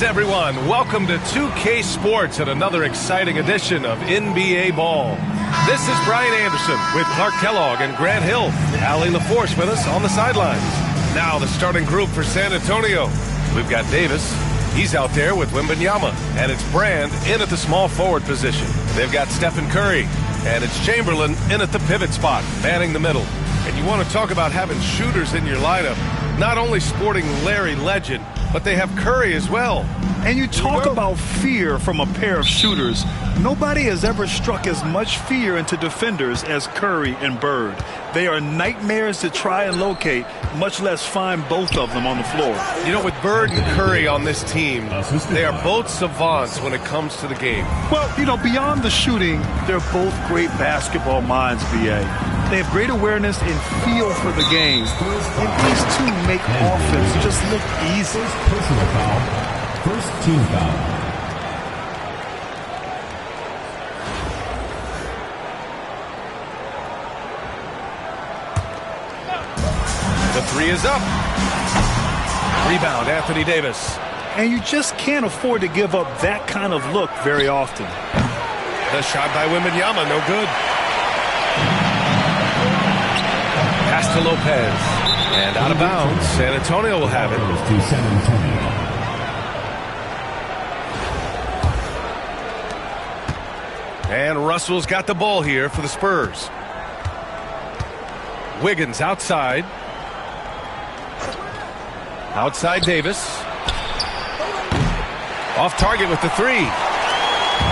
Greetings, everyone. Welcome to 2K Sports and another exciting edition of NBA Ball. This is Brian Anderson with Clark Kellogg and Grant Hill. Allie LaForce with us on the sidelines. Now the starting group for San Antonio. We've got Davis. He's out there with Wembanyama. And it's Brand in at the small forward position. They've got Stephen Curry. And it's Chamberlain in at the pivot spot, manning the middle. And you want to talk about having shooters in your lineup. Not only sporting Larry Legend, but they have Curry as well. And you talk about fear from a pair of shooters. Nobody has ever struck as much fear into defenders as Curry and Bird. They are nightmares to try and locate, much less find both of them on the floor. You know, with Bird and Curry on this team, they are both savants when it comes to the game. Well, you know, beyond the shooting, they're both great basketball minds, B.A. They have great awareness and feel for the game. And these two make offense just look easy. Personal foul. First team foul. The three is up. Rebound, Anthony Davis. And you just can't afford to give up that kind of look very often. The shot by Wembanyama, no good. Pass to Lopez. And out of bounds. San Antonio will have it. To San Antonio. And Russell's got the ball here for the Spurs. Wiggins outside. Outside Davis. Off target with the three.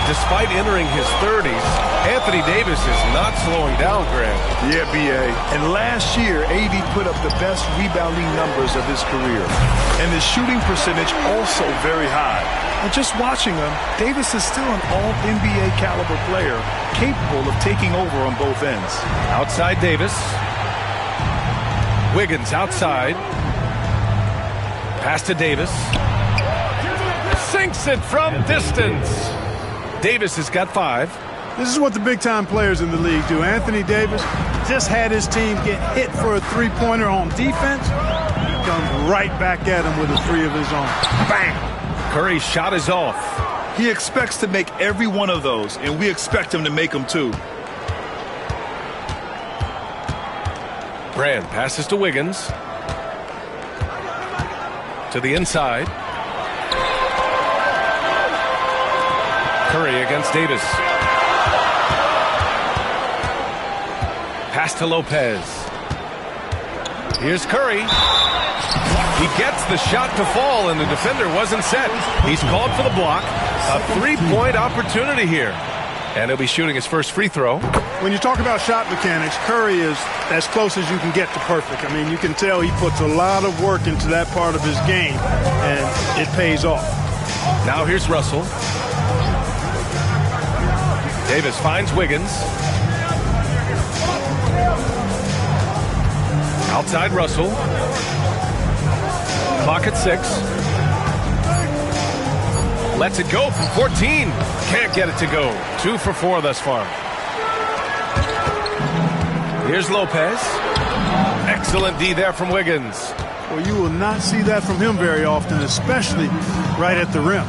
Despite entering his 30s, Anthony Davis is not slowing down, Grant. Yeah, B.A. And last year, AD put up the best rebounding numbers of his career. And his shooting percentage also very high. And just watching him, Davis is still an all-NBA caliber player, capable of taking over on both ends. Outside Davis. Wiggins outside. Pass to Davis. Sinks it from distance. Davis has got 5. This is what the big-time players in the league do. Anthony Davis just had his team get hit for a three-pointer on defense. He comes right back at him with a three of his own. Bang! Curry's shot is off. He expects to make every one of those, and we expect him to make them too. Brand passes to Wiggins. To the inside. Curry against Davis. Pass to Lopez. Here's Curry. He gets the shot to fall, and the defender wasn't set. He's called for the block. A three-point opportunity here. And he'll be shooting his first free throw. When you talk about shot mechanics, Curry is as close as you can get to perfect. I mean, you can tell he puts a lot of work into that part of his game, and it pays off. Now here's Russell. Davis finds Wiggins. Outside Russell. Clock at 6. Lets it go from 14. Can't get it to go. 2 for 4 thus far. Here's Lopez. Excellent D there from Wiggins. Well, you will not see that from him very often, especially right at the rim.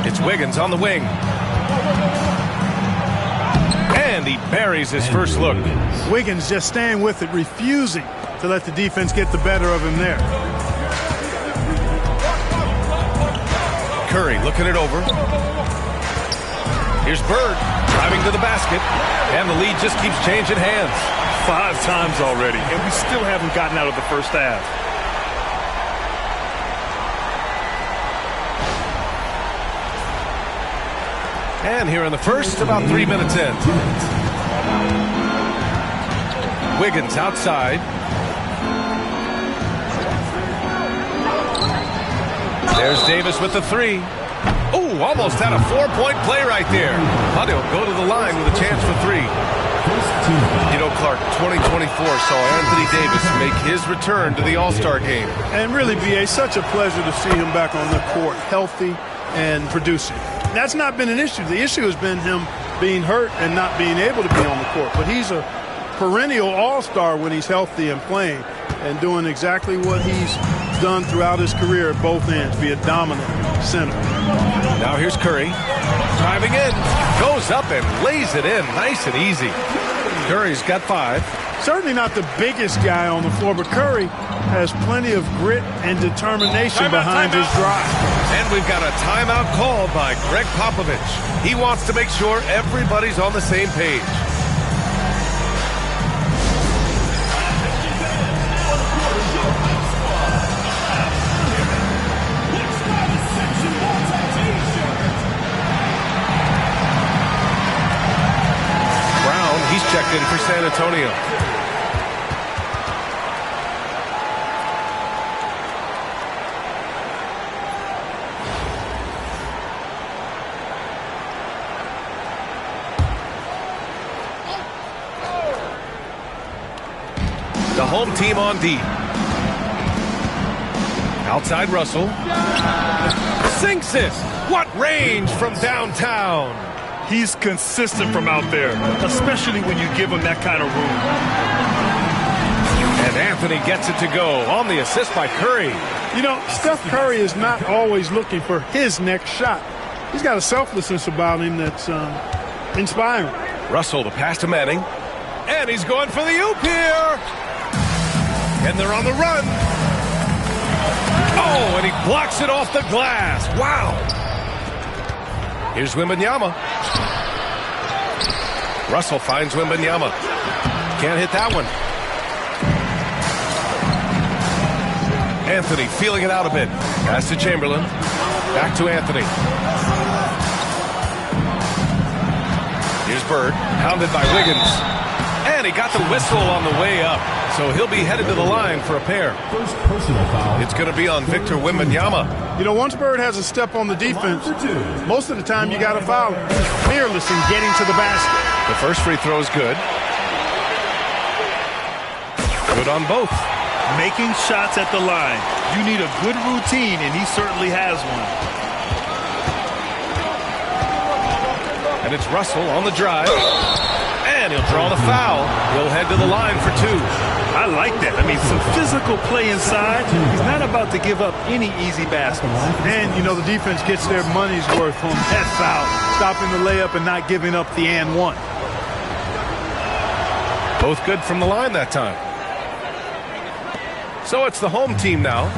It's Wiggins on the wing. And he buries his first look. Wiggins just staying with it, refusing to let the defense get the better of him there. Curry looking it over. Here's Bird driving to the basket. And the lead just keeps changing hands. 5 times already, and we still haven't gotten out of the first half. And here in the first, about 3 minutes in. Wiggins outside. There's Davis with the 3. Oh, almost had a 4-point play right there. But he'll go to the line with a chance for 3. You know, Clark, 2024 saw Anthony Davis make his return to the All-Star game. And really, B.A., such a pleasure to see him back on the court, healthy and producing. That's not been an issue. The issue has been him being hurt and not being able to be on the court. But he's a perennial all-star when he's healthy and playing and doing exactly what he's done throughout his career at both ends, be it dominant, center. Now here's Curry. Driving in. Goes up and lays it in. Nice and easy. Curry's got 5. Certainly not the biggest guy on the floor, but Curry has plenty of grit and determination behind his drive. And we've got a timeout called by Greg Popovich. He wants to make sure everybody's on the same page. He's checked in for San Antonio. The home team on D. Outside Russell. Sinks it. What range from downtown. He's consistent from out there, especially when you give him that kind of room. And Anthony gets it to go on the assist by Curry. You know, Steph Curry is not always looking for his next shot. He's got a selflessness about him that's inspiring. Russell to pass to Manning. And he's going for the oop here. And they're on the run. Oh, and he blocks it off the glass. Wow. Here's Wembanyama. Russell finds Wembanyama. Can't hit that one. Anthony feeling it out a bit. Pass to Chamberlain. Back to Anthony. Here's Bird. Pounded by Wiggins. And he got the whistle on the way up. So he'll be headed to the line for a pair. First personal foul. It's going to be on Victor Wembanyama. You know, once Bird has a step on the defense, most of the time you got to foul him. He's fearless in getting to the basket. The first free throw is good. Good on both. Making shots at the line. You need a good routine, and he certainly has one. And it's Russell on the drive. And he'll draw the foul. He'll head to the line for 2. I like that. I mean, some physical play inside. He's not about to give up any easy baskets. And, you know, the defense gets their money's worth on that foul. Stopping the layup and not giving up the and one. Both good from the line that time. So it's the home team now.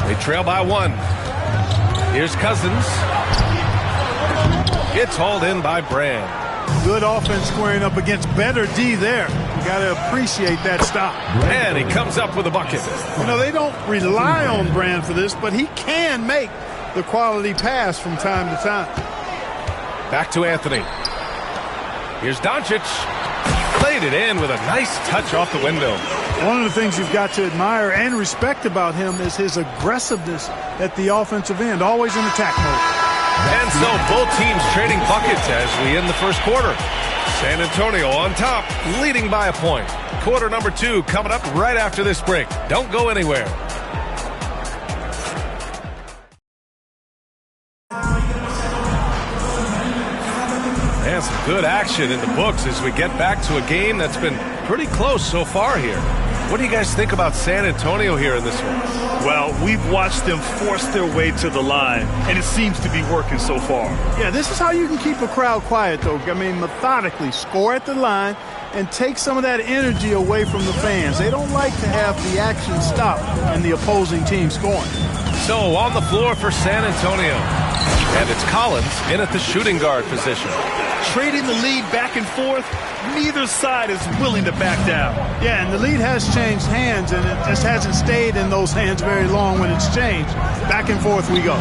They trail by 1. Here's Cousins. It's hauled in by Brand. Good offense squaring up against better D there. You got to appreciate that stop. And he comes up with a bucket. You know, they don't rely on Brand for this, but he can make the quality pass from time to time. Back to Anthony. Here's Doncic. Laid it in with a nice touch off the window. One of the things you've got to admire and respect about him is his aggressiveness at the offensive end, always in attack mode. And so both teams trading buckets as we end the first quarter. San Antonio on top, leading by a point. Quarter number 2 coming up right after this break. Don't go anywhere. And some good action in the books as we get back to a game that's been pretty close so far here. What do you guys think about San Antonio here in this one? Well, we've watched them force their way to the line, and it seems to be working so far. Yeah, this is how you can keep a crowd quiet, though. I mean, methodically score at the line and take some of that energy away from the fans. They don't like to have the action stop and the opposing team scoring. So on the floor for San Antonio. And it's Collins in at the shooting guard position. Trading the lead back and forth, neither side is willing to back down. Yeah, and the lead has changed hands, and it just hasn't stayed in those hands very long when it's changed. Back and forth we go.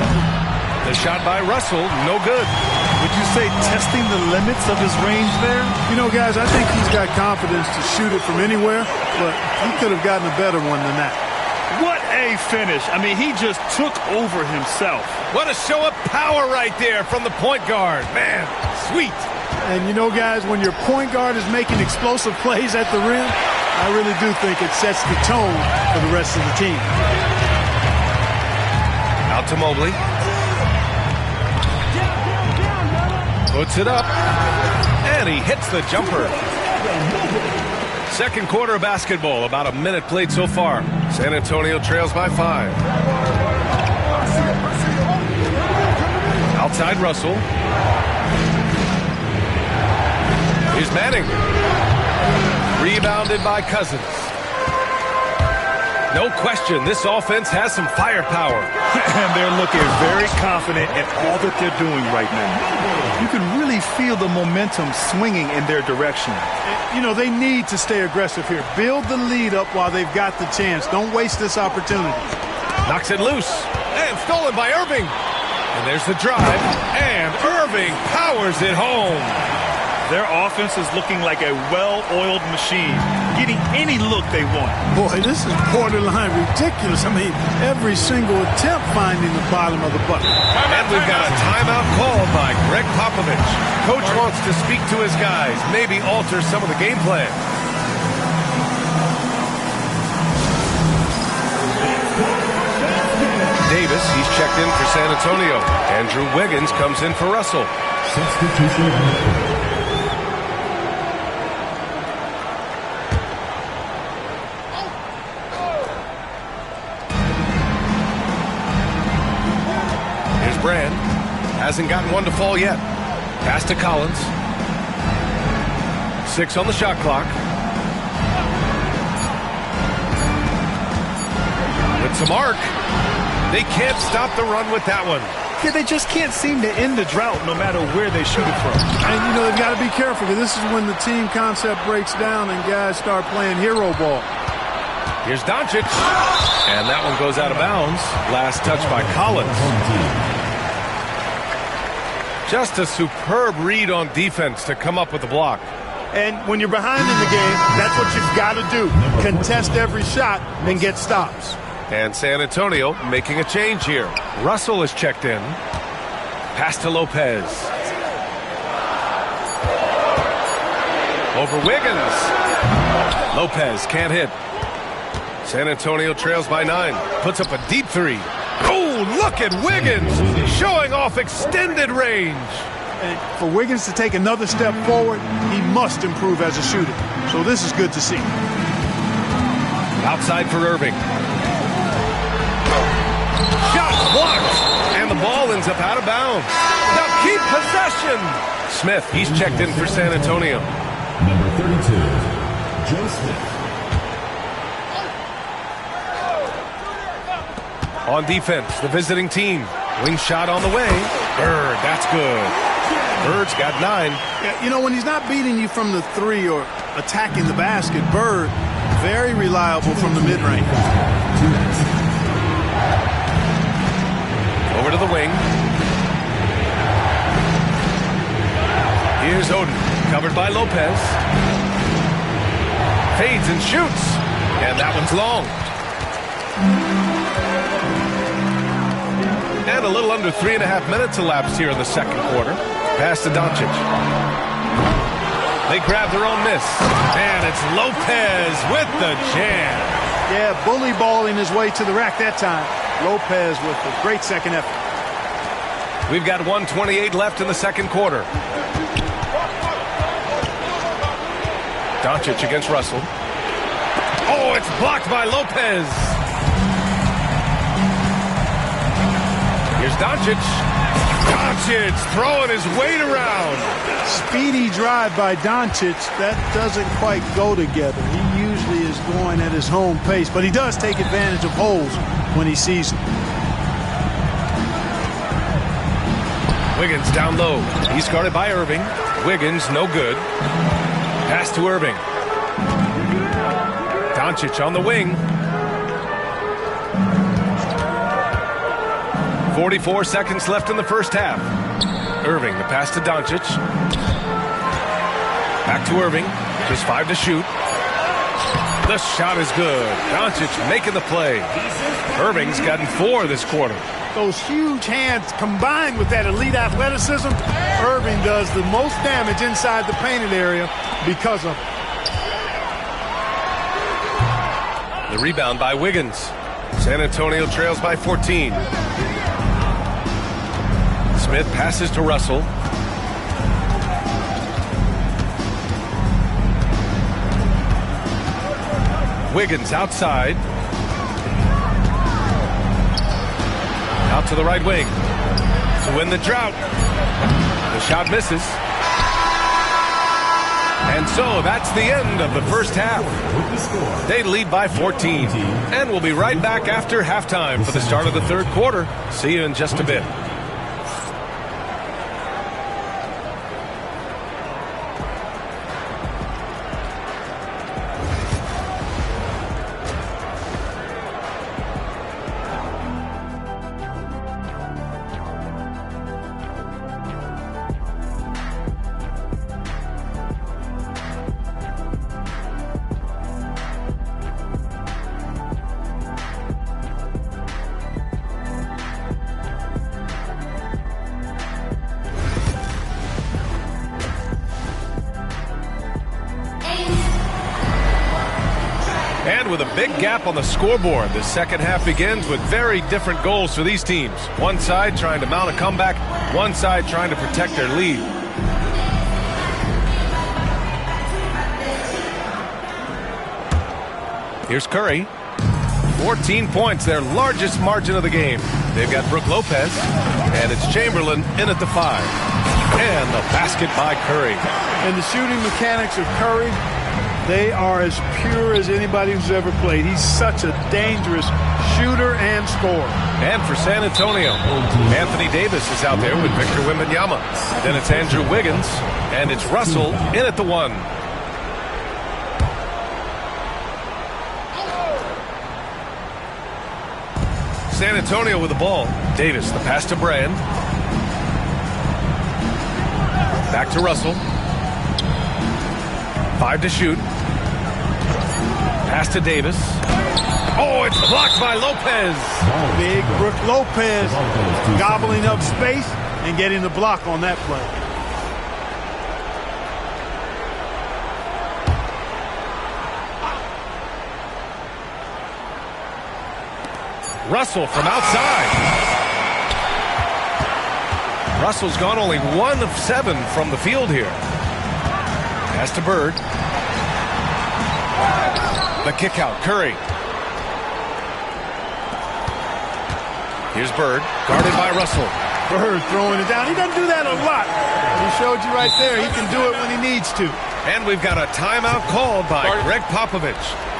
The shot by Russell, no good. Would you say testing the limits of his range there? You know, guys, I think he's got confidence to shoot it from anywhere, but he could have gotten a better one than that. What a finish. I mean, he just took over himself. What a show of power right there from the point guard. Man, sweet. And, you know, guys, when your point guard is making explosive plays at the rim, I really do think it sets the tone for the rest of the team. Out to Mobley. Puts it up. And he hits the jumper. Second quarter of basketball, about a minute played so far. San Antonio trails by 5. Outside Russell. Here's Manning. Rebounded by Cousins. No question, this offense has some firepower. And they're looking very confident in all that they're doing right now. You can really feel the momentum swinging in their direction. You know, they need to stay aggressive here. Build the lead up while they've got the chance. Don't waste this opportunity. Knocks it loose. And stolen by Irving. And there's the drive. And Irving powers it home. Their offense is looking like a well-oiled machine, getting any look they want. Boy, this is borderline ridiculous. I mean, every single attempt finding the bottom of the bucket. And we've got a timeout called by Greg Popovich. Coach wants to speak to his guys, maybe alter some of the game plan. Davis, he's checked in for San Antonio. Andrew Wiggins comes in for Russell. Substitution. Brand hasn't gotten one to fall yet. Pass to Collins. 6 on the shot clock. With some arc. They can't stop the run with that one. Yeah, they just can't seem to end the drought no matter where they shoot it from. And, you know, they've got to be careful because this is when the team concept breaks down and guys start playing hero ball. Here's Doncic. And that one goes out of bounds. Last touch by Collins. Just a superb read on defense to come up with the block. And when you're behind in the game, that's what you've got to do. Contest every shot, then get stops. And San Antonio making a change here. Russell is checked in. Pass to Lopez. Over Wiggins. Lopez can't hit. San Antonio trails by 9. Puts up a deep 3. Oh, look at Wiggins showing off extended range. And for Wiggins to take another step forward, he must improve as a shooter. So this is good to see. Outside for Irving. Shot blocked. And the ball ends up out of bounds. Now keep possession. Smith, he's checked in for San Antonio. Number 32, Joe Smith. On defense, the visiting team. Wing shot on the way. Bird, that's good. Bird's got 9. Yeah, you know, when he's not beating you from the 3 or attacking the basket, Bird, very reliable from the mid-range. Over to the wing. Here's Oden, covered by Lopez. Fades and shoots. And that one's long. And a little under 3.5 minutes elapsed here in the second quarter. Pass to Doncic. They grab their own miss. And it's Lopez with the jam. Yeah, bully balling his way to the rack that time. Lopez with a great second effort. We've got 1:28 left in the second quarter. Doncic against Russell. Oh, it's blocked by Lopez. Here's Doncic. Doncic throwing his weight around. Speedy drive by Doncic. That doesn't quite go together. He usually is going at his home pace, but he does take advantage of holes when he sees them. Wiggins down low. He's guarded by Irving. Wiggins, no good. Pass to Irving. Doncic on the wing. 44 seconds left in the first half. Irving, the pass to Doncic. Back to Irving. Just 5 to shoot. The shot is good. Doncic making the play. Irving's gotten 4 this quarter. Those huge hands combined with that elite athleticism, Irving does the most damage inside the painted area because of it. The rebound by Wiggins. San Antonio trails by 14. Smith passes to Russell. Wiggins outside. Out to the right wing. to win the drought. The shot misses. And so that's the end of the first half. They lead by 14. And we'll be right back after halftime for the start of the third quarter. See you in just a bit. And with a big gap on the scoreboard, the second half begins with very different goals for these teams. One side trying to mount a comeback, one side trying to protect their lead. Here's Curry. 14 points, their largest margin of the game. They've got Brook Lopez, and it's Chamberlain in at the 5. And the basket by Curry. And the shooting mechanics of Curry, they are as pure as anybody who's ever played. He's such a dangerous shooter and scorer. And for San Antonio, Anthony Davis is out there with Victor Wembanyama. Then it's Andrew Wiggins, and it's Russell in at the 1. San Antonio with the ball. Davis, the pass to Brand. Back to Russell. 5 to shoot. Pass to Davis. Oh, it's blocked by Lopez. Big Brook Lopez gobbling up space and getting the block on that play. Russell from outside. Russell's gone only 1 of 7 from the field here. Pass to Bird. The kick out, Curry. Here's Bird, guarded by Russell. Bird throwing it down. He doesn't do that a lot. He showed you right there. He can do it when he needs to. And we've got a timeout called by Greg Popovich.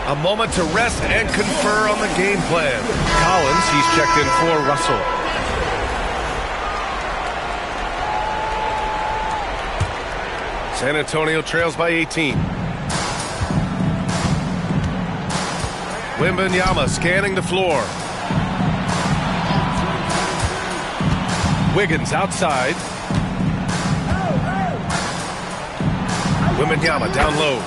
A moment to rest and confer on the game plan. Collins, he's checked in for Russell. San Antonio trails by 18. Wembanyama scanning the floor. Wiggins outside. Wembanyama down low.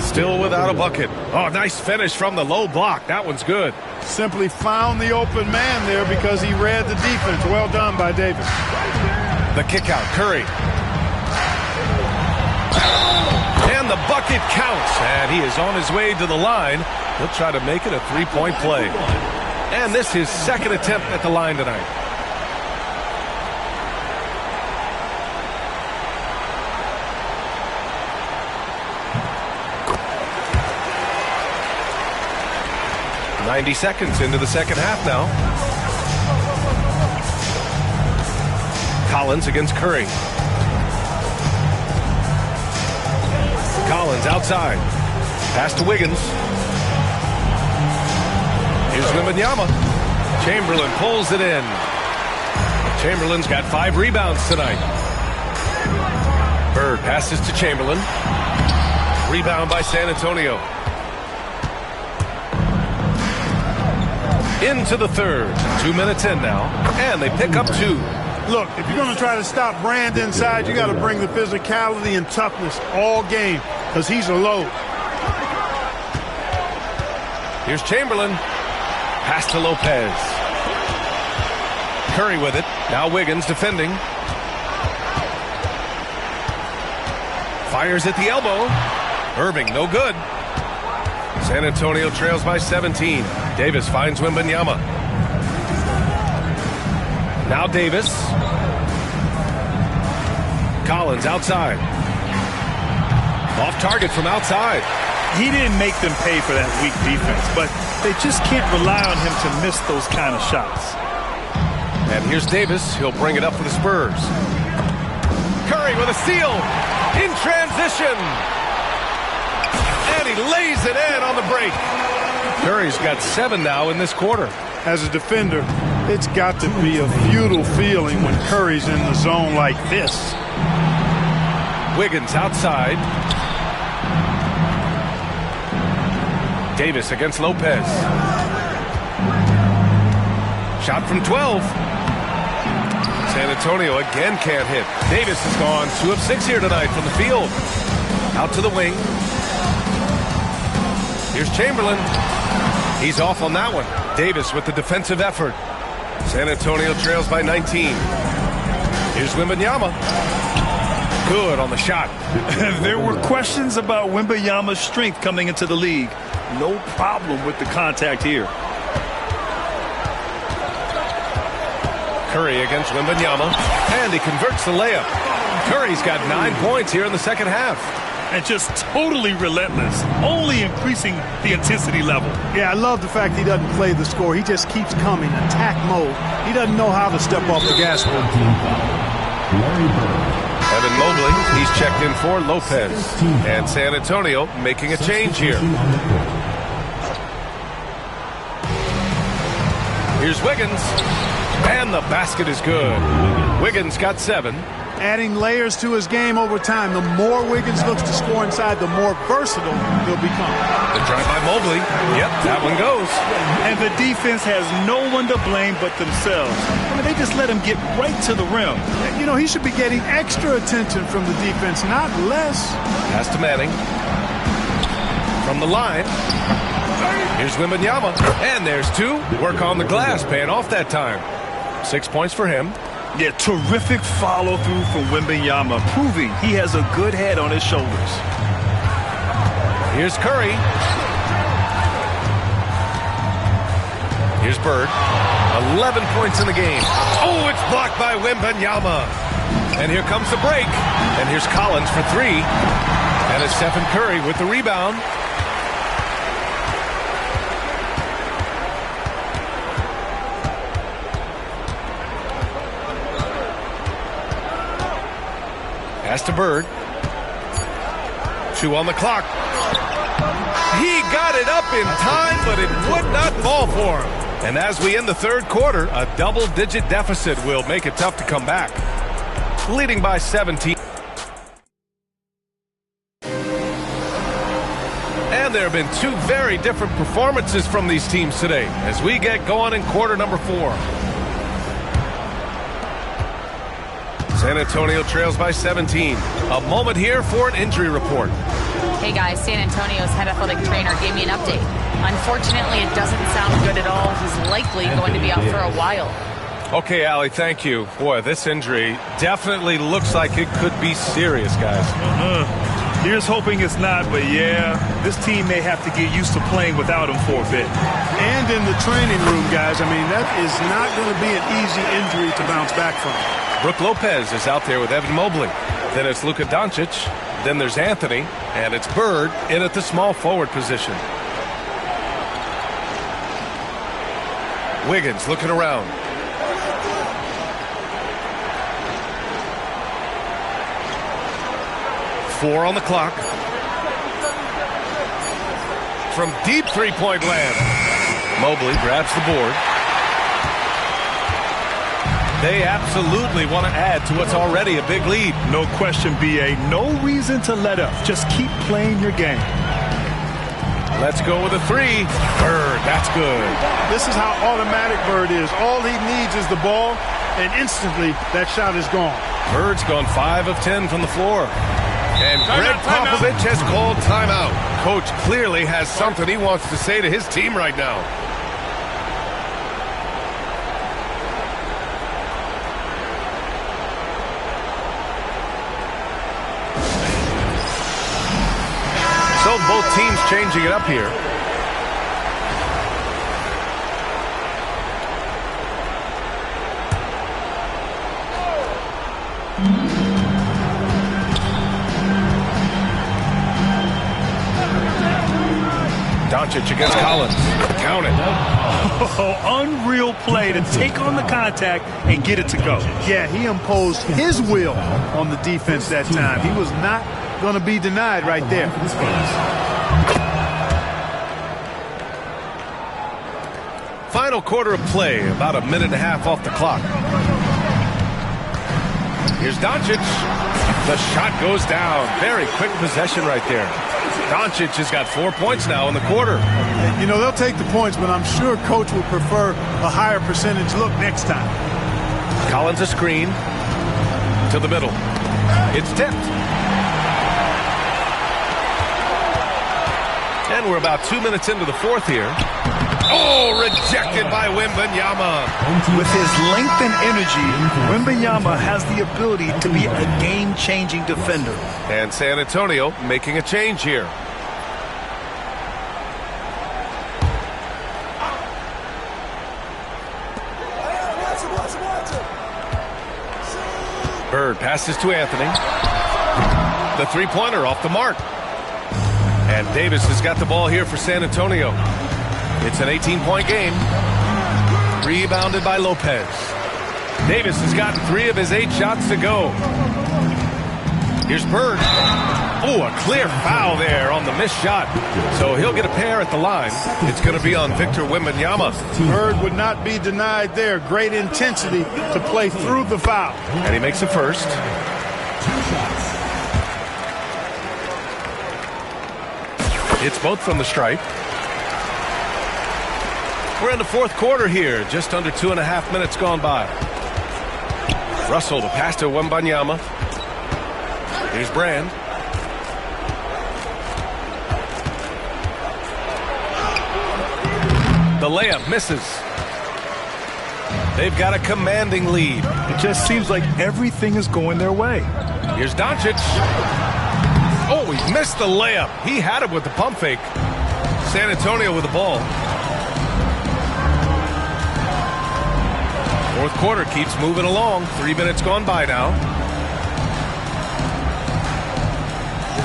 Still without a bucket. Oh, nice finish from the low block. That one's good. Simply found the open man there because he read the defense. Well done by Davis. The kick out, Curry. And the bucket counts. And he is on his way to the line. He'll try to make it a three-point play. And this is his second attempt at the line tonight. .90 seconds into the second half now. Collins against Curry. Collins outside. Pass to Wiggins. Here's Wembanyama. Chamberlain pulls it in. Chamberlain's got 5 rebounds tonight. Bird passes to Chamberlain. Rebound by San Antonio. Into the third. 2 minutes in now. And they pick up 2. Look, if you're going to try to stop Brand inside, you got to bring the physicality and toughness all game because he's a load. Here's Chamberlain. Pass to Lopez. Curry with it. Now Wiggins defending. Fires at the elbow. Irving, no good. San Antonio trails by 17. Davis finds Wembanyama. Now Davis. Collins outside. Off target from outside. He didn't make them pay for that weak defense, but they just can't rely on him to miss those kind of shots. And here's Davis. He'll bring it up for the Spurs. Curry with a steal in transition. And he lays it in on the break. Curry's got 7 now in this quarter. As a defender, it's got to be a futile feeling when Curry's in the zone like this. Wiggins outside. Davis against Lopez. Shot from 12. San Antonio again can't hit. Davis has gone 2 of 6 here tonight from the field. Out to the wing. Here's Chamberlain. He's off on that one. Davis with the defensive effort. San Antonio trails by 19. Here's Wembanyama. Good on the shot. There were questions about Wembanyama's strength coming into the league. No problem with the contact here. Curry against Wembanyama, and he converts the layup. Curry's got 9 points here in the second half. And just totally relentless, only increasing the intensity level. Yeah, I love the fact he doesn't play the score. He just keeps coming, attack mode. He doesn't know how to step off the gas pedal. Evan Mobley, he's checked in for Lopez. And San Antonio making a change here. Here's Wiggins. And the basket is good. Wiggins got 7. Adding layers to his game over time. The more Wiggins looks to score inside, the more versatile he'll become. The drive by Mobley. Yep, that one goes. And the defense has no one to blame but themselves. I mean, they just let him get right to the rim. You know, he should be getting extra attention from the defense, not less. Pass to Manning. From the line. Here's Wembanyama. And there's 2. Work on the glass, paying off that time. 6 points for him. Yeah, terrific follow-through from Wembanyama, proving he has a good head on his shoulders. Here's Curry. Here's Bird. 11 points in the game. Oh, it's blocked by Wembanyama. And here comes the break. And here's Collins for 3. And it's Stephen Curry with the rebound. Pass to Bird. 2 on the clock. He got it up in time, but it would not fall for him. And as we end the third quarter, a double-digit deficit will make it tough to come back. Leading by 17. And there have been 2 very different performances from these teams today as we get going in quarter number 4. San Antonio trails by 17. A moment here for an injury report. Hey guys, San Antonio's head athletic trainer gave me an update. Unfortunately, it doesn't sound good at all. He's likely going to be out for a while. Okay, Allie, thank you. Boy, this injury definitely looks like it could be serious, guys. Here's hoping it's not, but yeah, this team may have to get used to playing without him for a bit. And in the training room, guys, I mean, that is not going to be an easy injury to bounce back from. Brooke Lopez is out there with Evan Mobley. Then it's Luka Doncic. Then there's Anthony. And it's Bird in at the small forward position. Wiggins looking around. Four on the clock. From deep three-point land. Mobley grabs the board. They absolutely want to add to what's already a big lead. No question, B.A. No reason to let up. Just keep playing your game. Let's go with a 3. Bird, that's good. This is how automatic Bird is. All he needs is the ball, and instantly that shot is gone. Bird's gone 5 of 10 from the floor. And Greg Popovich has called timeout. Coach clearly has something he wants to say to his team right now. So both teams changing it up here. Doncic against Collins. Count it. Oh, unreal play to take on the contact and get it to go. Yeah, he imposed his will on the defense that time. He was not going to be denied right there. Final quarter of play, about a minute and a half off the clock. Here's Doncic. The shot goes down. Very quick possession right there. Doncic has got 4 points now in the quarter. You know, they'll take the points, but I'm sure coach will prefer a higher percentage look next time. Collins a screen to the middle. It's tipped. And we're about 2 minutes into the fourth here. Oh, rejected by Wembanyama. With his length and energy, Wembanyama has the ability to be a game-changing defender. And San Antonio making a change here. Bird passes to Anthony. The three-pointer off the mark. And Davis has got the ball here for San Antonio. It's an 18-point game. Rebounded by Lopez. Davis has gotten 3 of his 8 shots to go. Here's Bird. Oh, a clear foul there on the missed shot. So he'll get a pair at the line. It's going to be on Victor Wembanyama. Bird would not be denied there. Great intensity to play through the foul. And he makes a first. It's both from the stripe. We're in the fourth quarter here. Just under 2.5 minutes gone by. Russell to pass to Wembanyama. Here's Brand. The layup misses. They've got a commanding lead. It just seems like everything is going their way. Here's Doncic. Oh, he missed the layup. He had it with the pump fake. San Antonio with the ball. Fourth quarter keeps moving along. 3 minutes gone by now.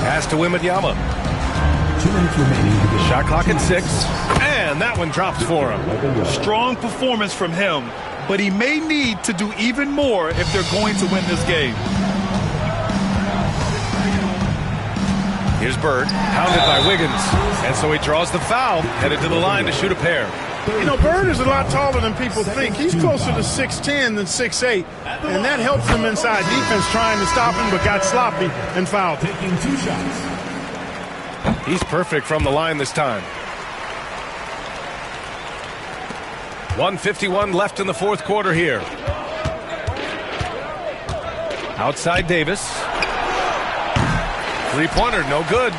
Pass to Wembanyama. 2 minutes remaining. Shot clock at 6. And that one drops for him. Strong performance from him, but he may need to do even more if they're going to win this game. Here's Bird, pounded by Wiggins. And so he draws the foul, headed to the line to shoot a pair. You know, Bird is a lot taller than people think. He's closer to 6'10 than 6'8, and that helps him inside defense trying to stop him, but got sloppy and fouled. Taking 2 shots. He's perfect from the line this time. 1:51 left in the fourth quarter here. Outside Davis. Three-pointer, no good.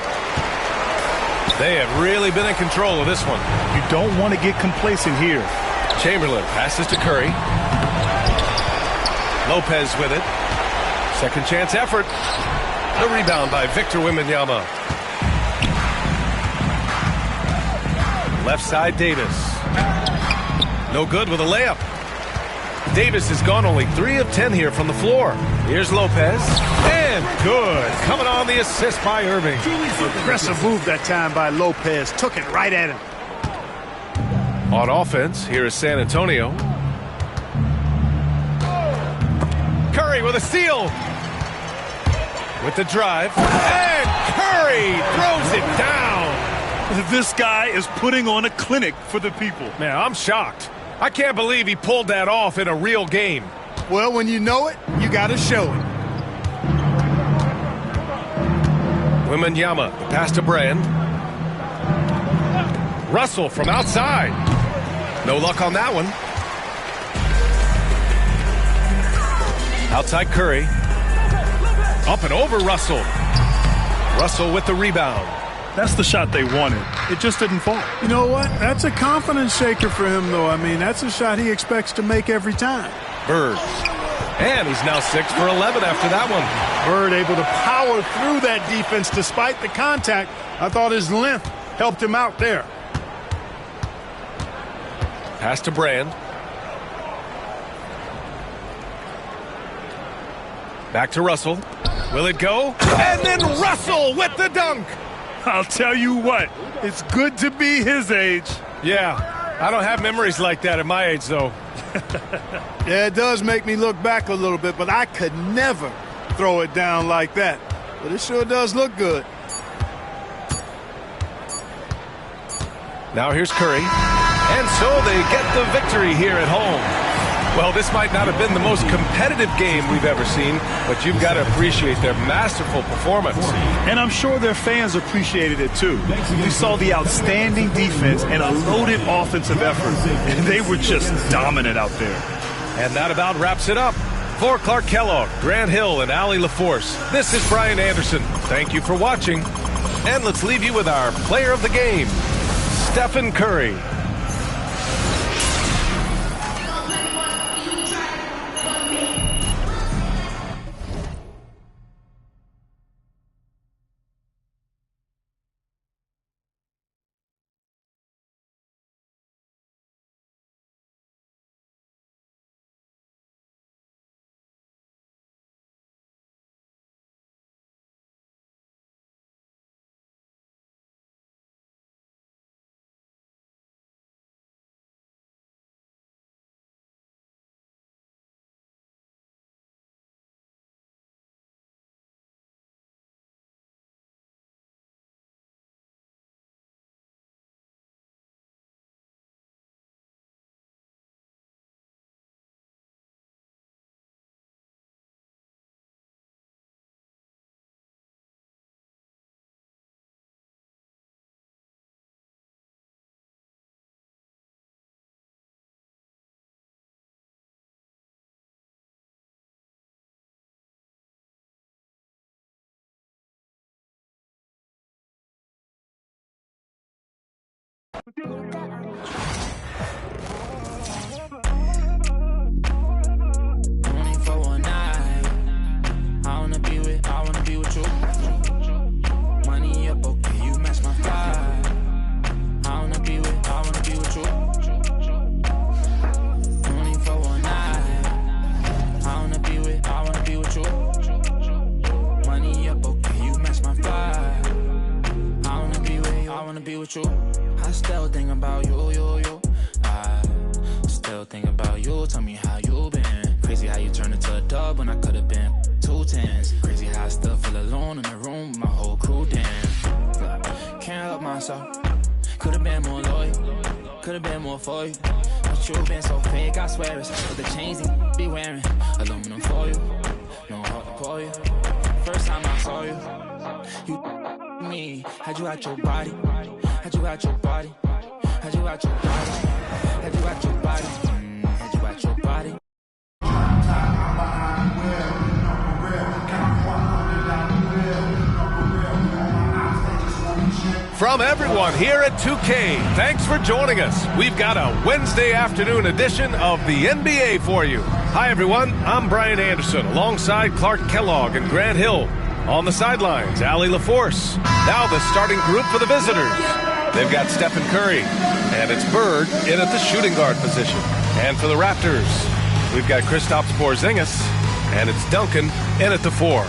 They have really been in control of this one. You don't want to get complacent here. Chamberlain passes to Curry. Lopez with it. Second chance effort. The rebound by Victor Wembanyama. Left side Davis. No good with a layup. Davis has gone only 3 of 10 here from the floor. Here's Lopez. And good. Coming on the assist by Irving. Aggressive move that time by Lopez. Took it right at him. On offense, here is San Antonio. Curry with a steal. With the drive. And Curry throws it down. This guy is putting on a clinic for the people. Man, I'm shocked. I can't believe he pulled that off in a real game. Well, when you know it, you got to show it. Wembanyama, pass to Brand. Russell from outside. No luck on that one. Outside Curry. Up and over Russell. Russell with the rebound. That's the shot they wanted. It just didn't fall. You know what? That's a confidence shaker for him, though. I mean, that's a shot he expects to make every time. Bird. And he's now 6 for 11 after that one. Bird able to power through that defense despite the contact. I thought his length helped him out there. Pass to Brand. Back to Russell. Will it go? And then Russell with the dunk. I'll tell you what, it's good to be his age. Yeah, I don't have memories like that at my age, though. Yeah, it does make me look back a little bit, but I could never throw it down like that. But it sure does look good. Now here's Curry. And so they get the victory here at home. Well, this might not have been the most competitive game we've ever seen, but you've got to appreciate their masterful performance. And I'm sure their fans appreciated it too. We saw the outstanding defense and a loaded offensive effort, and they were just dominant out there. And that about wraps it up. For Clark Kellogg, Grant Hill, and Allie LaForce, this is Brian Anderson. Thank you for watching. And let's leave you with our player of the game, Stephen Curry. Only for one night. I wanna be with you. Money up, okay, you match my vibe. I wanna be with you. Only for one night. I wanna be with you. Money up, okay, you match my vibe. I wanna be with you. I still think about you. I still think about you. Tell me how you been. Crazy how you turned into a dub when I could've been 2 10s. Crazy how I still feel alone in the room with my whole crew. Damn, look, can't help myself. Could've been more loyal. Could've been more for you. But you been so fake, I swear it's for the chains you be wearing. Aluminum foil, no heart to pour you. First time I saw you, me, had you at your body. Had you at your body. Had you at your body. Had you at your body. Had you at your body. From everyone here at 2K, thanks for joining us. We've got a Wednesday afternoon edition of the NBA for you. Hi, everyone. I'm Brian Anderson alongside Clark Kellogg and Grant Hill. On the sidelines, Allie LaForce. Now the starting group for the visitors. They've got Stephen Curry, and it's Bird in at the shooting guard position. And for the Raptors, we've got Kristaps Porzingis, and it's Duncan in at the 4.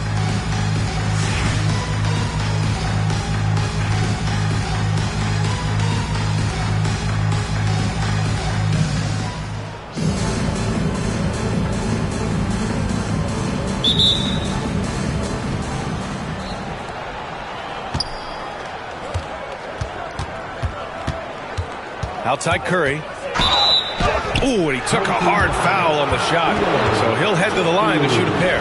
Outside Curry. Ooh, and he took a hard foul on the shot. So he'll head to the line to shoot a pair.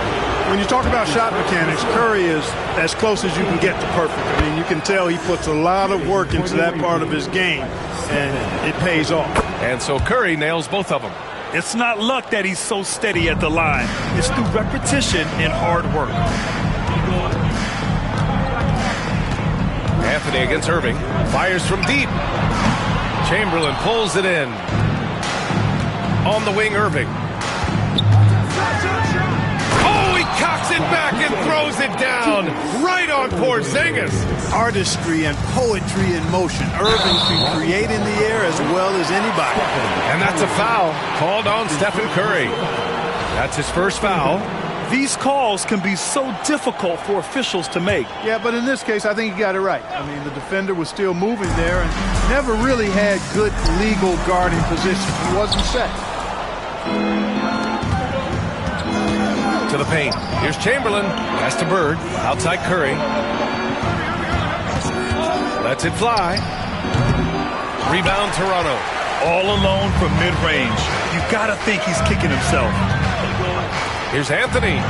When you talk about shot mechanics, Curry is as close as you can get to perfect. I mean, you can tell he puts a lot of work into that part of his game, and it pays off. And so Curry nails both of them. It's not luck that he's so steady at the line. It's through repetition and hard work. Anthony against Irving. Fires from deep. Chamberlain pulls it in. On the wing, Irving. Oh, he cocks it back and throws it down. Right on Porzingis. Artistry and poetry in motion. Irving can create in the air as well as anybody. And that's a foul called on Stephen Curry. That's his first foul. These calls can be so difficult for officials to make. Yeah, but in this case, I think he got it right. I mean, the defender was still moving there and never really had good legal guarding position. He wasn't set. To the paint. Here's Chamberlain. Pass to Bird. Outside Curry. Lets it fly. Rebound Toronto. All alone from mid-range. You gotta think he's kicking himself. Here's Anthony.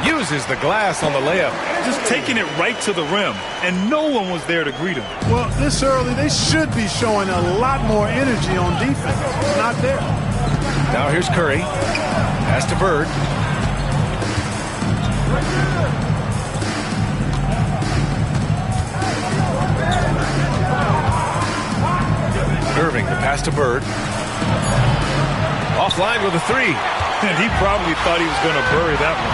Uses the glass on the layup. Just taking it right to the rim, and no one was there to greet him. Well, this early, they should be showing a lot more energy on defense. It's not there. Now here's Curry. Pass to Bird. Irving, the pass to Bird. Offline with a three. And he probably thought he was going to bury that one.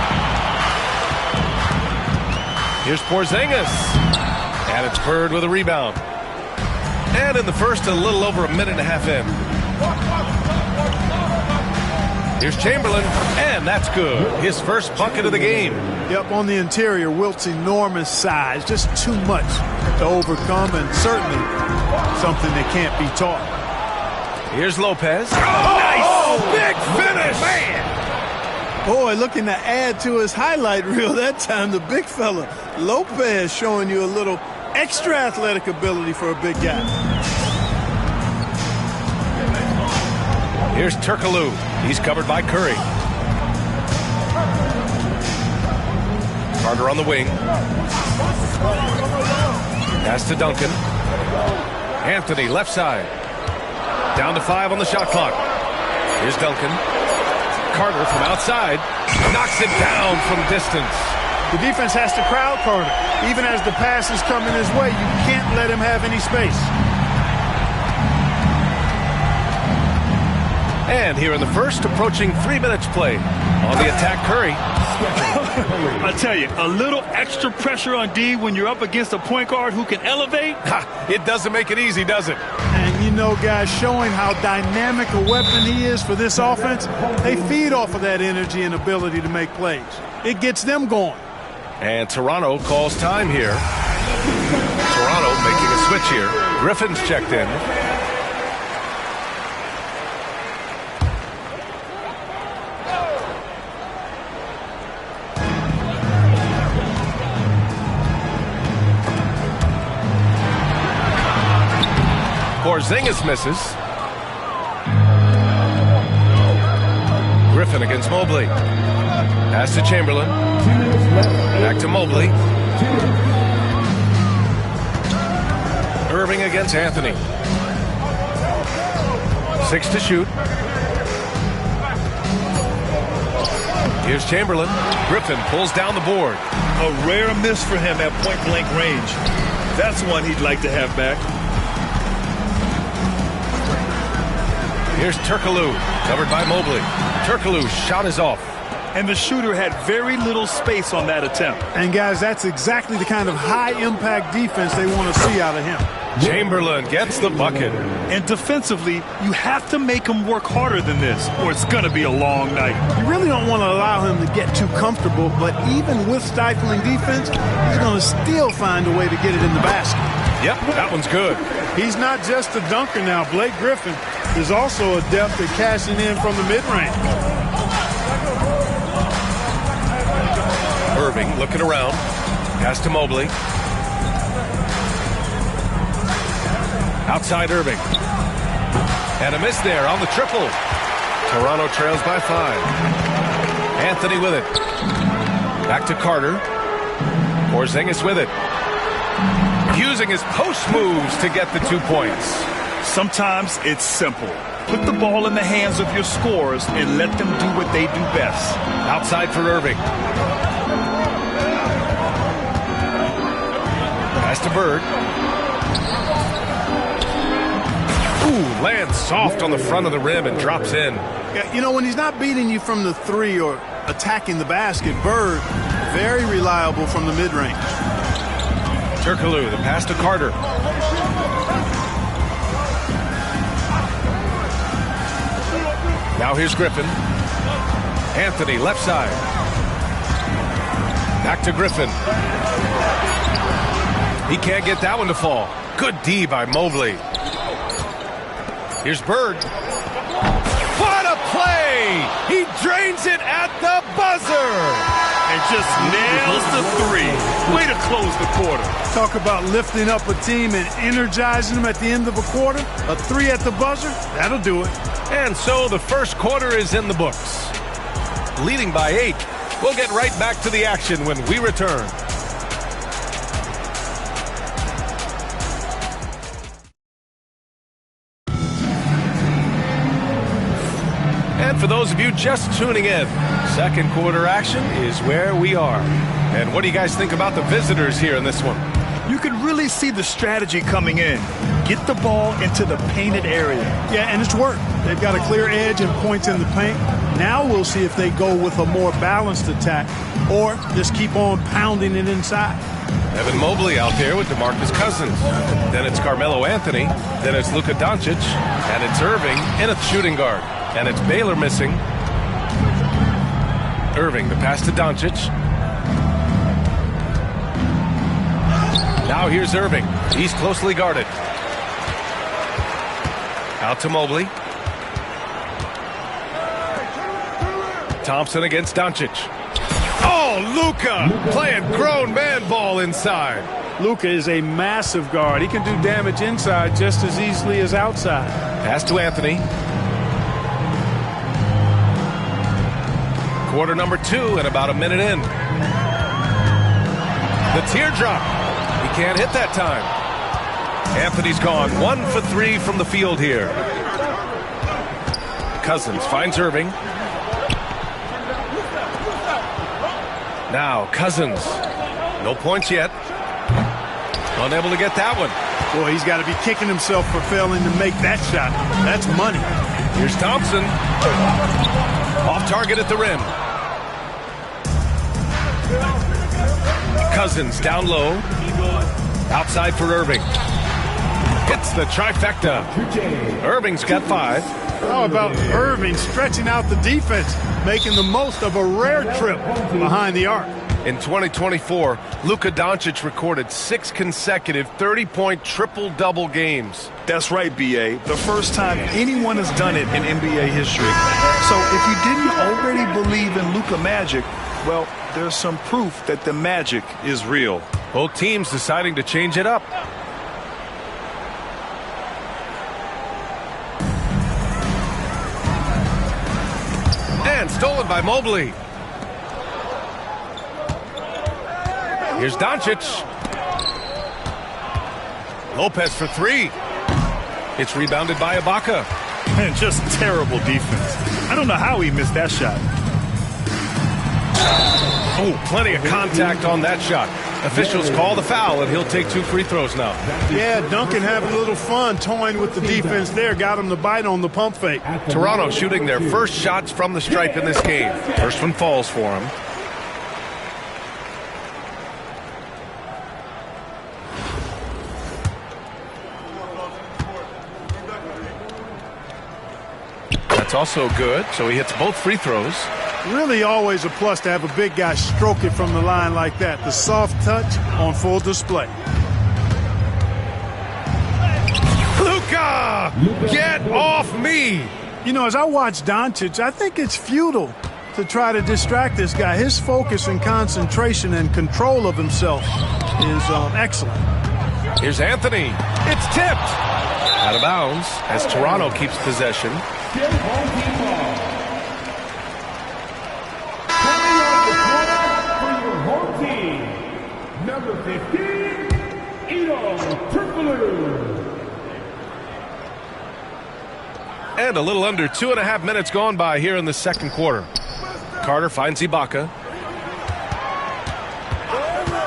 Here's Porzingis. And it's Bird with a rebound. And in the first, a little over a minute and a half in. Here's Chamberlain, and that's good. His first bucket of the game. Yep, on the interior, Wilt's enormous size. Just too much to overcome, and certainly something that can't be taught. Here's Lopez. Oh, big finish! Man! Boy, looking to add to his highlight reel that time, the big fella. Lopez showing you a little extra athletic ability for a big guy. Here's Turkoglu. He's covered by Curry. Carter on the wing. Pass to Duncan. Anthony, left side. Down to 5 on the shot clock. Here's Duncan. Carter from outside. Knocks it down from distance. The defense has to crowd Carter. Even as the pass is coming his way, you can't let him have any space. And here in the first, approaching 3 minutes play. On the attack, Curry. I tell you, a little extra pressure on D when you're up against a point guard who can elevate. It doesn't make it easy, does it? And you know, guys, showing how dynamic a weapon he is for this offense, they feed off of that energy and ability to make plays. It gets them going. And Toronto calls time here. Toronto making a switch here. Griffin's checked in. Porzingis misses. Griffin against Mobley. Pass to Chamberlain. Back to Mobley. Irving against Anthony. 6 to shoot. Here's Chamberlain. Griffin pulls down the board. A rare miss for him at point-blank range. That's one he'd like to have back. Here's Turkoglu, covered by Mobley. Turkoglu's shot is off. And the shooter had very little space on that attempt. And, guys, that's exactly the kind of high-impact defense they want to see out of him. Chamberlain gets the bucket. And defensively, you have to make him work harder than this, or it's going to be a long night. You really don't want to allow him to get too comfortable, but even with stifling defense, he's going to still find a way to get it in the basket. Yep, that one's good. He's not just a dunker now. Blake Griffin is also adept at cashing in from the mid-range. Irving looking around. Pass to Mobley. Outside Irving. And a miss there on the triple. Toronto trails by 5. Anthony with it. Back to Carter. Porzingis with it. Using his post moves to get the 2 points. Sometimes it's simple. Put the ball in the hands of your scorers and let them do what they do best. Outside for Irving. Pass to Bird. Ooh, lands soft on the front of the rim and drops in. Yeah, you know, when he's not beating you from the 3 or attacking the basket, Bird, very reliable from the mid-range. Turkoglu, the pass to Carter. Now here's Griffin. Anthony, left side. Back to Griffin. He can't get that one to fall. Good D by Mobley. Here's Bird. What a play! He drains it at the buzzer! And just nails the three. Way to close the quarter. Talk about lifting up a team and energizing them at the end of a quarter. A three at the buzzer, that'll do it. And so the first quarter is in the books. Leading by 8. We'll get right back to the action when we return. And for those of you just tuning in, second quarter action is where we are. And what do you guys think about the visitors here in this one? You can really see the strategy coming in. Get the ball into the painted area. Yeah, and it's worked. They've got a clear edge and points in the paint. Now we'll see if they go with a more balanced attack or just keep on pounding it inside. Evan Mobley out there with DeMarcus Cousins. Then it's Carmelo Anthony. Then it's Luka Doncic. And it's Irving in a shooting guard. And it's Baylor missing. Irving, the pass to Doncic. Now here's Irving. He's closely guarded. Out to Mobley. Thompson against Doncic. Oh, Luka playing grown man ball inside. Luka is a massive guard. He can do damage inside just as easily as outside. Pass to Anthony. Quarter number 2 and about a minute in. The teardrop. He can't hit that time. Anthony's gone 1 for 3 from the field here. Cousins finds Irving. Now Cousins. No points yet. Unable to get that one. Boy, he's got to be kicking himself for failing to make that shot. That's money. Here's Thompson. Off target at the rim. Cousins down low. Outside for Irving. Hits the trifecta. Irving's got 5. How about Irving stretching out the defense, making the most of a rare trip behind the arc? In 2024, Luka Doncic recorded 6 consecutive 30-point triple-double games. That's right, B.A. The first time anyone has done it in NBA history. So if you didn't already believe in Luka magic, well, there's some proof that the magic is real. Both teams deciding to change it up. And stolen by Mobley. Here's Doncic. Lopez for 3. It's rebounded by Ibaka. And just terrible defense. I don't know how he missed that shot. Oh, plenty of contact on that shot. Officials call the foul, and he'll take 2 free throws now. Yeah, Duncan having a little fun toying with the defense there. Got him to bite on the pump fake. Toronto shooting their first shots from the stripe in this game. First one falls for him. That's also good, so he hits both free throws. Really always a plus to have a big guy stroke it from the line like that. The soft touch on full display. Luka! Get off me! You know, as I watch Doncic, I think it's futile to try to distract this guy. His focus and concentration and control of himself is excellent. Here's Anthony. It's tipped. Out of bounds as Toronto keeps possession. Number 15, And a little under 2.5 minutes gone by here in the second quarter. Carter finds Ibaka.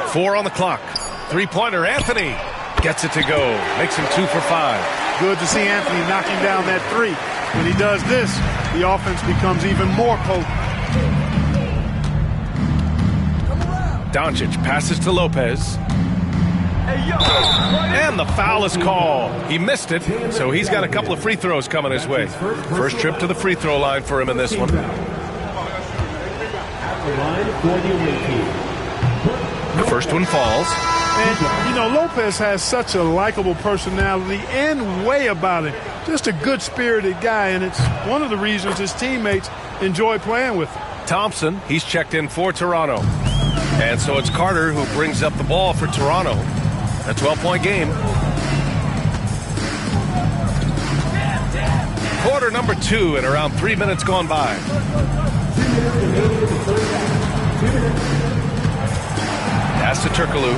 4 on the clock. Three-pointer, Anthony gets it to go. Makes him 2 for 5. Good to see Anthony knocking down that 3. When he does this, the offense becomes even more potent. Doncic passes to Lopez. And the foul is called. He missed it, so he's got a couple of free throws coming his way. First trip to the free throw line for him in this one. the line for the away team. The first one falls. And, you know, Lopez has such a likable personality and way about him. Just a good-spirited guy, and it's one of the reasons his teammates enjoy playing with him. Thompson, he's checked in for Toronto. And so it's Carter who brings up the ball for Toronto. A 12-point game. Quarter number 2 and around 3 minutes gone by. Pass to Turkoglu.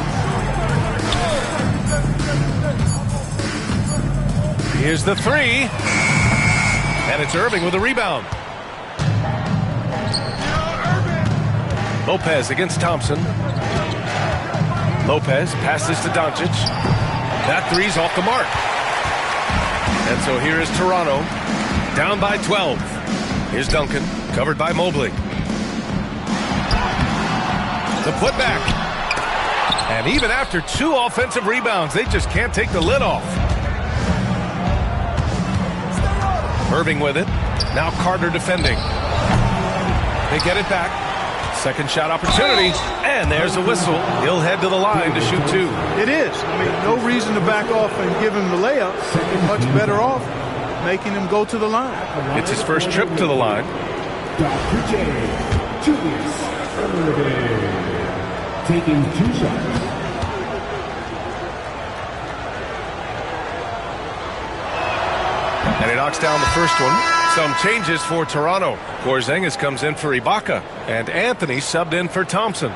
Here's the 3. And it's Irving with a rebound. Lopez against Thompson. Lopez passes to Doncic. That 3's off the mark. And so here is Toronto, down by 12. Here's Duncan, covered by Mobley. The putback. And even after 2 offensive rebounds, they just can't take the lid off. Irving with it. Now Carter defending. They get it back. Second shot opportunity. And there's a whistle. He'll head to the line to shoot 2. It is. I mean, no reason to back off and give him the layup. Much better off making him go to the line. It's his first trip to the line. Dr. J. Julius Irving. Taking 2 shots. And he knocks down the first one. Some changes for Toronto. Porzingis comes in for Ibaka. And Anthony subbed in for Thompson.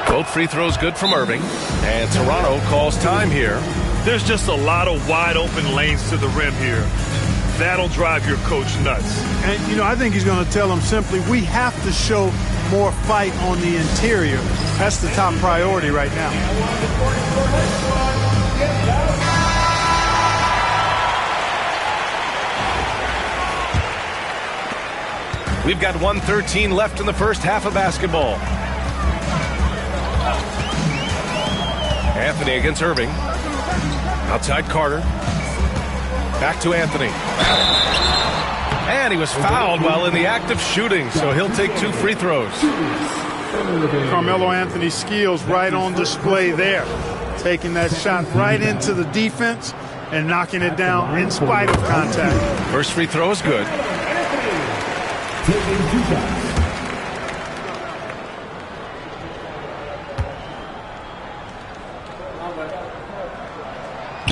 Both free throws good from Irving. And Toronto calls time here. There's just a lot of wide open lanes to the rim here. That'll drive your coach nuts. And, you know, I think he's going to tell them simply, we have to show more fight on the interior. That's the top priority right now. We've got 1:13 left in the first half of basketball. Anthony against Irving. Outside Carter. Back to Anthony. And he was fouled while in the act of shooting, so he'll take 2 free throws. Carmelo Anthony's skills right on display there. Taking that shot right into the defense and knocking it down in spite of contact. First free throw is good. Taking 2 shots.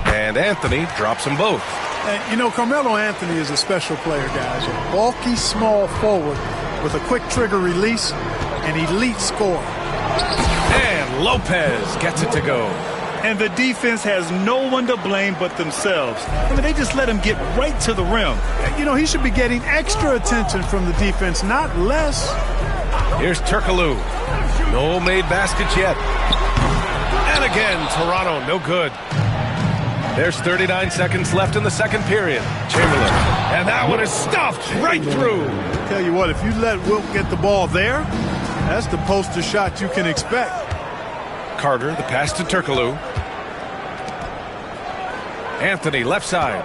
And Anthony drops them both. And, you know, Carmelo Anthony is a special player, guys. A bulky, small forward with a quick trigger release, an elite scorer. And Lopez gets it to go. And the defense has no one to blame but themselves. I mean, they just let him get right to the rim. You know, he should be getting extra attention from the defense, not less. Here's Turkoglu. No made baskets yet. And again, Toronto, no good. There's 39 seconds left in the second period. Chamberlain. And that one is stuffed right through. Tell you what, if you let Wilt get the ball there, that's the poster shot you can expect. Carter, the pass to Turkoglu. Anthony, left side.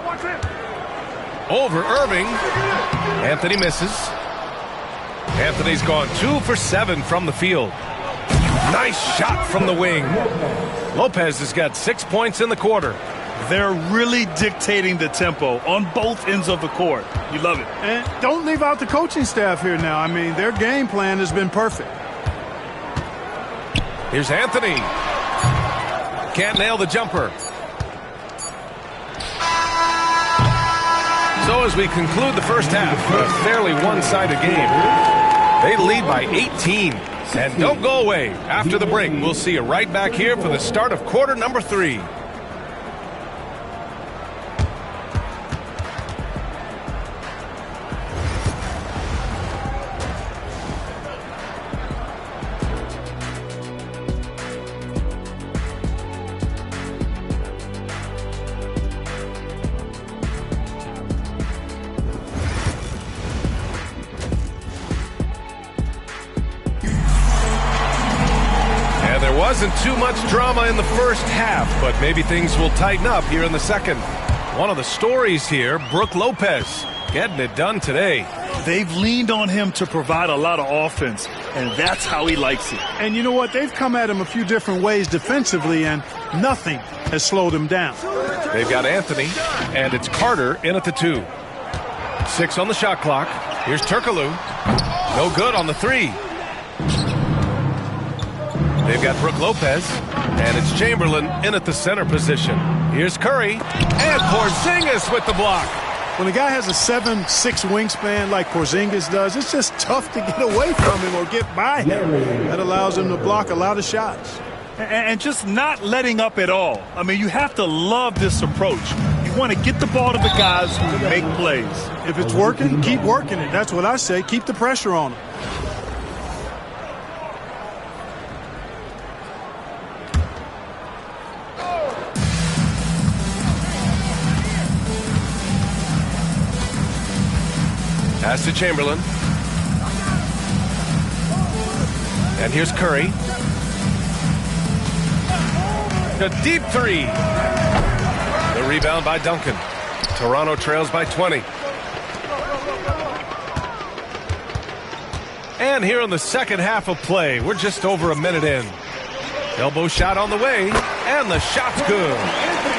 Over Irving. Anthony misses. Anthony's gone 2 for 7 from the field. Nice shot from the wing. Lopez has got 6 points in the quarter. They're really dictating the tempo on both ends of the court. You love it. And don't leave out the coaching staff here now. I mean, their game plan has been perfect. Here's Anthony. Can't nail the jumper. So as we conclude the first half, a fairly one-sided game. They lead by 18. And don't go away. After the break, we'll see you right back here for the start of quarter number 3. Wasn't too much drama in the first half, but maybe things will tighten up here in the second. One of the stories here, Brook Lopez, getting it done today. They've leaned on him to provide a lot of offense, and that's how he likes it. And you know what? They've come at him a few different ways defensively, and nothing has slowed him down. They've got Anthony, and it's Carter in at the 2. 6 on the shot clock. Here's Turkoglu. No good on the 3. They've got Brook Lopez, and it's Chamberlain in at the center position. Here's Curry, and Porzingis with the block. When a guy has a 7'6" wingspan like Porzingis does, it's just tough to get away from him or get by him. That allows him to block a lot of shots. And just not letting up at all. I mean, you have to love this approach. You want to get the ball to the guys who make plays. If it's working, keep working it. That's what I say. Keep the pressure on him. Pass to Chamberlain. And here's Curry. A deep 3. The rebound by Duncan. Toronto trails by 20. And here in the second half of play, we're just over a minute in. Elbow shot on the way, and the shot's good.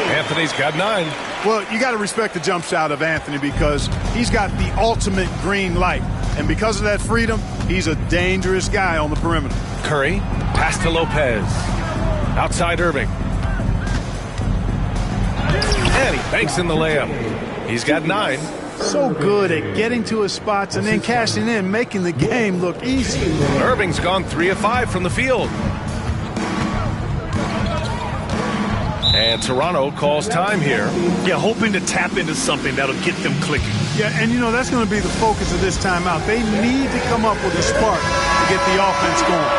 Anthony's got 9. Well, you got to respect the jump shot of Anthony because he's got the ultimate green light. And because of that freedom, he's a dangerous guy on the perimeter. Curry, pass to Lopez. Outside Irving. And he banks in the layup. He's got 9. So good at getting to his spots and then cashing in, making the game look easy. Irving's gone 3 of 5 from the field. And Toronto calls time here. Yeah, hoping to tap into something that'll get them clicking. Yeah, and you know, that's going to be the focus of this timeout. They need to come up with a spark to get the offense going.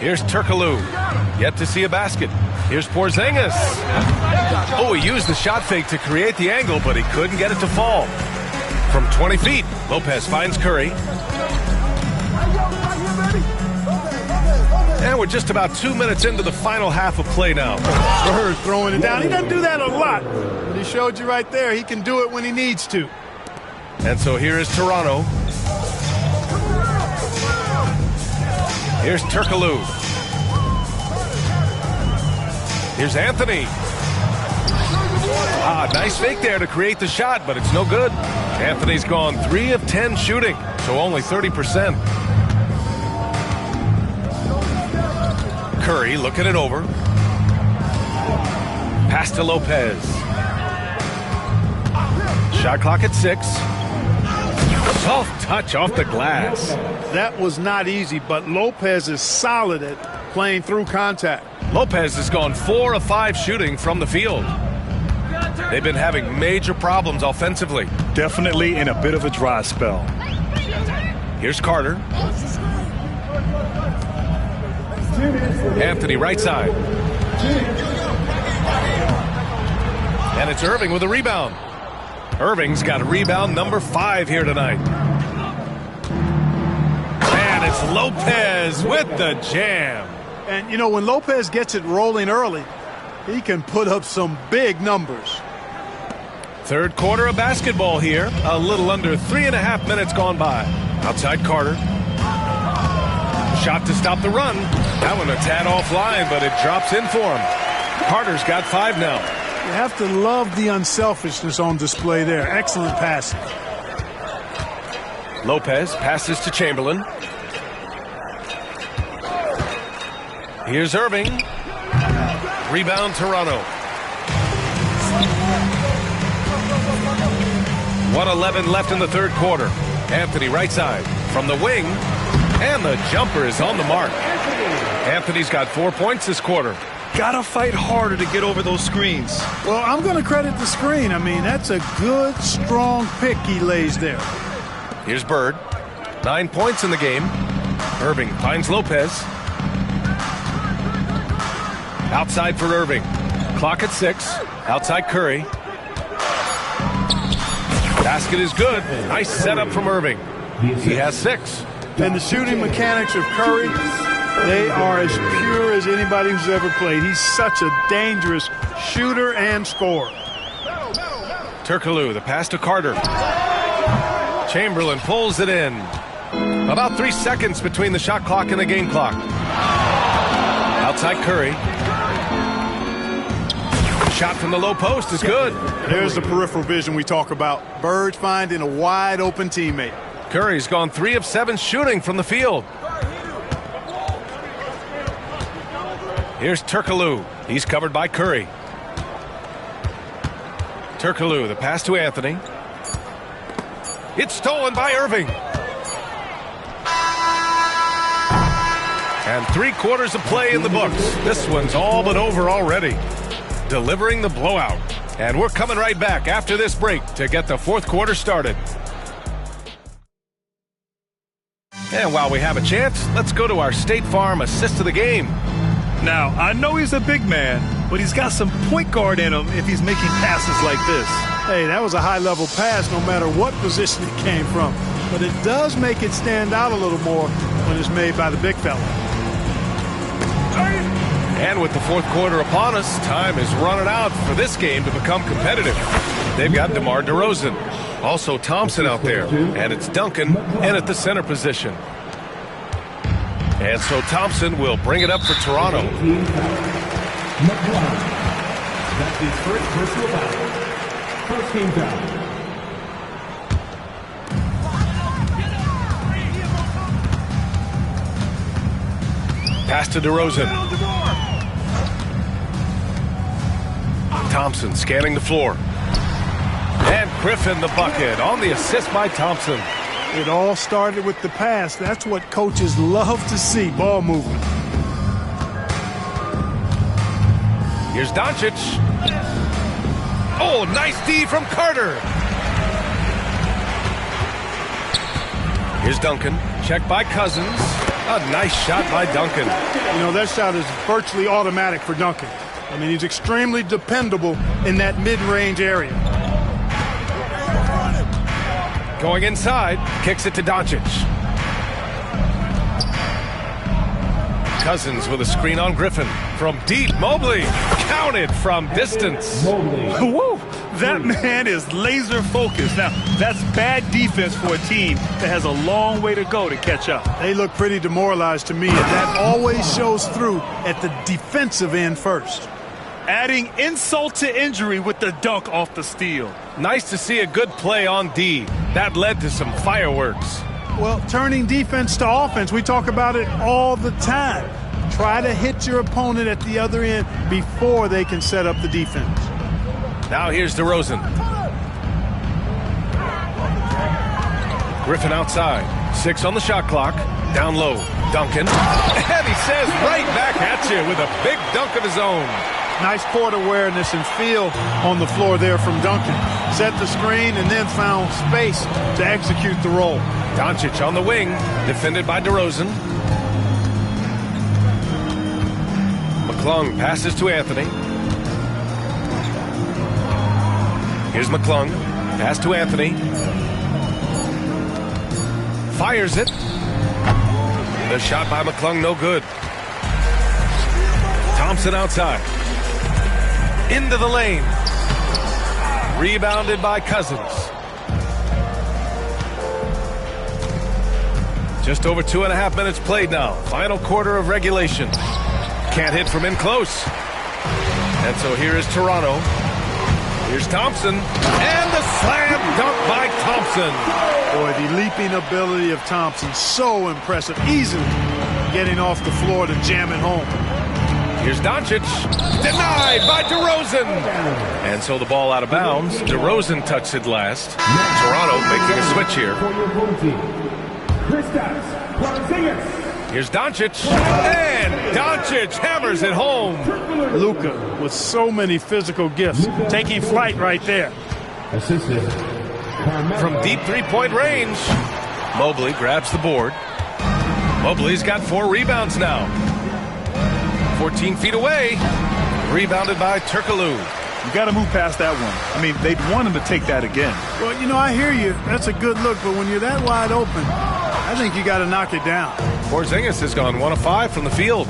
Here's Turkoglu. Yet to see a basket. Here's Porzingis. Oh, he used the shot fake to create the angle, but he couldn't get it to fall. From 20 feet, Lopez finds Curry. And we're just about 2 minutes into the final half of play now. Bird throwing it down. He doesn't do that a lot, but he showed you right there. He can do it when he needs to. And so here is Toronto. Here's Turkoglu. Here's Anthony. Nice fake there to create the shot, but it's no good. Anthony's gone 3 of 10 shooting, so only 30%. Curry looking it over. Pass to Lopez. Shot clock at 6. Soft touch off the glass. That was not easy, but Lopez is solid at playing through contact. Lopez has gone 4 of 5 shooting from the field. They've been having major problems offensively. Definitely in a bit of a dry spell. Here's Carter. Anthony right side. And it's Irving with a rebound. Irving's got rebound number 5 here tonight. And it's Lopez with the jam. And, you know, when Lopez gets it rolling early, he can put up some big numbers. Third quarter of basketball here. A little under 3.5 minutes gone by. Outside Carter. Shot to stop the run. That one a tad offline, but it drops in for him. Carter's got 5 now. You have to love the unselfishness on display there. Excellent passing. Lopez passes to Chamberlain. Here's Irving. Rebound Toronto. 1:11 left in the third quarter. Anthony right side from the wing. And the jumper is on the mark. Anthony's got 4 points this quarter. Gotta fight harder to get over those screens. Well, I'm going to credit the screen. I mean, that's a good, strong pick he lays there. Here's Bird. 9 points in the game. Irving finds Lopez. Outside for Irving. Clock at 6. Outside Curry. Basket is good. Nice setup from Irving. He has 6. And the shooting mechanics of Curry, they are as pure as anybody who's ever played. He's such a dangerous shooter and scorer. Turkoglu, the pass to Carter. Chamberlain pulls it in. About 3 seconds between the shot clock and the game clock. Outside Curry. Shot from the low post is good. There's the peripheral vision we talk about. Bird finding a wide open teammate. Curry's gone 3 of 7 shooting from the field. Here's Turkoglu. He's covered by Curry. Turkoglu, the pass to Anthony. It's stolen by Irving. And 3/4 of play in the books. This one's all but over already. Delivering the blowout. And we're coming right back after this break to get the 4th quarter started. And while we have a chance, let's go to our State Farm assist of the game. Now, I know he's a big man, but he's got some point guard in him if he's making passes like this. Hey, that was a high-level pass no matter what position it came from. But it does make it stand out a little more when it's made by the big fella. And with the 4th quarter upon us, time is running out for this game to become competitive. They've got DeMar DeRozan. Also Thompson out there. And it's Duncan in at the center position. And so Thompson will bring it up for Toronto. That's his first personal foul. First team foul. Pass to DeRozan. Thompson scanning the floor. And Griffin the bucket on the assist by Thompson. It all started with the pass. That's what coaches love to see, ball movement. Here's Doncic. Oh, nice D from Carter. Here's Duncan. Checked by Cousins. A nice shot by Duncan. You know, that shot is virtually automatic for Duncan. I mean, he's extremely dependable in that mid-range area. Going inside, kicks it to Doncic. Cousins with a screen on Griffin. From deep, Mobley. Counted from distance. Woo! That man is laser focused. Now, that's bad defense for a team that has a long way to go to catch up. They look pretty demoralized to me, and that always shows through at the defensive end first. Adding insult to injury with the dunk off the steal. Nice to see a good play on D. That led to some fireworks. Well, turning defense to offense, we talk about it all the time. Try to hit your opponent at the other end before they can set up the defense. Now here's DeRozan. Griffin outside. 6 on the shot clock. Down low. Duncan. And he says right back at you with a big dunk of his own. Nice court awareness and feel on the floor there from Duncan. Set the screen and then found space to execute the roll. Doncic on the wing, defended by DeRozan. McClung passes to Anthony. Here's McClung. Pass to Anthony. Fires it. The shot by McClung, no good. Thompson outside. Into the lane. Rebounded by Cousins. Just over 2.5 minutes played now. Final quarter of regulation. Can't hit from in close. And so here is Toronto. Here's Thompson. And the slam dunk by Thompson. Boy, the leaping ability of Thompson, so impressive. Easily getting off the floor to jam it home. Here's Doncic. Denied by DeRozan. And so the ball out of bounds. DeRozan touched it last. Toronto making a switch here. Here's Doncic. And Doncic hammers it home. Luka with so many physical gifts. Taking flight right there. Assisted. From deep three-point range. Mobley grabs the board. Mobley's got 4 rebounds now. 14 feet away. Rebounded by Turkoglu. You got to move past that one. I mean, they'd want him to take that again. Well, you know, I hear you. That's a good look, but when you're that wide open, I think you got to knock it down. Porzingis has gone 1 of 5 from the field.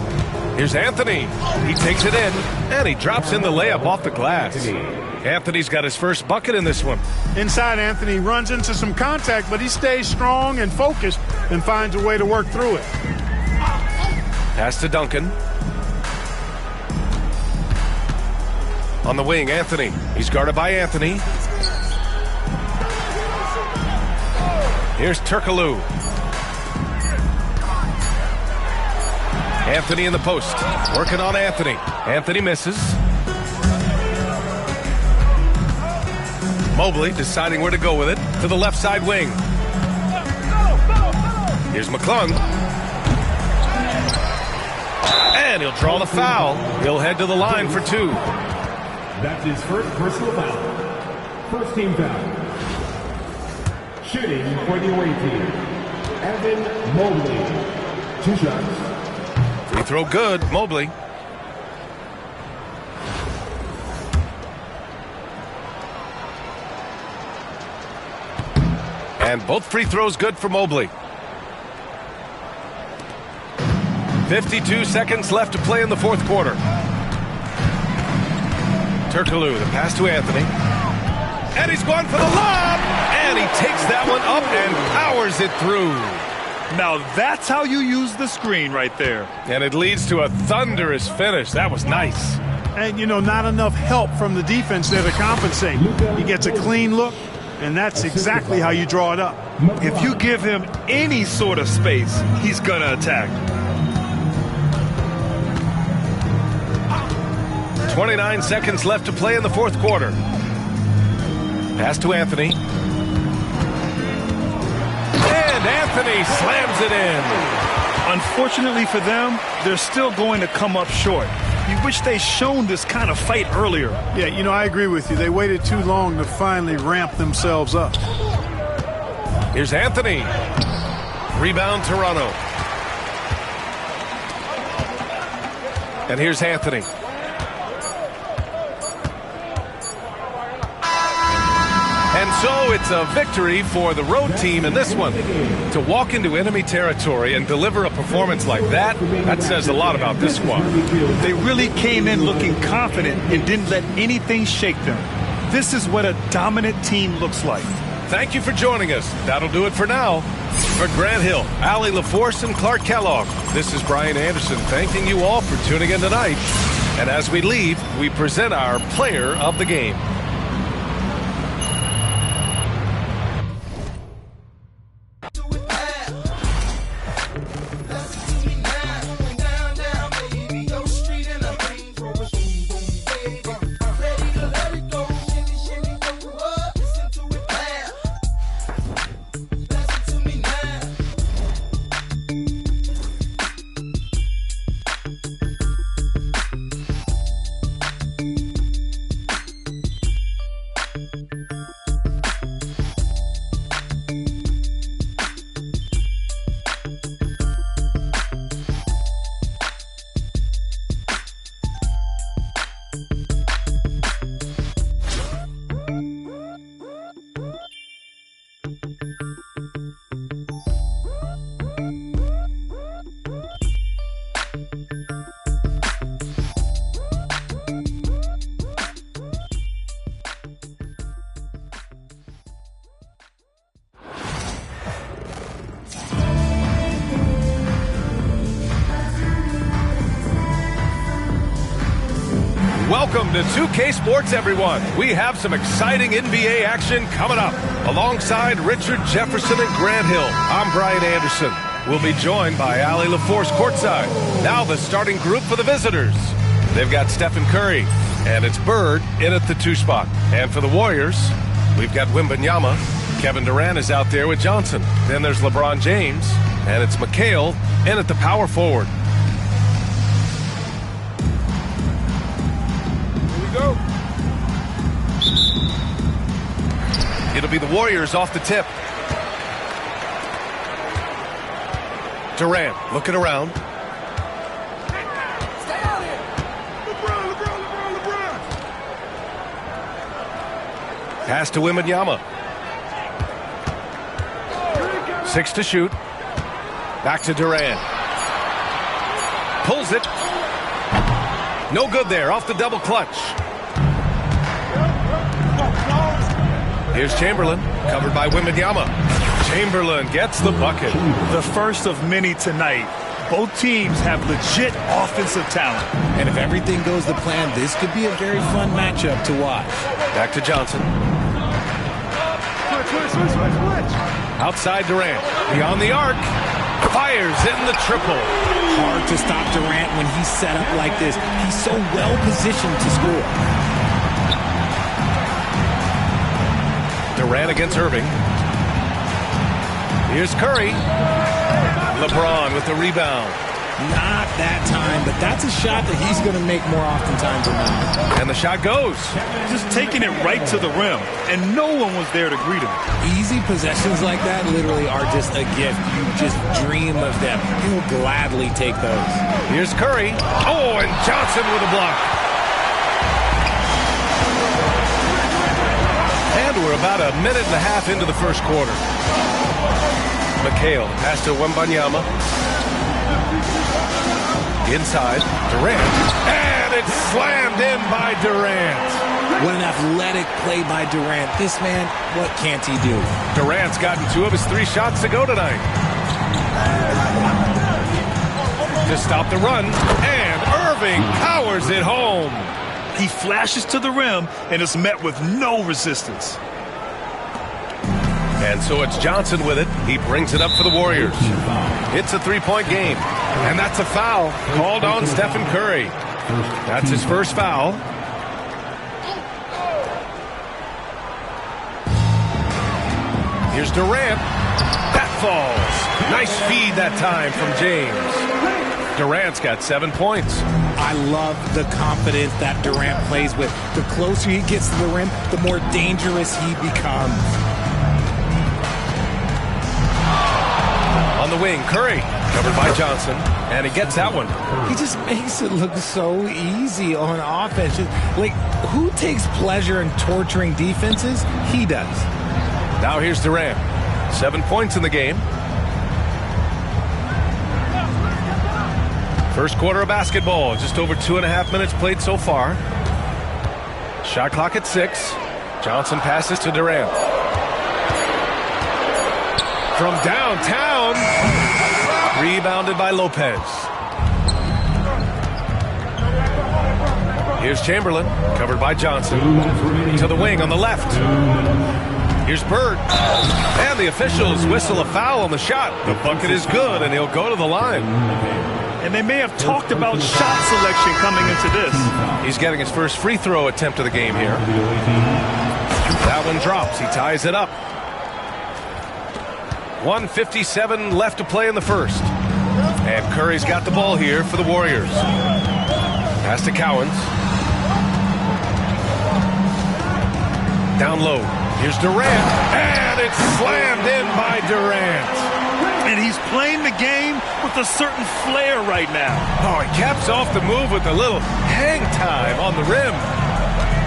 Here's Anthony. He takes it in, and he drops in the layup off the glass. Anthony's got his first bucket in this one. Inside, Anthony runs into some contact, but he stays strong and focused and finds a way to work through it. Pass to Duncan. On the wing, Anthony. He's guarded by Anthony. Here's Turkoglu. Anthony in the post. Working on Anthony. Anthony misses. Mobley deciding where to go with it. To the left side wing. Here's McClung. And he'll draw the foul. He'll head to the line for 2. That's his first personal foul. First team foul. Shooting for the away team, Evan Mobley. 2 shots. Free throw good, Mobley. And both free throws good for Mobley. 52 seconds left to play in the 4th quarter. Turkoglu, the pass to Anthony. And he's going for the lob! And he takes that one up and powers it through. Now that's how you use the screen right there. And it leads to a thunderous finish. That was nice. And, you know, not enough help from the defense there to compensate. He gets a clean look, and that's exactly how you draw it up. If you give him any sort of space, he's going to attack. 29 seconds left to play in the 4th quarter. Pass to Anthony. And Anthony slams it in. Unfortunately for them, they're still going to come up short. You wish they'd shown this kind of fight earlier. Yeah, you know, I agree with you. They waited too long to finally ramp themselves up. Here's Anthony. Rebound Toronto. And here's Anthony. And so it's a victory for the road team in this one. To walk into enemy territory and deliver a performance like that, that says a lot about this squad. They really came in looking confident and didn't let anything shake them. This is what a dominant team looks like. Thank you for joining us. That'll do it for now. For Grant Hill, Allie LaForce, and Clark Kellogg, this is Brian Anderson thanking you all for tuning in tonight. And as we leave, we present our player of the game. Welcome to 2K Sports, everyone. We have some exciting NBA action coming up. Alongside Richard Jefferson and Grant Hill, I'm Brian Anderson. We'll be joined by Allie LaForce courtside. Now the starting group for the visitors. They've got Stephen Curry, and it's Bird in at the 2 spot. And for the Warriors, we've got Wembanyama. Kevin Durant is out there with Johnson. Then there's LeBron James, and it's McHale in at the power forward. Go. It'll be the Warriors off the tip. Durant looking around. Stay out here. LeBron. Pass to Wembanyama. 6 to shoot. Back to Durant. Pulls it. No good there, off the double clutch. Here's Chamberlain, covered by Wembanyama. Chamberlain gets the bucket. The first of many tonight. Both teams have legit offensive talent. And if everything goes to plan, this could be a very fun matchup to watch. Back to Johnson. Switch. Outside Durant. Beyond the arc. Fires in the triple. Hard to stop Durant when he's set up like this. He's so well positioned to score. Durant against Irving. Here's Curry. LeBron with the rebound. Not that time, but that's a shot that he's going to make more oftentimes than not. And the shot goes. Just taking it right to the rim, and no one was there to greet him. Easy possessions like that literally are just a gift. You just dream of them. He'll gladly take those. Here's Curry. Oh, and Johnson with a block. And we're about a minute and a half into the first quarter. McHale pass to Wembanyama. Inside, Durant. And it's slammed in by Durant. What an athletic play by Durant. This man, what can't he do? Durant's gotten 2 of his 3 shots to go tonight. To stop the run, and Irving powers it home. He flashes to the rim and is met with no resistance. And so it's Johnson with it. He brings it up for the Warriors. It's a 3-point game. And that's a foul called on Stephen Curry. That's his first foul. Here's Durant. That falls. Nice feed that time from James. Durant's got 7 points. I love the confidence that Durant plays with. The closer he gets to the rim, the more dangerous he becomes. On the wing, Curry, covered by Johnson, and he gets that one. He just makes it look so easy on offense. Like, who takes pleasure in torturing defenses? He does. Now here's Durant. 7 points in the game. First quarter of basketball, just over 2.5 minutes played so far. Shot clock at 6. Johnson passes to Durant. From downtown, rebounded by Lopez. Here's Chamberlain, covered by Johnson. To the wing on the left. Here's Bird. And the officials whistle a foul on the shot. The bucket is good, and he'll go to the line. And they may have talked about shot selection coming into this. He's getting his first free throw attempt of the game here. That one drops. He ties it up. 1:57 left to play in the first. And Curry's got the ball here for the Warriors. Pass to Cowens. Down low. Here's Durant. And it's slammed in by Durant. And he's playing the game with a certain flair right now. Oh, he caps off the move with a little hang time on the rim.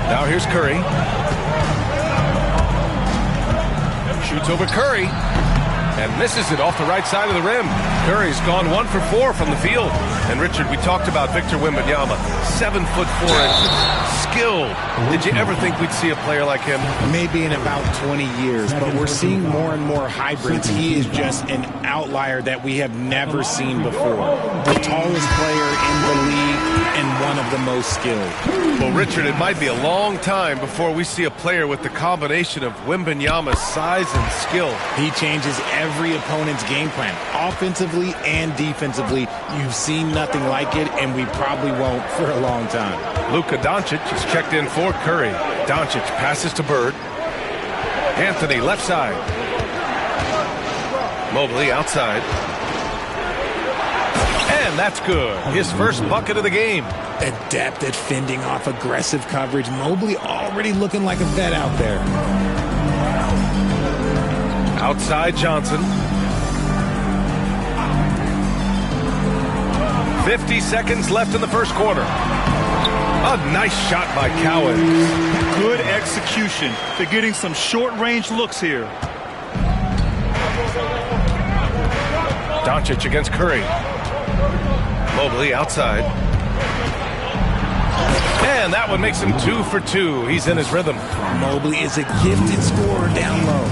Now here's Curry. Shoots over Curry. And misses it off the right side of the rim. Curry's gone 1 for 4 from the field. And Richard, we talked about Victor Wembanyama, 7'4". Skilled. Did you ever think we'd see a player like him? Maybe in about 20 years, but we're seeing more and more hybrids. He is just an outlier that we have never seen before. The tallest player in the league and one of the most skilled. Well, Richard, it might be a long time before we see a player with the combination of Wembanyama's size and skill. He changes every opponent's game plan, offensively and defensively. You've seen nothing like it, and we probably won't for a long time. Luka Doncic is checked in for Curry. Doncic passes to Bird. Anthony, left side. Mobley outside. And that's good. His first bucket of the game. Adept at fending off aggressive coverage. Mobley already looking like a vet out there. Outside Johnson. 50 seconds left in the first quarter. A nice shot by Cowens. Good execution. They're getting some short-range looks here. Doncic against Curry. Mobley outside. And that one makes him 2 for 2. He's in his rhythm. Mobley is a gifted scorer down low.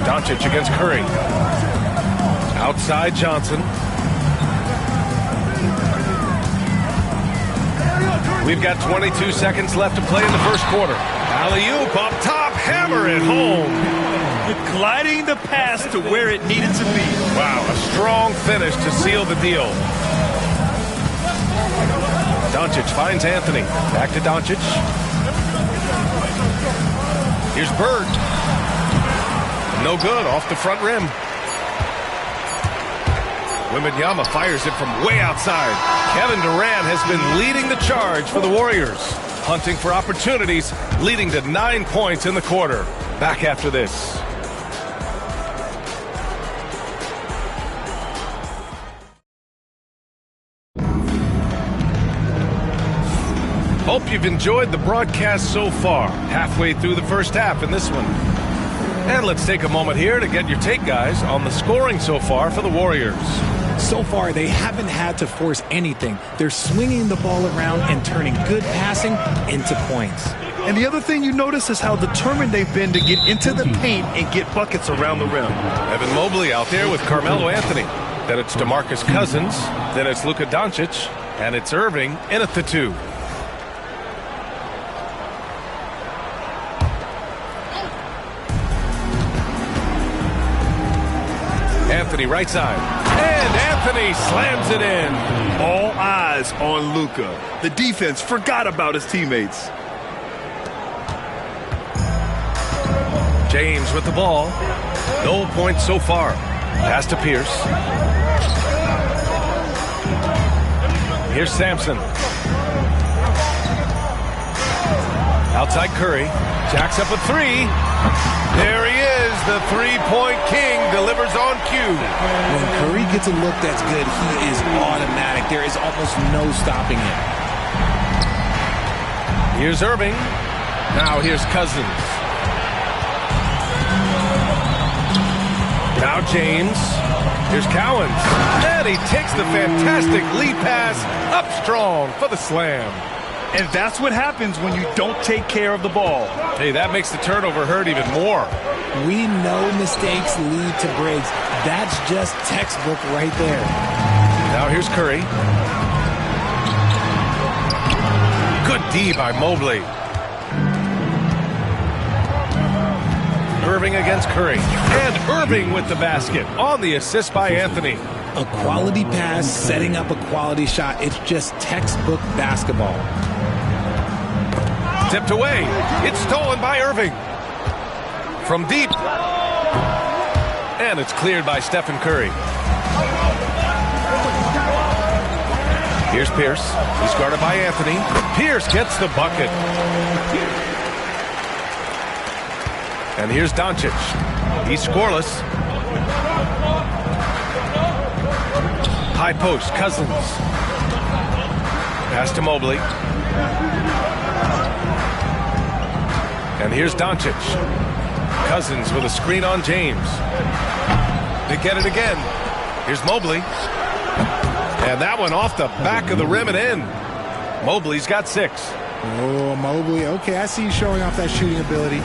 Doncic against Curry. Outside Johnson. We've got 22 seconds left to play in the first quarter. Alley-oop up top, hammer it home. Gliding the pass to where it needed to be. Wow, a strong finish to seal the deal. Doncic finds Anthony. Back to Doncic. Here's Bird. No good, off the front rim. Wembanyama fires it from way outside. Kevin Durant has been leading the charge for the Warriors. Hunting for opportunities, leading to 9 points in the quarter. Back after this. Hope you've enjoyed the broadcast so far. Halfway through the first half in this one. And let's take a moment here to get your take, guys, on the scoring so far for the Warriors. So far, they haven't had to force anything. They're swinging the ball around and turning good passing into points. And the other thing you notice is how determined they've been to get into the paint and get buckets around the rim. Evan Mobley out there with Carmelo Anthony. Then it's DeMarcus Cousins. Then it's Luka Doncic. And it's Irving in at the 2. Anthony right side. And Anthony slams it in. All eyes on Luka. The defense forgot about his teammates. James with the ball. No points so far. Pass to Pierce. Here's Sampson. Outside Curry. Jacks up a 3. There he is. The three-point king delivers on cue. When Curry gets a look that's good, he is automatic. There is almost no stopping him. Here's Irving. Now here's Cousins. Now James. Here's Cowens. And he takes the fantastic lead pass up strong for the slam. And that's what happens when you don't take care of the ball. Hey, that makes the turnover hurt even more. We know mistakes lead to breaks. That's just textbook right there. Now here's Curry. Good D by Mobley. Irving against Curry. And Irving with the basket on the assist by Anthony. A quality pass, setting up a quality shot. It's just textbook basketball. Tipped away. It's stolen by Irving. From deep. And it's cleared by Stephen Curry. Here's Pierce. He's guarded by Anthony. Pierce gets the bucket. And here's Doncic. He's scoreless. High post, Cousins. Pass to Mobley. And here's Doncic. Cousins with a screen on James. They get it again. Here's Mobley. And that one off the back of the rim and in. Mobley's got 6. Oh, Mobley. Okay, I see you showing off that shooting ability.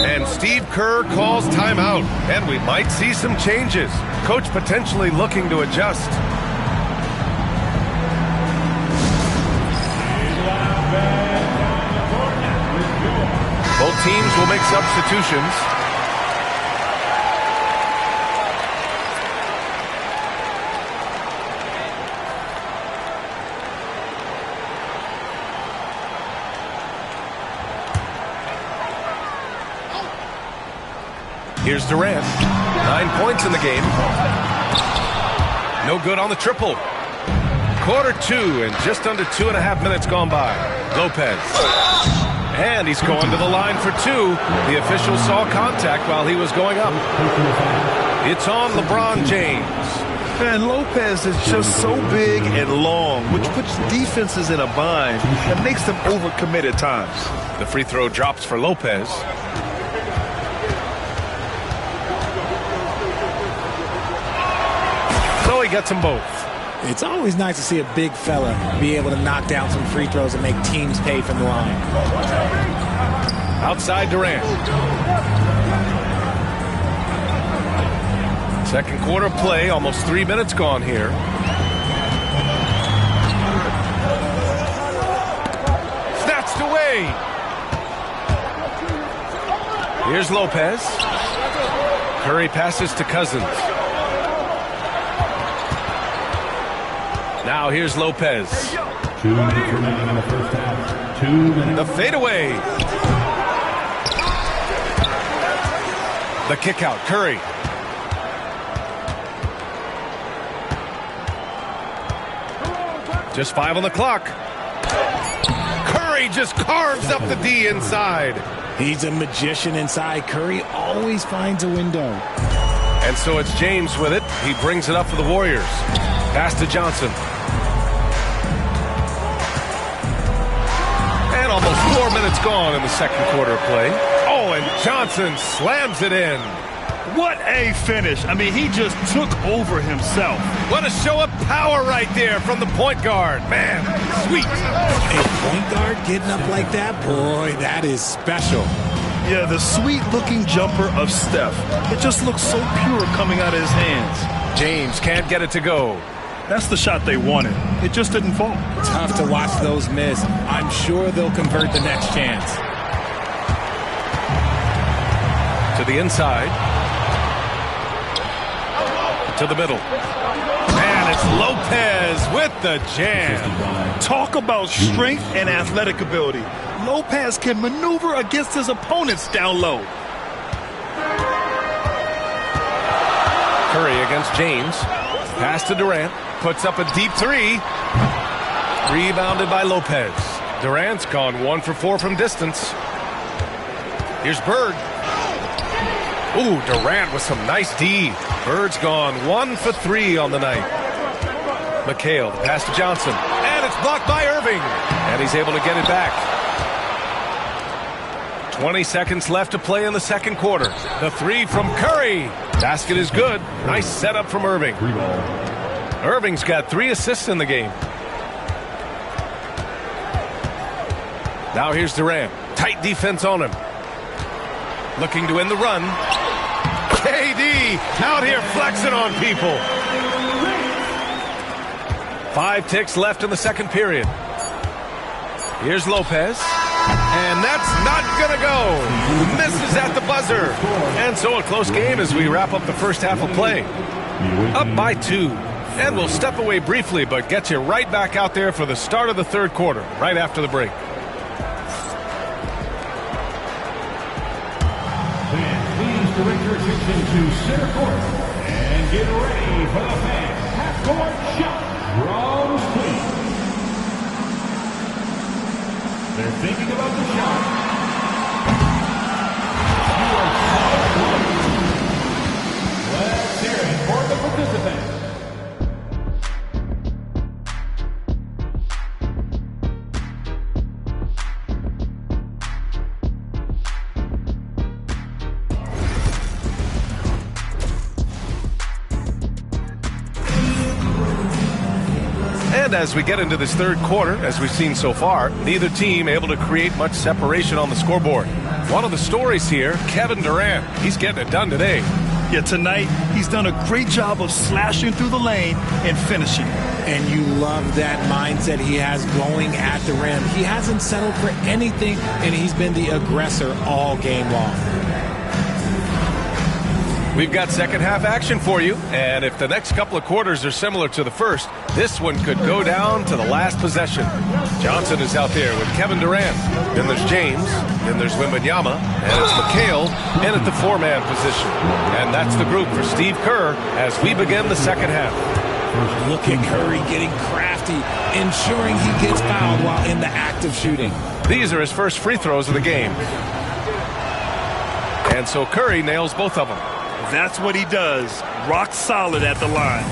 And Steve Kerr calls timeout. And we might see some changes. Coach potentially looking to adjust. Both teams will make substitutions. Here's Durant. 9 points in the game. No good on the triple. Quarter 2 and just under 2.5 minutes gone by. Lopez. And he's going to the line for 2. The official saw contact while he was going up. It's on LeBron James. And Lopez is just so big and long, which puts defenses in a bind and makes them overcommit at times. The free throw drops for Lopez. he gets them both. It's always nice to see a big fella be able to knock down some free throws and make teams pay from the line. Outside Durant. Second quarter play, almost 3 minutes gone here. Snatched away. Here's Lopez. Curry passes to Cousins. Now here's Lopez. 2 minutes remaining in the first half. 2 minutes. The fadeaway. The kick out. Curry. Just 5 on the clock. Curry just carves up the D inside. He's a magician inside. Curry always finds a window. And so it's James with it. He brings it up for the Warriors. Pass to Johnson. And almost 4 minutes gone in the second quarter of play. Oh, and Johnson slams it in. What a finish. I mean, he just took over himself. What a show of power right there from the point guard. Man, sweet. A point guard getting up like that, boy, that is special. Yeah, the sweet-looking jumper of Steph. It just looks so pure coming out of his hands. James can't get it to go. That's the shot they wanted. It just didn't fall. Tough to watch those miss. I'm sure they'll convert the next chance. To the inside. To the middle. And it's Lopez with the jam. Talk about strength and athletic ability. Lopez can maneuver against his opponents down low. Curry against James. Pass to Durant. Puts up a deep three. Rebounded by Lopez. Durant's gone 1 for 4 from distance. Here's Bird. Ooh, Durant with some nice D. Bird's gone 1 for 3 on the night. McHale, the pass to Johnson. And it's blocked by Irving. And he's able to get it back. 20 seconds left to play in the second quarter. The three from Curry. Basket is good. Nice setup from Irving. Irving's got 3 assists in the game. Now here's Durant. Tight defense on him. Looking to end the run. KD out here flexing on people. 5 ticks left in the second period. Here's Lopez. And that's not going to go. Misses at the buzzer. And so a close game as we wrap up the first half of play. Up by 2. And we'll step away briefly, but get you right back out there for the start of the third quarter, right after the break. Please direct your attention to center court and get ready for the fans. Half-court shot from Steve. They're thinking about the shot. Let's hear it for the participants. And as we get into this third quarter, as we've seen so far, neither team able to create much separation on the scoreboard. One of the stories here, Kevin Durant. He's getting it done today. Yeah, tonight he's done a great job of slashing through the lane and finishing. And you love that mindset he has going at the rim. He hasn't settled for anything, and he's been the aggressor all game long. We've got second half action for you, and if the next couple of quarters are similar to the first, this one could go down to the last possession. Johnson is out there with Kevin Durant. Then there's James. Then there's Wembanyama. And it's McHale in at the 4-man position. And that's the group for Steve Kerr as we begin the second half. Look at Curry getting crafty, ensuring he gets fouled while in the act of shooting. These are his first free throws of the game. And so Curry nails both of them. That's what he does. Rock solid at the line.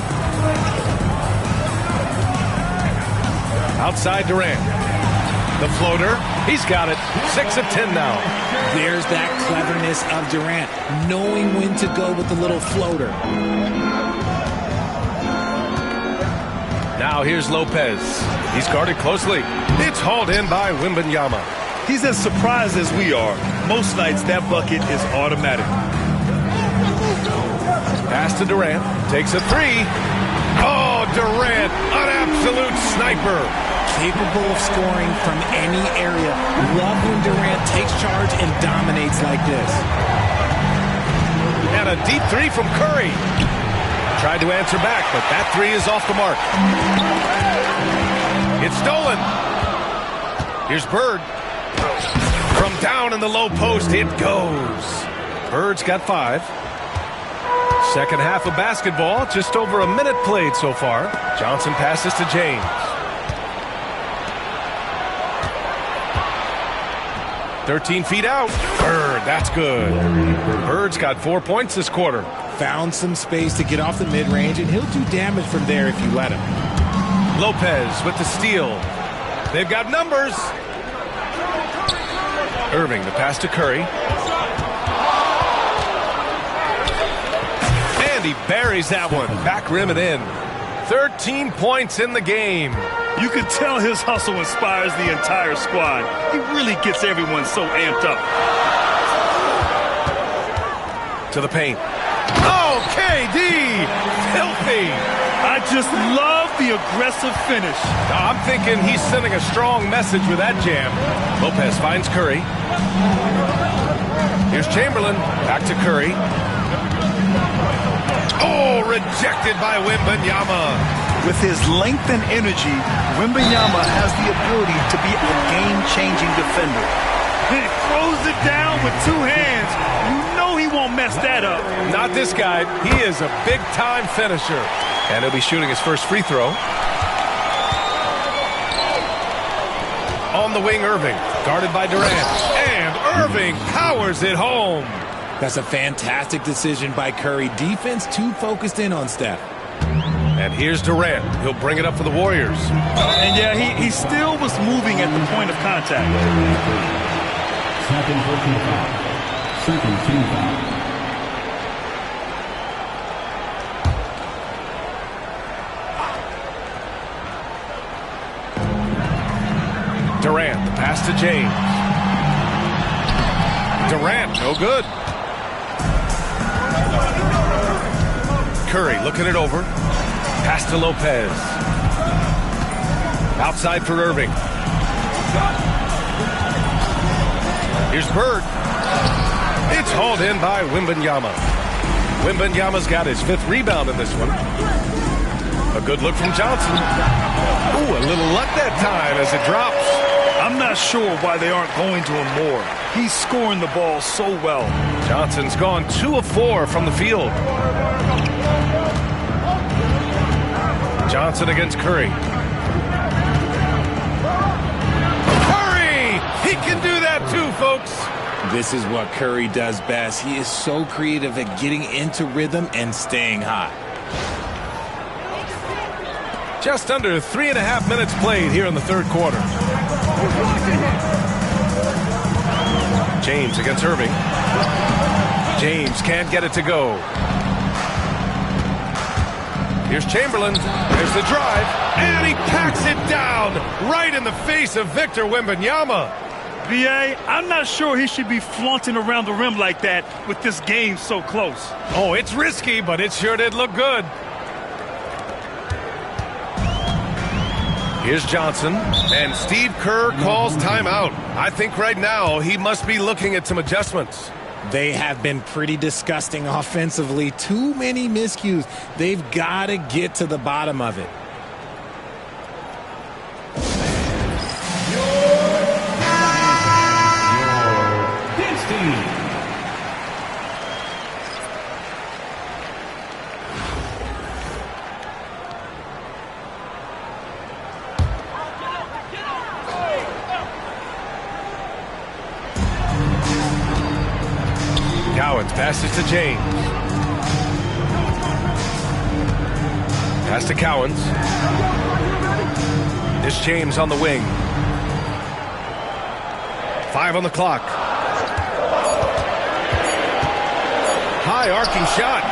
Outside Durant. The floater. He's got it. 6 of 10 now. There's that cleverness of Durant, knowing when to go with the little floater. Now here's Lopez. He's guarded closely. It's hauled in by Wembanyama. He's as surprised as we are. Most nights that bucket is automatic. Pass to Durant. Takes a three. Oh, Durant, an absolute sniper. Capable of scoring from any area. Love when Durant takes charge and dominates like this. And a deep three from Curry. Tried to answer back, but that three is off the mark. It's stolen. Here's Bird. From down in the low post, it goes. Bird's got 5. Second half of basketball, just over a minute played so far. Johnson passes to James. 13 feet out. Bird, that's good. Bird's got 4 points this quarter. Found some space to get off the mid-range, and he'll do damage from there if you let him. Lopez with the steal. They've got numbers. Irving, the pass to Curry. And he buries that one. Back rim and in. 13 points in the game. You can tell his hustle inspires the entire squad. He really gets everyone so amped up. To the paint. Oh, KD! Filthy! I just love the aggressive finish. I'm thinking he's sending a strong message with that jam. Lopez finds Curry. Here's Chamberlain. Back to Curry. Oh, rejected by Wembanyama. With his length and energy, Wembanyama has the ability to be a game-changing defender. He throws it down with 2 hands. You know he won't mess that up. Not this guy. He is a big-time finisher. And he'll be shooting his first free throw. On the wing, Irving. Guarded by Durant. And Irving powers it home. That's a fantastic decision by Curry. Defense too focused in on Steph. And here's Durant. He'll bring it up for the Warriors. And yeah, he still was moving at the point of contact. Second team foul. Durant, the pass to James. Durant, no good. Curry looking it over. Pass to Lopez. Outside for Irving. Here's Bird. It's hauled in by Wembanyama. Wembanyama's got his 5th rebound in this one. A good look from Johnson. Ooh, a little luck that time as it drops. I'm not sure why they aren't going to him more. He's scoring the ball so well. Johnson's gone 2 of 4 from the field. Johnson against Curry. Curry! He can do that too, folks. This is what Curry does best. He is so creative at getting into rhythm and staying hot. Just under 3.5 minutes played here in the third quarter. James against Irving. James can't get it to go. Here's Chamberlain. There's the drive. And he packs it down right in the face of Victor Wembanyama. B.A., I'm not sure he should be flaunting around the rim like that with this game so close. Oh, it's risky, but it sure did look good. Here's Johnson, and Steve Kerr calls timeout. I think right now he must be looking at some adjustments. They have been pretty disgusting offensively. Too many miscues. They've got to get to the bottom of it. Cowens passes to James. Pass to Cowens. This James on the wing. 5 on the clock. High arcing shot.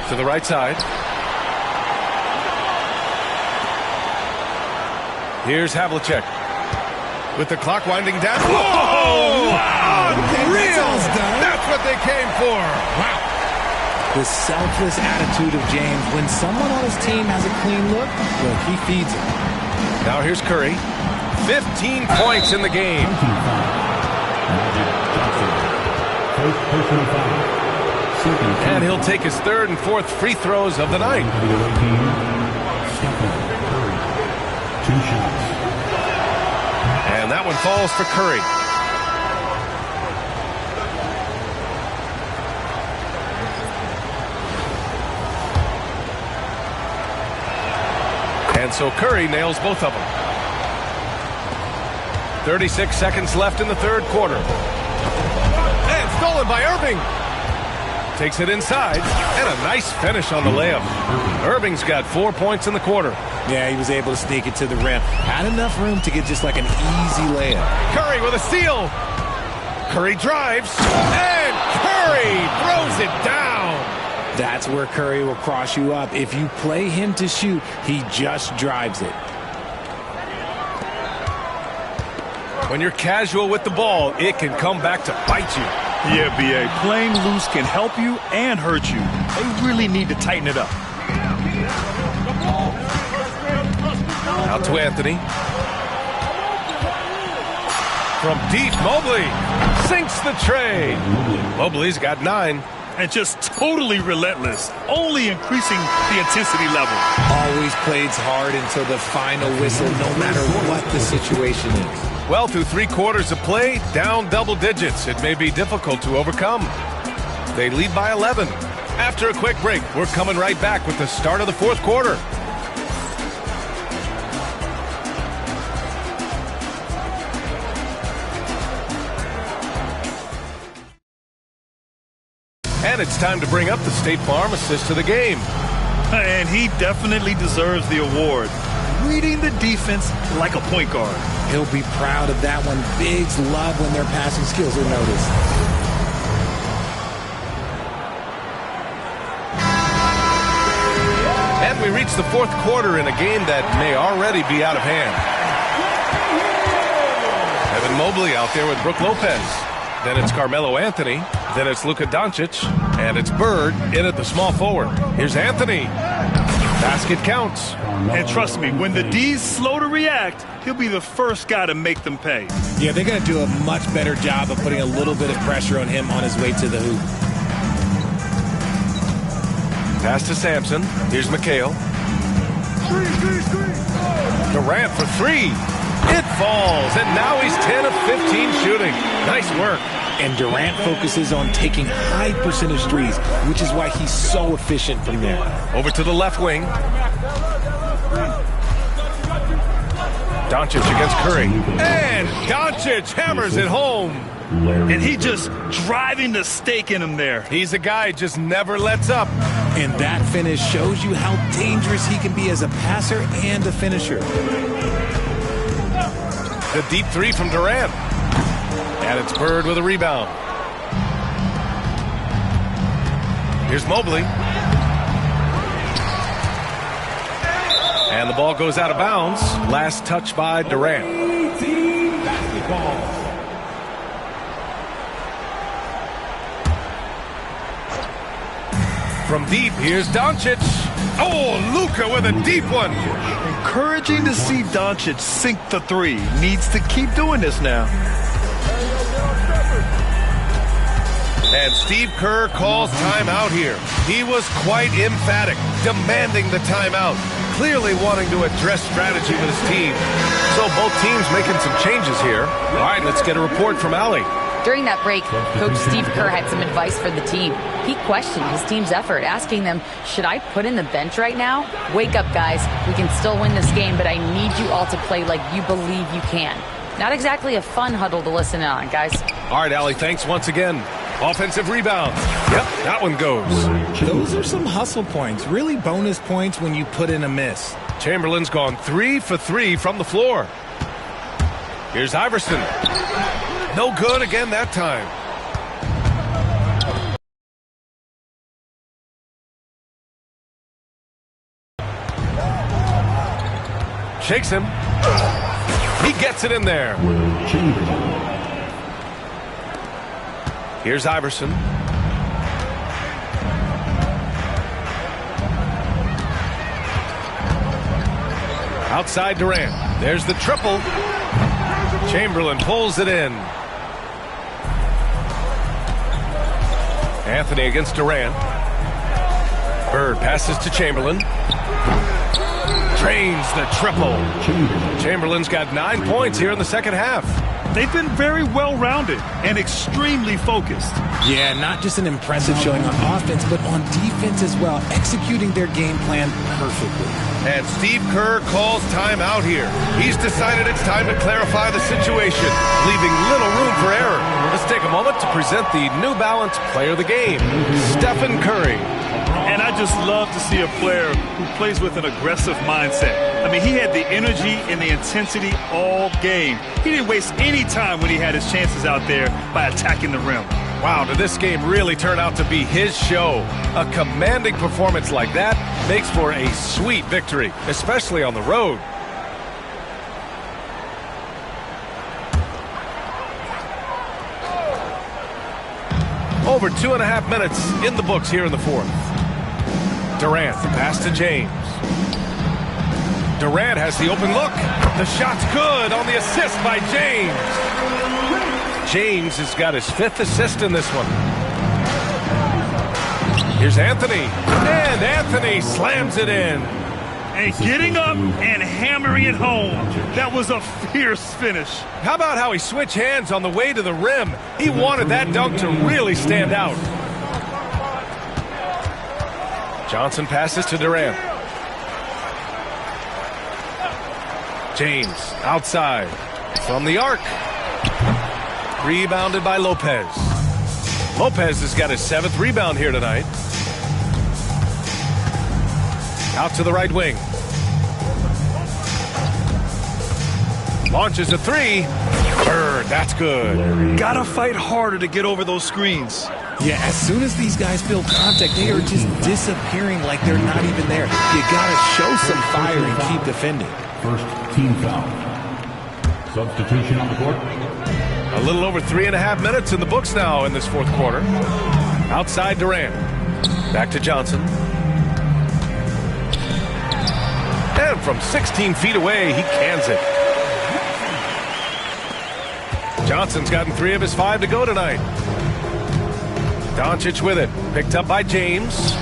To the right side. Here's Havlicek. With the clock winding down. Whoa! Wow! Unreal! That's what they came for. Wow. The selfless attitude of James. When someone on his team has a clean look, well, he feeds it. Now here's Curry. 15 points in the game. And he'll take his third and fourth free throws of the night. 2 shots. And that one falls for Curry. And so Curry nails both of them. 36 seconds left in the third quarter. And stolen by Irving. Takes it inside, and a nice finish on the layup. Irving's got 4 points in the quarter. Yeah, he was able to sneak it to the rim. Had enough room to get just like an easy layup. Curry with a steal. Curry drives, and Curry throws it down. That's where Curry will cross you up. If you play him to shoot, he just drives it. When you're casual with the ball, it can come back to bite you. Yeah, B.A. Playing loose can help you and hurt you. They really need to tighten it up. Out to Anthony. From deep, Mobley sinks the tray. Mobley's got 9. And just totally relentless, only increasing the intensity level. Always plays hard until the final whistle, no matter what the situation is. Well, through 3 quarters of play, down double digits. It may be difficult to overcome. They lead by 11. After a quick break, we're coming right back with the start of the fourth quarter. And it's time to bring up the State Farm assist of the game. And he definitely deserves the award. Reading the defense like a point guard. He'll be proud of that one. Bigs love when their passing skills are noticed. And we reach the fourth quarter in a game that may already be out of hand. Evan Mobley out there with Brook Lopez. Then it's Carmelo Anthony. Then it's Luka Doncic. And it's Bird in at the small forward. Here's Anthony. Basket counts. And trust me, when the D's slow to react, he'll be the first guy to make them pay. Yeah, they're going to do a much better job of putting a little bit of pressure on him on his way to the hoop. Pass to Sampson. Here's McHale. Durant for 3. It falls, and now he's 10 of 15 shooting. Nice work. And Durant focuses on taking high percentage threes, which is why he's so efficient from there. Over to the left wing. Doncic against Curry. And Doncic hammers it home. And he just driving the stake in him there. He's a guy who just never lets up. And that finish shows you how dangerous he can be as a passer and a finisher. The deep 3 from Durant. And it's Bird with a rebound. Here's Mobley. And the ball goes out of bounds. Last touch by Durant. From deep, here's Doncic. Oh, Luka with a deep one. Encouraging to see Doncic sink the 3. Needs to keep doing this now. And Steve Kerr calls timeout here. He was quite emphatic, demanding the timeout, clearly wanting to address strategy with his team. So both teams making some changes here. All right, let's get a report from Allie. During that break, Coach Steve Kerr had some advice for the team. He questioned his team's effort, asking them, should I put in the bench right now? Wake up, guys. We can still win this game, but I need you all to play like you believe you can. Not exactly a fun huddle to listen in on, guys. All right, Allie, thanks once again. Offensive rebound. Yep, that one goes. Those are some hustle points. Really bonus points when you put in a miss. Chamberlain's gone 3 for 3 from the floor. Here's Iverson. No good again that time. Shakes him. He gets it in there. Here's Iverson. Outside Durant. There's the triple. Chamberlain pulls it in. Anthony against Durant. Bird passes to Chamberlain. Drains the triple. Chamberlain's got 9 points here in the second half. They've been very well-rounded and extremely focused. Yeah, not just an impressive showing on offense, but on defense as well, executing their game plan perfectly. And Steve Kerr calls timeout here. He's decided it's time to clarify the situation, leaving little room for error. Let's take a moment to present the New Balance Player of the Game, Stephen Curry. And I just love to see a player who plays with an aggressive mindset. I mean, he had the energy and the intensity all game. He didn't waste any time when he had his chances out there by attacking the rim. Wow, did this game really turn out to be his show? A commanding performance like that makes for a sweet victory, especially on the road. Over 2.5 minutes in the books here in the fourth. Durant, pass to James. Durant has the open look. The shot's good on the assist by James. James has got his 5th assist in this one. Here's Anthony. And Anthony slams it in. And getting up and hammering it home. That was a fierce finish. How about how he switched hands on the way to the rim? He wanted that dunk to really stand out. Johnson passes to Durant. James outside from the arc. Rebounded by Lopez. Lopez has got his 7th rebound here tonight. Out to the right wing. Launches a 3. Bird, that's good. Gotta fight harder to get over those screens. Yeah, as soon as these guys feel contact, they are just disappearing like they're not even there. You gotta show some fire and keep defending. First team foul. Substitution on the court. A little over 3.5 minutes in the books now in this fourth quarter. Outside Durant. Back to Johnson. And from 16 feet away, he cans it. Johnson's gotten 3 of his 5 to go tonight. Doncic with it. Picked up by James.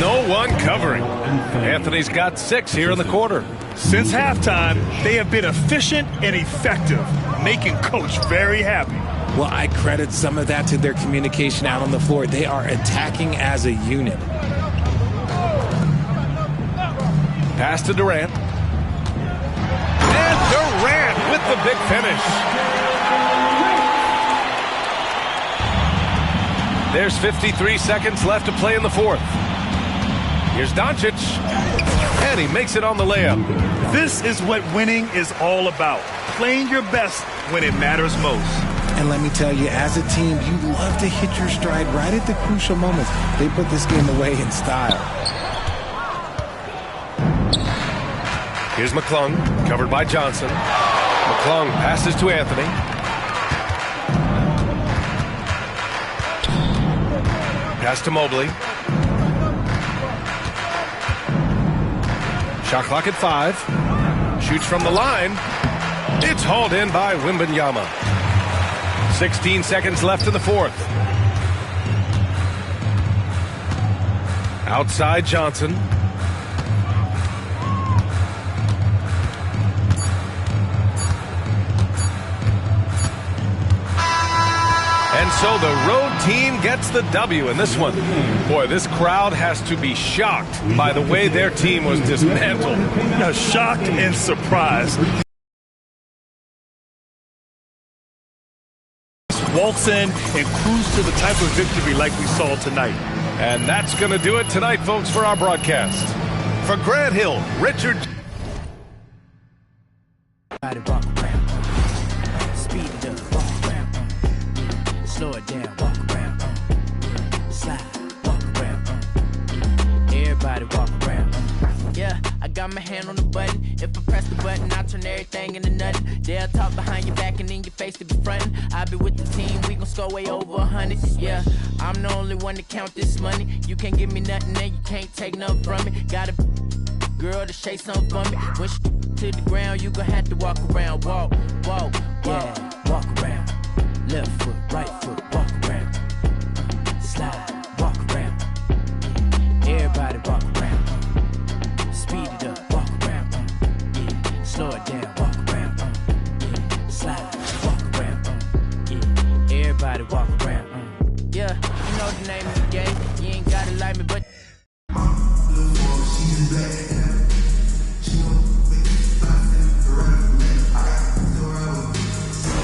No one covering. Anthony's got 6 here in the quarter. Since halftime, they have been efficient and effective, making Coach very happy. Well, I credit some of that to their communication out on the floor. They are attacking as a unit. Pass to Durant. And Durant with the big finish. There's 53 seconds left to play in the fourth. Here's Doncic. And he makes it on the layup. This is what winning is all about. Playing your best when it matters most. And let me tell you, as a team, you love to hit your stride right at the crucial moments. They put this game away in style. Here's McClung, covered by Johnson. McClung passes to Anthony. Pass to Mobley. Shot clock at 5. Shoots from the line. It's hauled in by Wembanyama. 16 seconds left in the fourth. Outside Johnson. And so the road team gets the W in this one. Boy, this crowd has to be shocked by the way their team was dismantled. Shocked and surprised. Waltz in and cruise to the type of victory like we saw tonight. And that's going to do it tonight, folks, for our broadcast. For Grant Hill, Richard. Speed it up, walk around. Slow it down, walk around. Slide, walk around. Everybody walk around. Yeah, I got my hand on the button. If I press the button, I turn everything into nothing. They'll talk behind your back and in your face to be frontin'. I be with the team, we gon' score way over 100. Yeah, I'm the only one to count this money. You can't give me nothing and you can't take nothing from me. Got a girl to shake something for me. When she to the ground, you gon' have to walk around. Walk, walk, yeah, walk around. Left foot, right foot, walk around. Slide, walk around. Everybody walk around. Speed it up, walk around. Yeah, slow it down, walk around. Yeah, slide, walk around. Yeah, everybody walk around. Yeah, you know the name of the game. You ain't gotta like me, but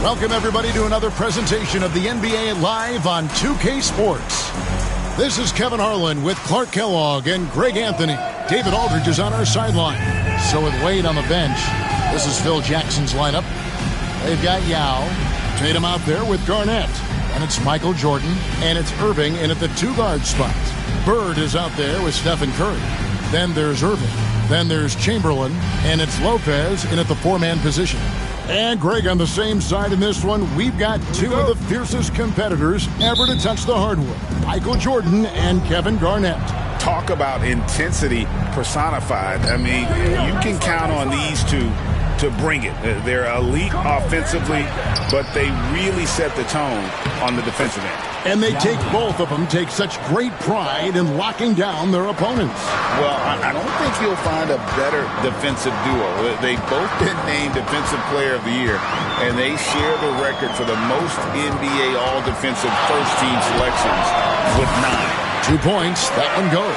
welcome, everybody, to another presentation of the NBA Live on 2K Sports. This is Kevin Harlan with Clark Kellogg and Greg Anthony. David Aldridge is on our sideline. So with Wade on the bench, this is Phil Jackson's lineup. They've got Yao, Tatum out there with Garnett. And it's Michael Jordan, and it's Irving in at the two-guard spot. Bird is out there with Stephen Curry. Then there's Irving. Then there's Chamberlain, and it's Lopez in at the four-man position. And Greg on the same side in this one, we've got two of the fiercest competitors ever to touch the hardwood. Michael Jordan and Kevin Garnett. Talk about intensity personified. I mean, you can count on these two to bring it. They're elite offensively, but they really set the tone on the defensive end. And both of them take such great pride in locking down their opponents. Well, I don't think you'll find a better defensive duo. They've both been named Defensive Player of the Year, and they share the record for the most NBA All-Defensive first-team selections with 9. 2 points, that one goes.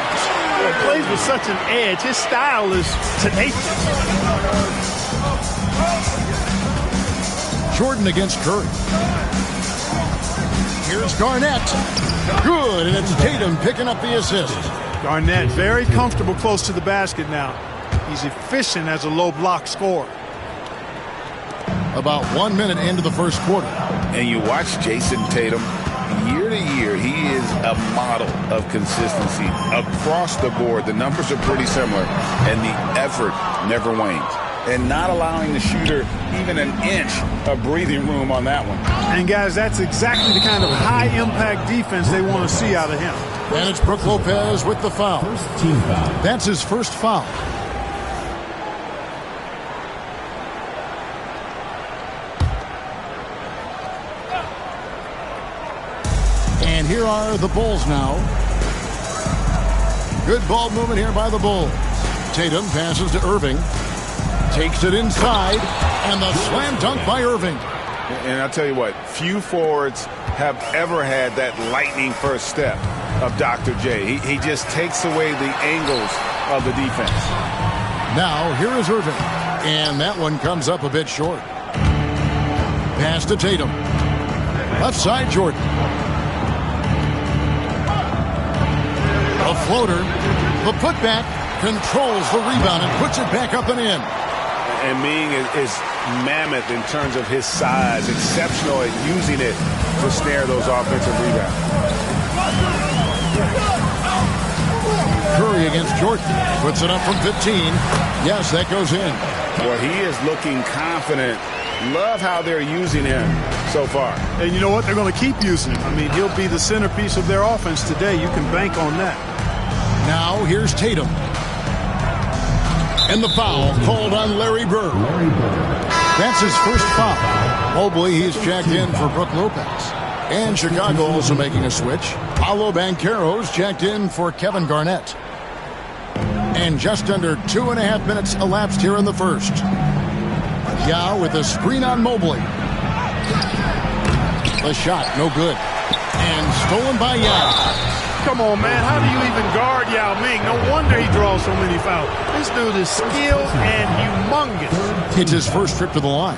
He plays with such an edge. His style is tenacious. Jordan against Curry. Here's Garnett. Good, and it's Tatum picking up the assist. Garnett very comfortable close to the basket now. He's efficient as a low block scorer. About 1 minute into the first quarter. And you watch Jason Tatum. Year to year, he is a model of consistency. Across the board, the numbers are pretty similar, and the effort never wanes. And not allowing the shooter even an inch of breathing room on that one. And, guys, that's exactly the kind of high-impact defense they want to see out of him. And it's Brook Lopez with the foul. First team foul. That's his first foul. And here are the Bulls now. Good ball movement here by the Bulls. Tatum passes to Irving. Takes it inside, and the slam dunk by Irving. And I'll tell you what, few forwards have ever had that lightning first step of Dr. J. He just takes away the angles of the defense. Now, here is Irving, and that one comes up a bit short. Pass to Tatum. Left side, Jordan. A floater. The putback controls the rebound and puts it back up and in. And Ming is mammoth in terms of his size, exceptional at using it to snare those offensive rebounds. Curry against Jordan. Puts it up from 15. Yes, that goes in. Well, he is looking confident. Love how they're using him so far. And you know what? They're going to keep using him. I mean, he'll be the centerpiece of their offense today. You can bank on that. Now, here's Tatum. And the foul called on Larry Bird. That's his first foul. Mobley, he's checked in for Brook Lopez. And Chicago also making a switch. Paolo Banchero's checked in for Kevin Garnett. And just under 2.5 minutes elapsed here in the first. Yao with a screen on Mobley. The shot, no good. And stolen by Yao. Come on, man. How do you even guard Yao Ming? No wonder he draws so many fouls. This dude is skilled and humongous. It's his first trip to the line.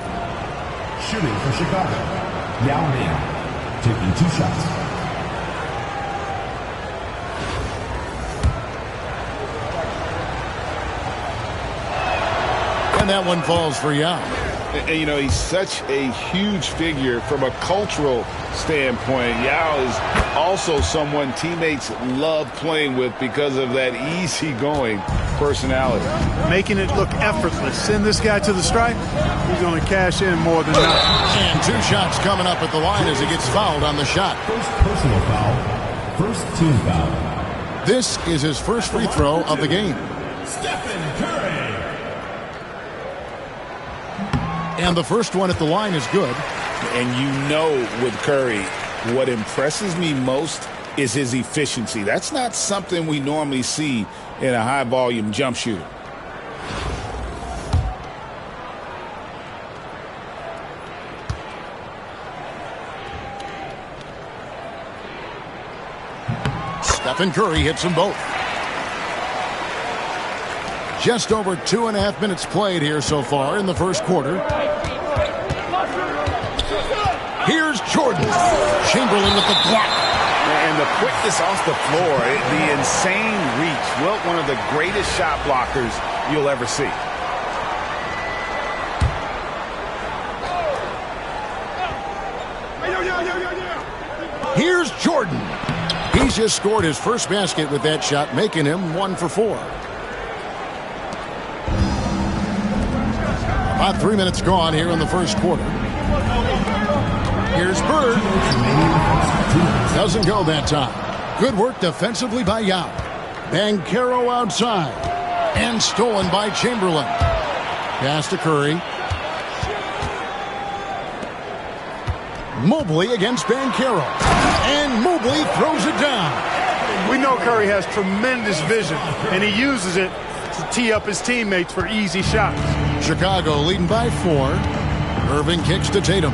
Shooting for Chicago, Yao Ming, taking 2 shots. And that one falls for Yao. And, you know, he's such a huge figure from a cultural standpoint. Yao is also someone teammates love playing with because of that easygoing personality. Making it look effortless. Send this guy to the stripe, he's going to cash in more than not. And 2 shots coming up at the line as he gets fouled on the shot. First personal foul. First team foul. This is his first free throw of the game. Stephen Curry. And the first one at the line is good. And you know with Curry, what impresses me most is his efficiency. That's not something we normally see in a high-volume jump shooter. Stephen Curry hits them both. Just over 2.5 minutes played here so far in the first quarter. Here's Jordan. Chamberlain with the block. And the quickness off the floor, the insane reach. Well, one of the greatest shot blockers you'll ever see. Here's Jordan. He's just scored his first basket with that shot, making him 1 for 4. About 3 minutes gone here in the first quarter. Here's Bird. Doesn't go that time. Good work defensively by Yao. Banchero outside. And stolen by Chamberlain. Pass to Curry. Mobley against Banchero. And Mobley throws it down. We know Curry has tremendous vision, and he uses it to tee up his teammates for easy shots. Chicago leading by 4. Irving kicks to Tatum.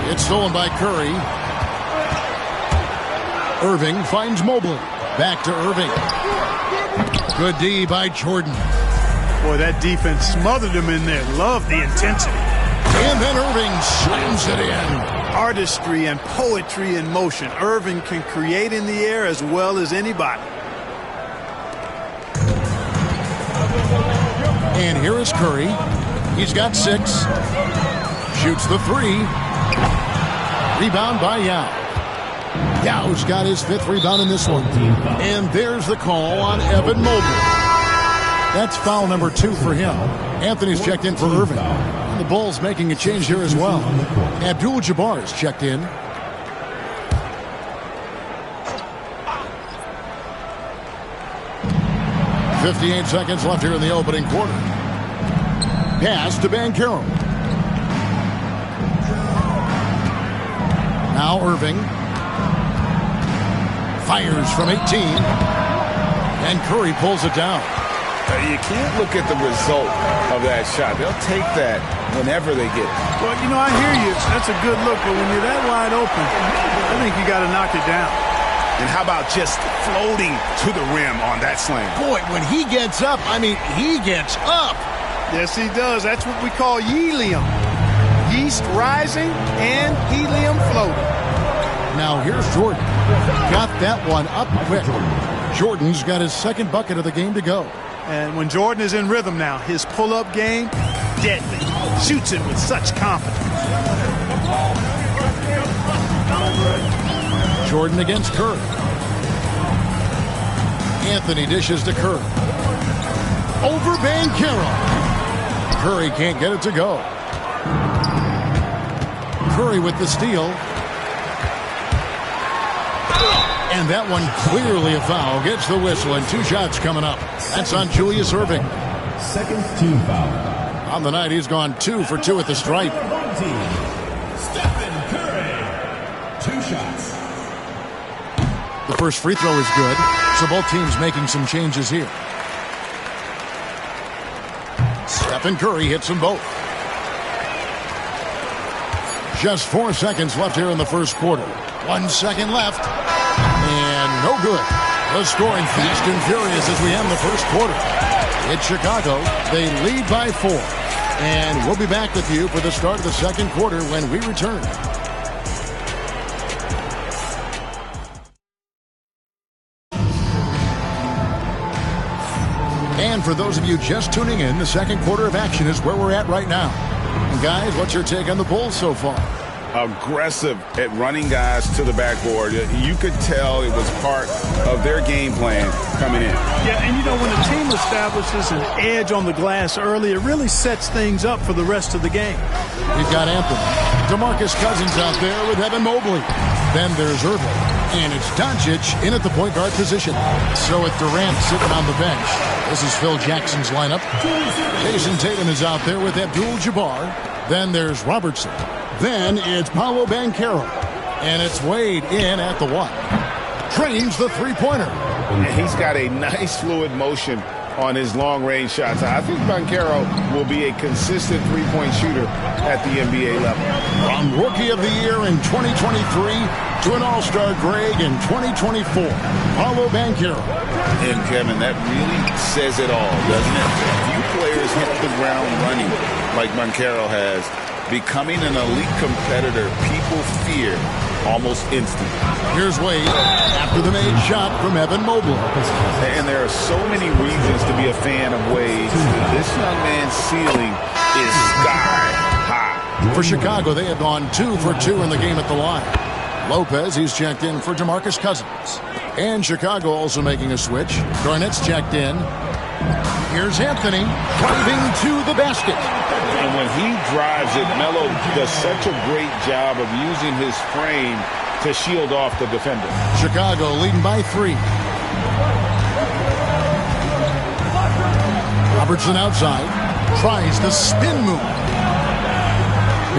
It's stolen by Curry. Irving finds Mobley. Back to Irving. Good D by Jordan. Boy, that defense smothered him in there. Love the intensity. And then Irving slams it in. Artistry and poetry in motion. Irving can create in the air as well as anybody. And here is Curry. He's got 6. Shoots the 3. Rebound by Yao. Yao's got his 5th rebound in this one. And there's the call on Evan Mobley. That's foul number 2 for him. Anthony's checked in for Irving. And the Bulls making a change here as well. Abdul-Jabbar's checked in. .58 seconds left here in the opening quarter. Pass to Banchero. Now Irving. Fires from 18. And Curry pulls it down. You can't look at the result of that shot. They'll take that whenever they get it. Well, you know, I hear you. That's a good look, but when you're that wide open, I think you got to knock it down. And how about just floating to the rim on that slam? Boy, when he gets up, I mean, he gets up. Yes, he does. That's what we call helium. Yeast rising and helium floating. Now here's Jordan. Got that one up quick. Jordan's got his 2nd bucket of the game to go. And when Jordan is in rhythm now, his pull-up game, deadly. Shoots it with such confidence. Jordan against Curry. Anthony dishes to Curry. Over Banchero. Curry can't get it to go. Curry with the steal. And that one clearly a foul. Gets the whistle and 2 shots coming up. That's on Julius Irving. 2nd team foul. On the night, he's gone 2 for 2 at the stripe. Stephen Curry. 2 shots. The first free throw is good. So both teams making some changes here. Stephen Curry hits them both. Just 4 seconds left here in the first quarter. 1 second left. And no good. The scoring fast and furious as we end the first quarter. It's Chicago. They lead by 4. And we'll be back with you for the start of the second quarter when we return. And And for those of you just tuning in, the second quarter of action is where we're at right now. And guys, what's your take on the Bulls so far? Aggressive at running guys to the backboard. You could tell it was part of their game plan coming in. Yeah, and you know, when a team establishes an edge on the glass early, it really sets things up for the rest of the game. We've got Anthony. DeMarcus Cousins out there with Evan Mobley. Then there's Irving. And it's Doncic in at the point guard position. So with Durant sitting on the bench, this is Phil Jackson's lineup. Jason Tatum is out there with Abdul-Jabbar. Then there's Robertson. Then it's Paolo Banchero. And it's Wade in at the one. Trains the three-pointer. And he's got a nice fluid motion on his long-range shots. I think Banchero will be a consistent three-point shooter at the NBA level. From Rookie of the Year in 2023 to an All-Star Greg in 2024, Paolo Banchero. And Kevin, that really says it all, doesn't it? Few players hit the ground running like Banchero has. Becoming an elite competitor, people fear almost instantly. Here's Wade after the made shot from Evan Mobley. And there are so many reasons to be a fan of Wade. This young man's ceiling is sky high. For Chicago, they have gone 2 for 2 in the game at the line. Lopez, he's checked in for DeMarcus Cousins. And Chicago also making a switch. Garnett's checked in. Here's Anthony driving to the basket. And when he drives it, Melo does such a great job of using his frame to shield off the defender. Chicago leading by 3. Robertson outside. Tries the spin move.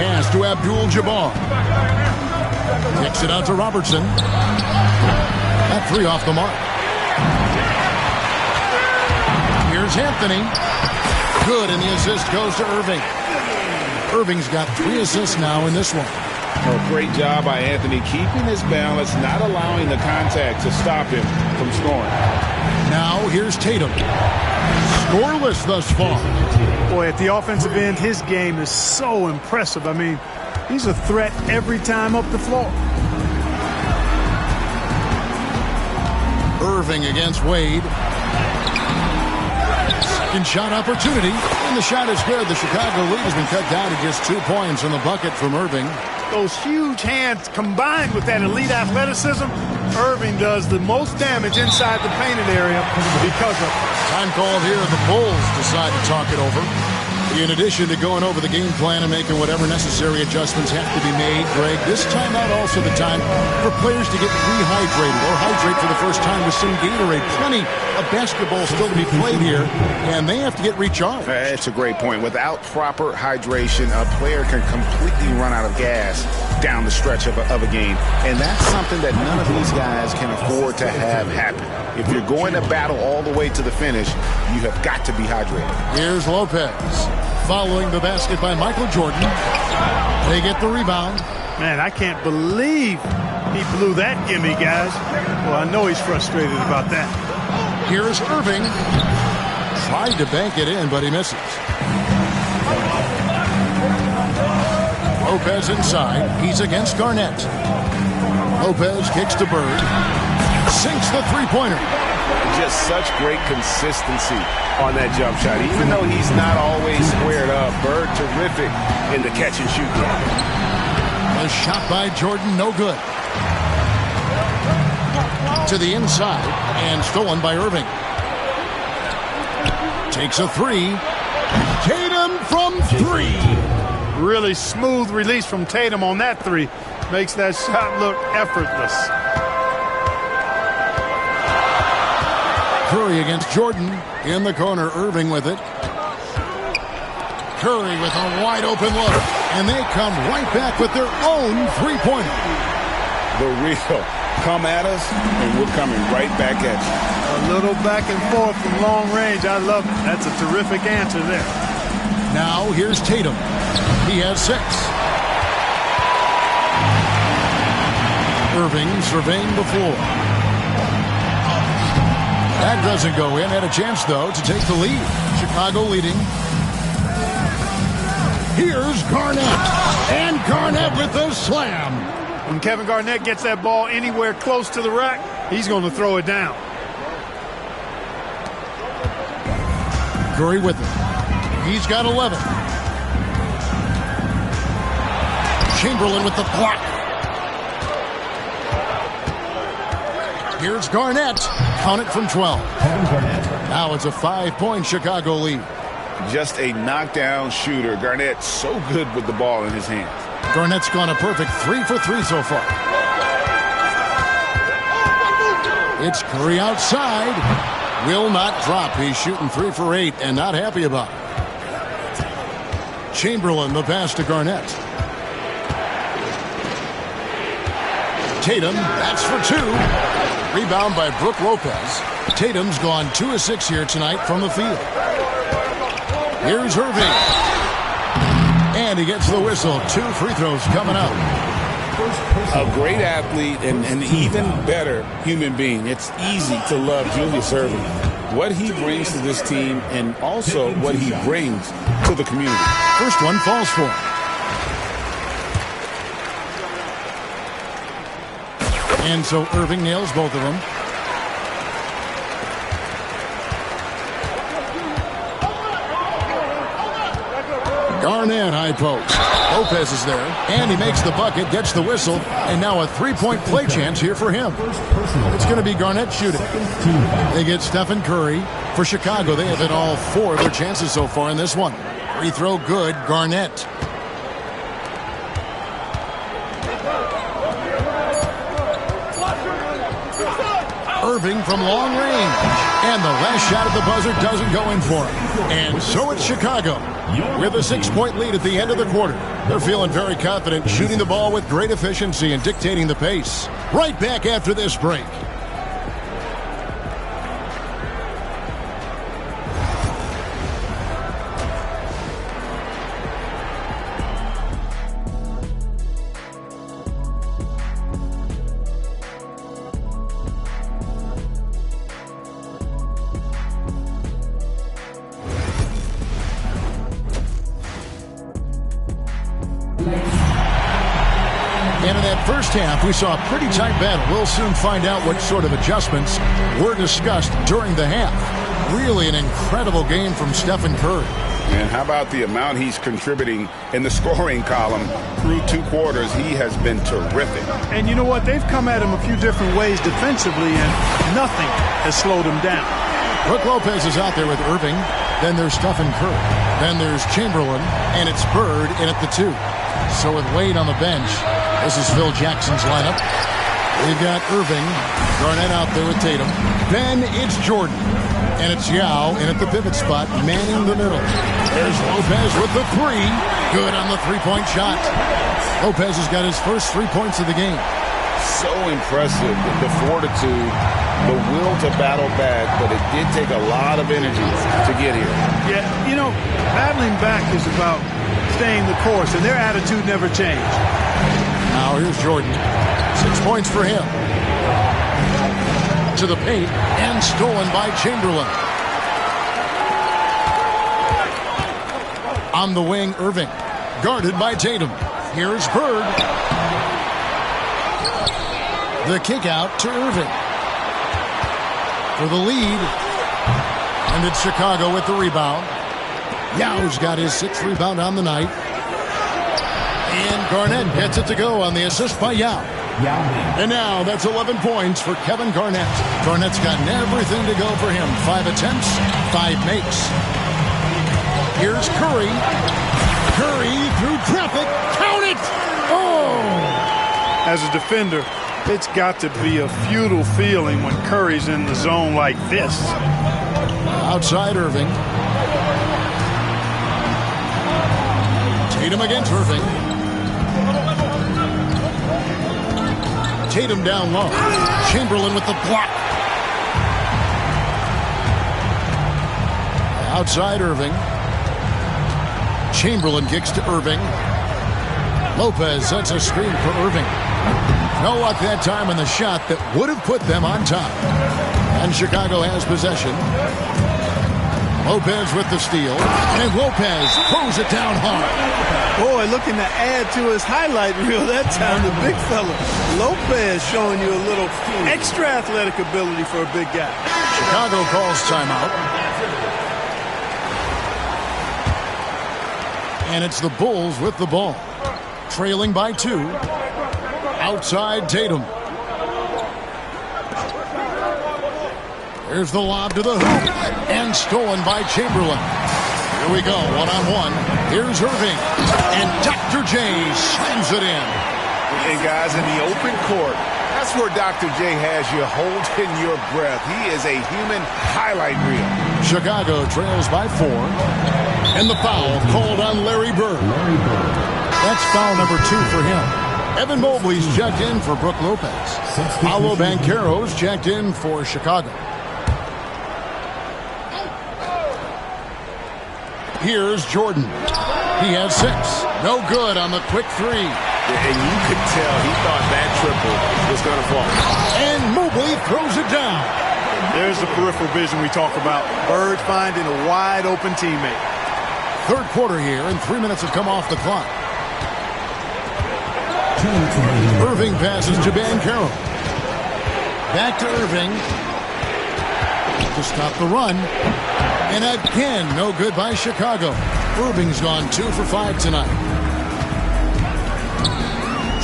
Pass to Abdul-Jabbar. Kicks it out to Robertson. That 3 off the mark. Here's Anthony. Good, and the assist goes to Irving. Irving's got 3 assists now in this one. A great job by Anthony keeping his balance, not allowing the contact to stop him from scoring. Now here's Tatum. Scoreless thus far. Boy, at the offensive end, his game is so impressive. I mean, he's a threat every time up the floor. Irving against Wade. Second shot opportunity, and the shot is good. The Chicago lead has been cut down to just 2 points in the bucket from Irving. Those huge hands combined with that elite athleticism, Irving does the most damage inside the painted area because of it. Time called here. The Bulls decide to talk it over. In addition to going over the game plan and making whatever necessary adjustments have to be made, Greg, this timeout also the time for players to get rehydrated or hydrate for the first time with some Gatorade. Plenty of basketball still to be played here, and they have to get recharged. That's a great point. Without proper hydration, a player can completely run out of gas down the stretch of a game, and that's something that none of these guys can afford to have happen. If you're going to battle all the way to the finish, you have got to be hydrated. Here's Lopez. Following the basket by Michael Jordan. They get the rebound. Man, I can't believe he blew that gimme, guys. Well, I know he's frustrated about that. Here's Irving. Tried to bank it in, but he misses. Lopez inside. He's against Garnett. Lopez kicks to Bird. Sinks the three-pointer. Just such great consistency on that jump shot. Even though he's not always squared up, Bird terrific in the catch and shoot game. A shot by Jordan, no good. To the inside and stolen by Irving. Takes a 3. Tatum from 3. Really smooth release from Tatum on that 3. Makes that shot look effortless. Curry against Jordan. In the corner, Irving with it. Curry with a wide open look. And they come right back with their own three-pointer. The real come at us, and we're coming right back at you. A little back and forth from long range. I love it. That's a terrific answer there. Now here's Tatum. He has 6. Irving surveying the floor. That doesn't go in. Had a chance, though, to take the lead. Chicago leading. Here's Garnett. And Garnett with the slam. When Kevin Garnett gets that ball anywhere close to the rack, he's going to throw it down. Curry with it. He's got 11. Chamberlain with the block. Here's Garnett. Count it from 12. Now it's a 5-point Chicago lead. Just a knockdown shooter. Garnett so good with the ball in his hands. Garnett's gone a perfect 3 for 3 so far. It's Curry outside. Will not drop. He's shooting 3 for 8 and not happy about it. Chamberlain, the pass to Garnett. Tatum, that's for 2. Rebound by Brook Lopez. Tatum's gone 2 of 6 here tonight from the field. Here's Irving. And he gets the whistle. 2 free throws coming up. A great athlete and an even better human being. It's easy to love Julius Irving. What he brings to this team and also what he brings to the community. First one falls for him. And so Irving nails both of them. Garnett high post. Lopez is there, and he makes the bucket, gets the whistle, and now a 3-point play chance here for him. It's going to be Garnett shooting. They get Stephen Curry. For Chicago, they have hit all 4 of their chances so far in this one. Free throw good, Garnett. Irving from long range. And the last shot at the buzzer doesn't go in for him. And so it's Chicago with a 6-point lead at the end of the quarter. They're feeling very confident, shooting the ball with great efficiency and dictating the pace. Right back after this break. And in that first half, we saw a pretty tight battle. We'll soon find out what sort of adjustments were discussed during the half. Really an incredible game from Stephen Curry. And how about the amount he's contributing in the scoring column through 2 quarters? He has been terrific. And you know what? They've come at him a few different ways defensively, and nothing has slowed him down. Brook Lopez is out there with Irving. Then there's Stephen Curry. Then there's Chamberlain, and it's Bird in at the 2. So with Wade on the bench, this is Phil Jackson's lineup. We've got Irving, Garnett out there with Tatum. Then it's Jordan. And it's Yao in at the pivot spot, manning the middle. There's Lopez with the 3. Good on the 3-point shot. Lopez has got his first 3 points of the game. So impressive, the fortitude, the will to battle back, but it did take a lot of energy to get here. Yeah, you know, battling back is about staying the course, and their attitude never changed. Now here's Jordan. 6 points for him. To the paint, and stolen by Chamberlain. On the wing, Irving. Guarded by Tatum. Here's Bird. The kick out to Irving. For the lead. And it's Chicago with the rebound. Yao's got his 6th rebound on the night. And Garnett gets it to go on the assist by Yao. And now that's 11 points for Kevin Garnett. Garnett's gotten everything to go for him. 5 attempts, 5 makes. Here's Curry. Curry through traffic. Count it! Oh! As a defender, it's got to be a futile feeling when Curry's in the zone like this. Outside Irving. Tatum against Irving. Tatum down low. Chamberlain with the block. Outside Irving. Chamberlain kicks to Irving. Lopez sets a screen for Irving. No luck that time on the shot that would have put them on top. And Chicago has possession. Lopez with the steal. And Lopez throws it down hard. Boy, looking to add to his highlight reel that time, the big fella. Lopez showing you a little extra athletic ability for a big guy. Chicago calls timeout. And it's the Bulls with the ball. Trailing by 2. Outside Tatum. Here's the lob to the hoop. And stolen by Chamberlain. Here we go, one-on-one. Here's Irving. And Dr. J slams it in. And guys, in the open court, that's where Dr. J has you holding your breath. He is a human highlight reel. Chicago trails by 4. And the foul called on Larry Bird. That's foul number 2 for him. Evan Mobley's checked in for Brook Lopez. Paolo Banchero's checked in for Chicago. Here's Jordan. He has 6. No good on the quick 3. And you could tell he thought that triple was going to fall. And Mobley throws it down. There's the peripheral vision we talk about. Bird finding a wide open teammate. Third quarter here, and 3 minutes have come off the clock. Irving passes to Banchero. Back to Irving. To stop the run. And again, no good by Chicago. Irving's gone 2 for 5 tonight.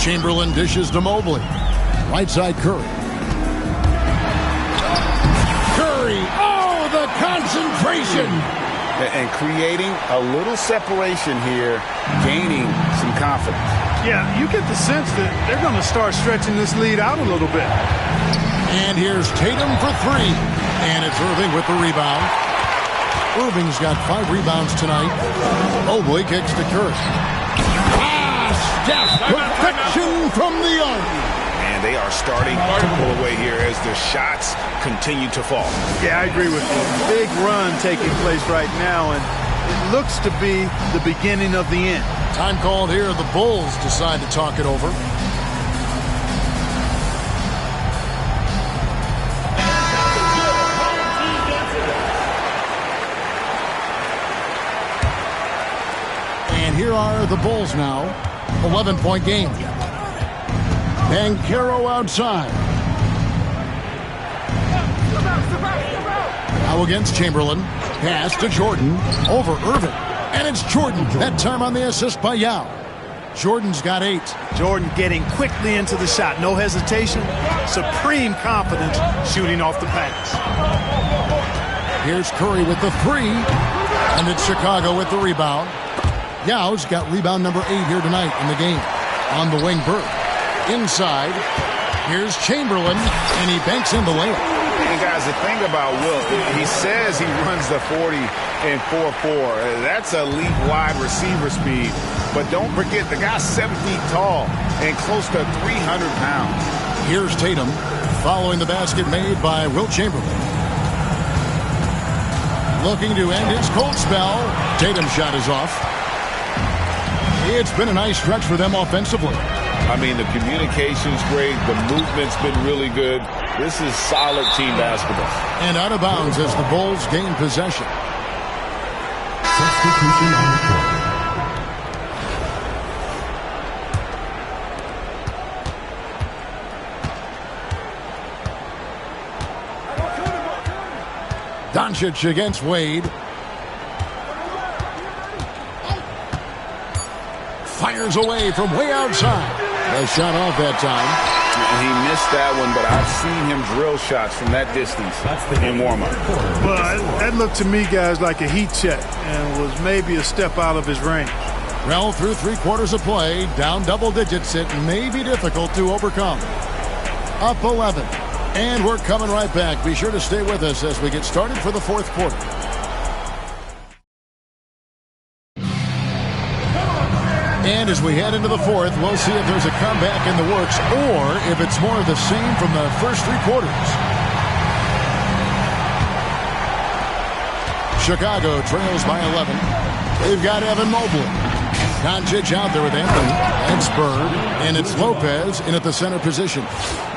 Chamberlain dishes to Mobley. Right side Curry. Curry. Oh, the concentration. And creating a little separation here, gaining some confidence. Yeah, you get the sense that they're going to start stretching this lead out a little bit. And here's Tatum for 3. And it's Irving with the rebound. Irving's got 5 rebounds tonight. Mobley kicks to Curry. Steph, perfection from the arc. And they are starting to pull away here as the shots continue to fall. Yeah, I agree with you. Big run taking place right now, and it looks to be the beginning of the end. Time called here. The Bulls decide to talk it over. And here are the Bulls now. 11-point game. Banchero outside. Now against Chamberlain. Pass to Jordan. Over Irving. And it's Jordan. That time on the assist by Yao. Jordan's got 8. Jordan getting quickly into the shot. No hesitation. Supreme confidence shooting off the pass. Here's Curry with the 3. And it's Chicago with the rebound. Yao's got rebound number 8 here tonight in the game. On the wing, Bird. Inside, here's Chamberlain, and he banks in the layup. And guys, the thing about Wilt, he says he runs the 40 and 4.4. That's elite wide receiver speed. But don't forget, the guy's 7 feet tall and close to 300 pounds. Here's Tatum, following the basket made by Wilt Chamberlain. Looking to end his cold spell. Tatum's shot is off. It's been a nice stretch for them offensively. I mean, the communication's great. The movement's been really good. This is solid team basketball. And out of bounds as the Bulls gain possession. Substitution on the court. Doncic against Wade. Fires away from way outside. A shot off that time. He missed that one, but I've seen him drill shots from that distance in warm-up. Well, that looked to me, guys, like a heat check and was maybe a step out of his range. Well, through 3 quarters of play, down double digits, it may be difficult to overcome. Up 11. And we're coming right back. Be sure to stay with us as we get started for the 4th quarter. And as we head into the 4th, we'll see if there's a comeback in the works or if it's more of the same from the first 3 quarters. Chicago trails by 11. They've got Evan Mobley. Doncic out there with Anthony. It's Bird. And it's Lopez in at the center position.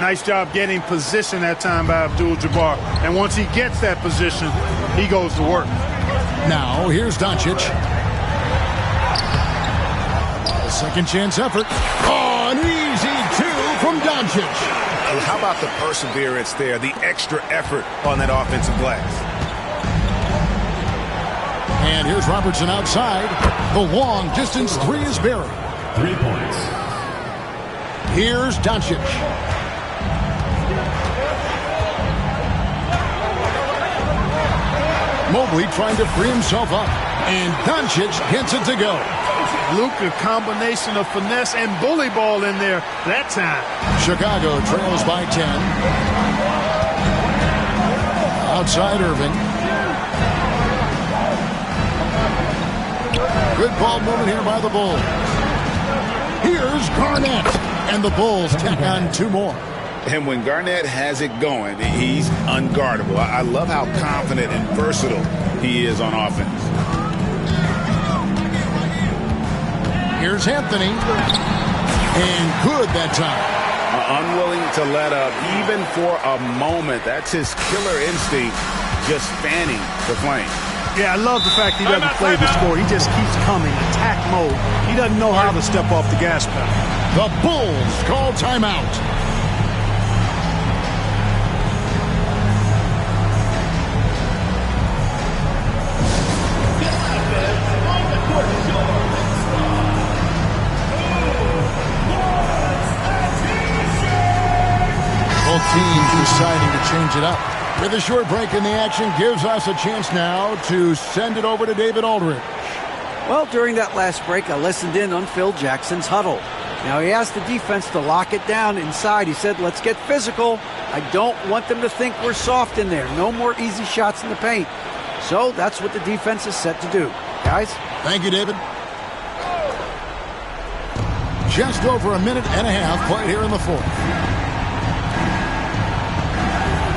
Nice job getting position that time by Abdul-Jabbar. And once he gets that position, he goes to work. Now, here's Doncic. Second chance effort. Oh, an easy 2 from Doncic. How about the perseverance there, the extra effort on that offensive glass? And here's Robertson outside. The long distance three is buried. 3 points. Here's Doncic. Mobley trying to free himself up. And Doncic gets it to go. Luka, combination of finesse and bully ball in there that time. Chicago trails by 10. Outside Irving. Good ball movement here by the Bulls. Here's Garnett. And the Bulls tack on 2 more. And when Garnett has it going, he's unguardable. I love how confident and versatile he is on offense. Here's Anthony. And good that time. Unwilling to let up, even for a moment. That's his killer instinct, just fanning the flame. Yeah, I love the fact he doesn't play the score. He just keeps coming, attack mode. He doesn't know how to step off the gas pedal. The Bulls call timeout. Both teams deciding to change it up. With a short break in the action gives us a chance now to send it over to David Aldridge. Well, during that last break, I listened in on Phil Jackson's huddle. Now, he asked the defense to lock it down inside. He said, let's get physical. I don't want them to think we're soft in there. No more easy shots in the paint. So that's what the defense is set to do. Guys? Thank you, David. Just over a minute and a half played here in the fourth.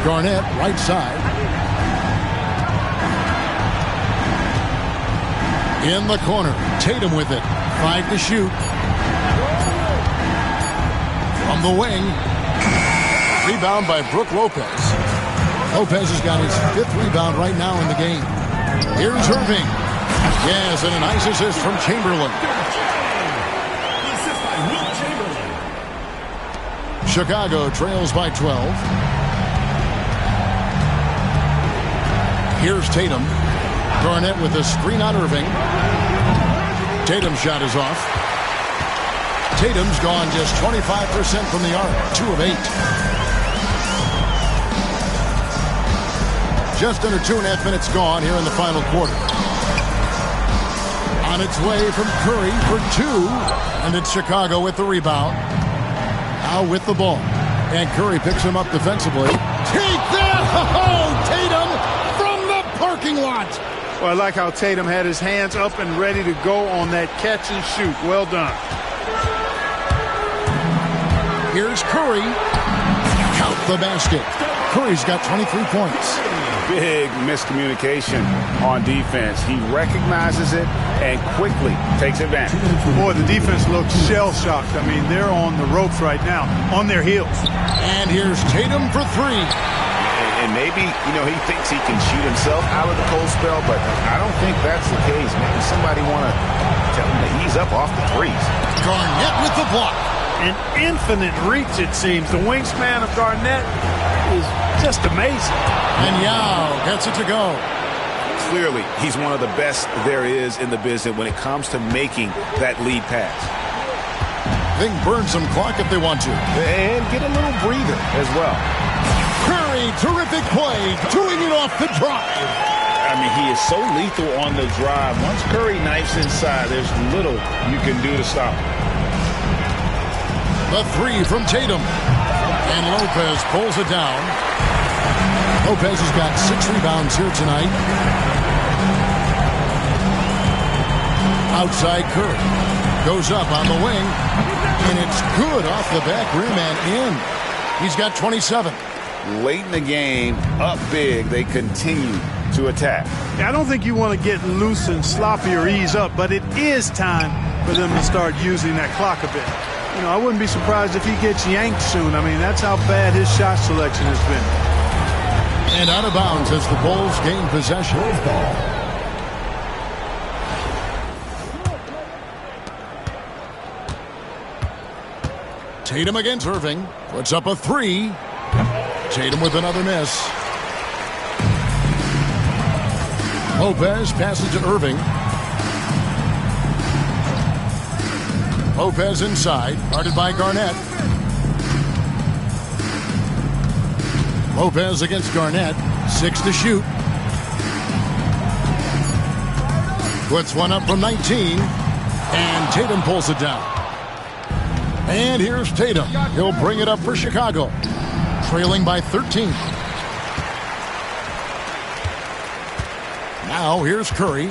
Garnett, right side. In the corner. Tatum with it. 5 to shoot. From the wing. Rebound by Brook Lopez. Lopez has got his 5th rebound right now in the game. Here's Irving. Yes, and a nice assist from Chamberlain. Chicago trails by 12. Here's Tatum. Garnett with a screen on Irving. Tatum's shot is off. Tatum's gone just 25% from the arc. 2 of 8. Just under 2.5 minutes gone here in the final quarter. On its way from Curry for 2. And it's Chicago with the rebound. Now with the ball. And Curry picks him up defensively. Take that! Oh, Tatum! Parking lot. Well, I like how Tatum had his hands up and ready to go on that catch and shoot. Well done. Here's Curry. Count the basket. Curry's got 23 points. Big miscommunication on defense. He recognizes it and quickly takes advantage. Boy, the defense looks shell-shocked. I mean, they're on the ropes right now, on their heels. And here's Tatum for 3. And maybe, he thinks he can shoot himself out of the cold spell, but I don't think that's the case. Maybe somebody want to tell him to ease up off the threes. Garnett with the block. An infinite reach, it seems. The wingspan of Garnett is just amazing. And Yao gets it to go. Clearly, he's one of the best there is in the business when it comes to making that lead pass. They can burn some clock if they want to. And get a little breather as well. Curry, terrific play, doing it off the drive. I mean, he is so lethal on the drive. Once Curry knifes inside, there's little you can do to stop him. The 3 from Tatum. And Lopez pulls it down. Lopez has got 6 rebounds here tonight. Outside Curry. Goes up on the wing. And it's good off the back rim and in. He's got 27. Late in the game, up big, they continue to attack. I don't think you want to get loose and sloppy or ease up, but it is time for them to start using that clock a bit. I wouldn't be surprised if he gets yanked soon. I mean, that's how bad his shot selection has been. And out of bounds as the Bulls gain possession. Tatum against Irving. Puts up a 3. Tatum with another miss. Lopez passes to Irving. Lopez inside, guarded by Garnett. Lopez against Garnett, 6 to shoot. Puts one up from 19, and Tatum pulls it down. And here's Tatum. He'll bring it up for Chicago, trailing by 13. Now here's Curry.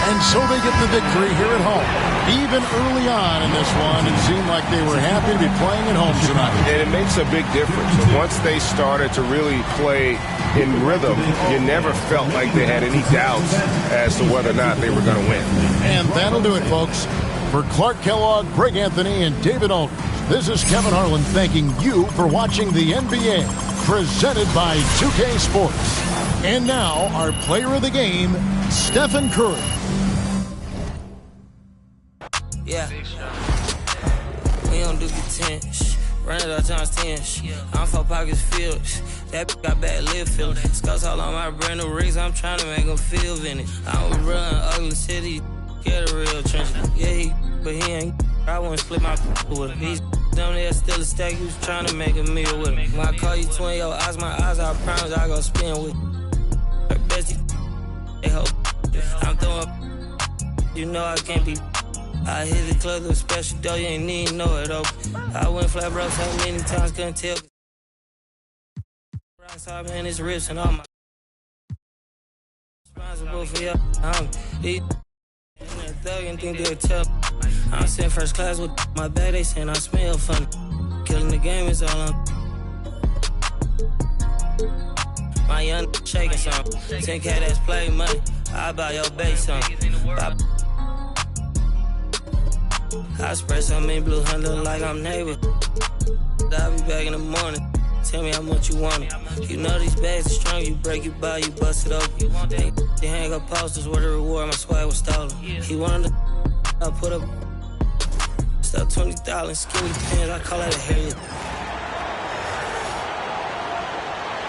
And so they get the victory here at home. Even early on in this one, it seemed like they were happy to be playing at home tonight. And it makes a big difference. Once they started to really play in rhythm, you never felt like they had any doubts as to whether or not they were going to win. And that'll do it, folks. For Clark Kellogg, Greg Anthony, and David Aldridge, this is Kevin Harlan thanking you for watching the NBA, presented by 2K Sports. And now, our player of the game, Stephen Curry. Yeah. We don't do content. Run it all times 10. I'm 4 pockets filled. That got bad lip feeling. Scouts all on my brand new rigs. I'm trying to make them feel in it. I was real in ugly city. Get a real trench. Yeah, but he ain't. I wouldn't split my with him. He's down there still a stack. He was trying to make a meal with him. When I call you twin, your eyes, my eyes, I promise I go spin with her bestie. They hope. I'm throwing. You know I can't be. I hit the club with a special dough, you ain't need know it open. I went flat broke so many times, couldn't tell. Rocks hard, man, it's rips and all my. Responsible for your. These thug and think they'll tell. I'm sitting first class with my bag, they saying I smell funny. Killing the game is all on. My young shaking some. 10K that's play money. I buy your base some. I spread some in blue hundred like I'm neighbor. I'll be back in the morning. Tell me how much you want it. You know these bags are strong. You break, you buy, you bust it open. They hang up posters where the reward my swag was stolen. He wanted to. I put up stuff $20 skinny pants. I call that a hair.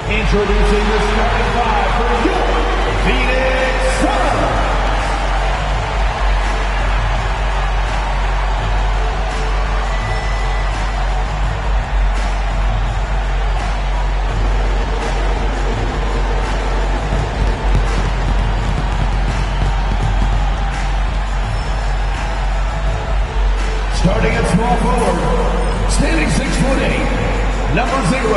Introducing the starting five for your Phoenix Suns. Starting at small forward, standing 6'8", number 0,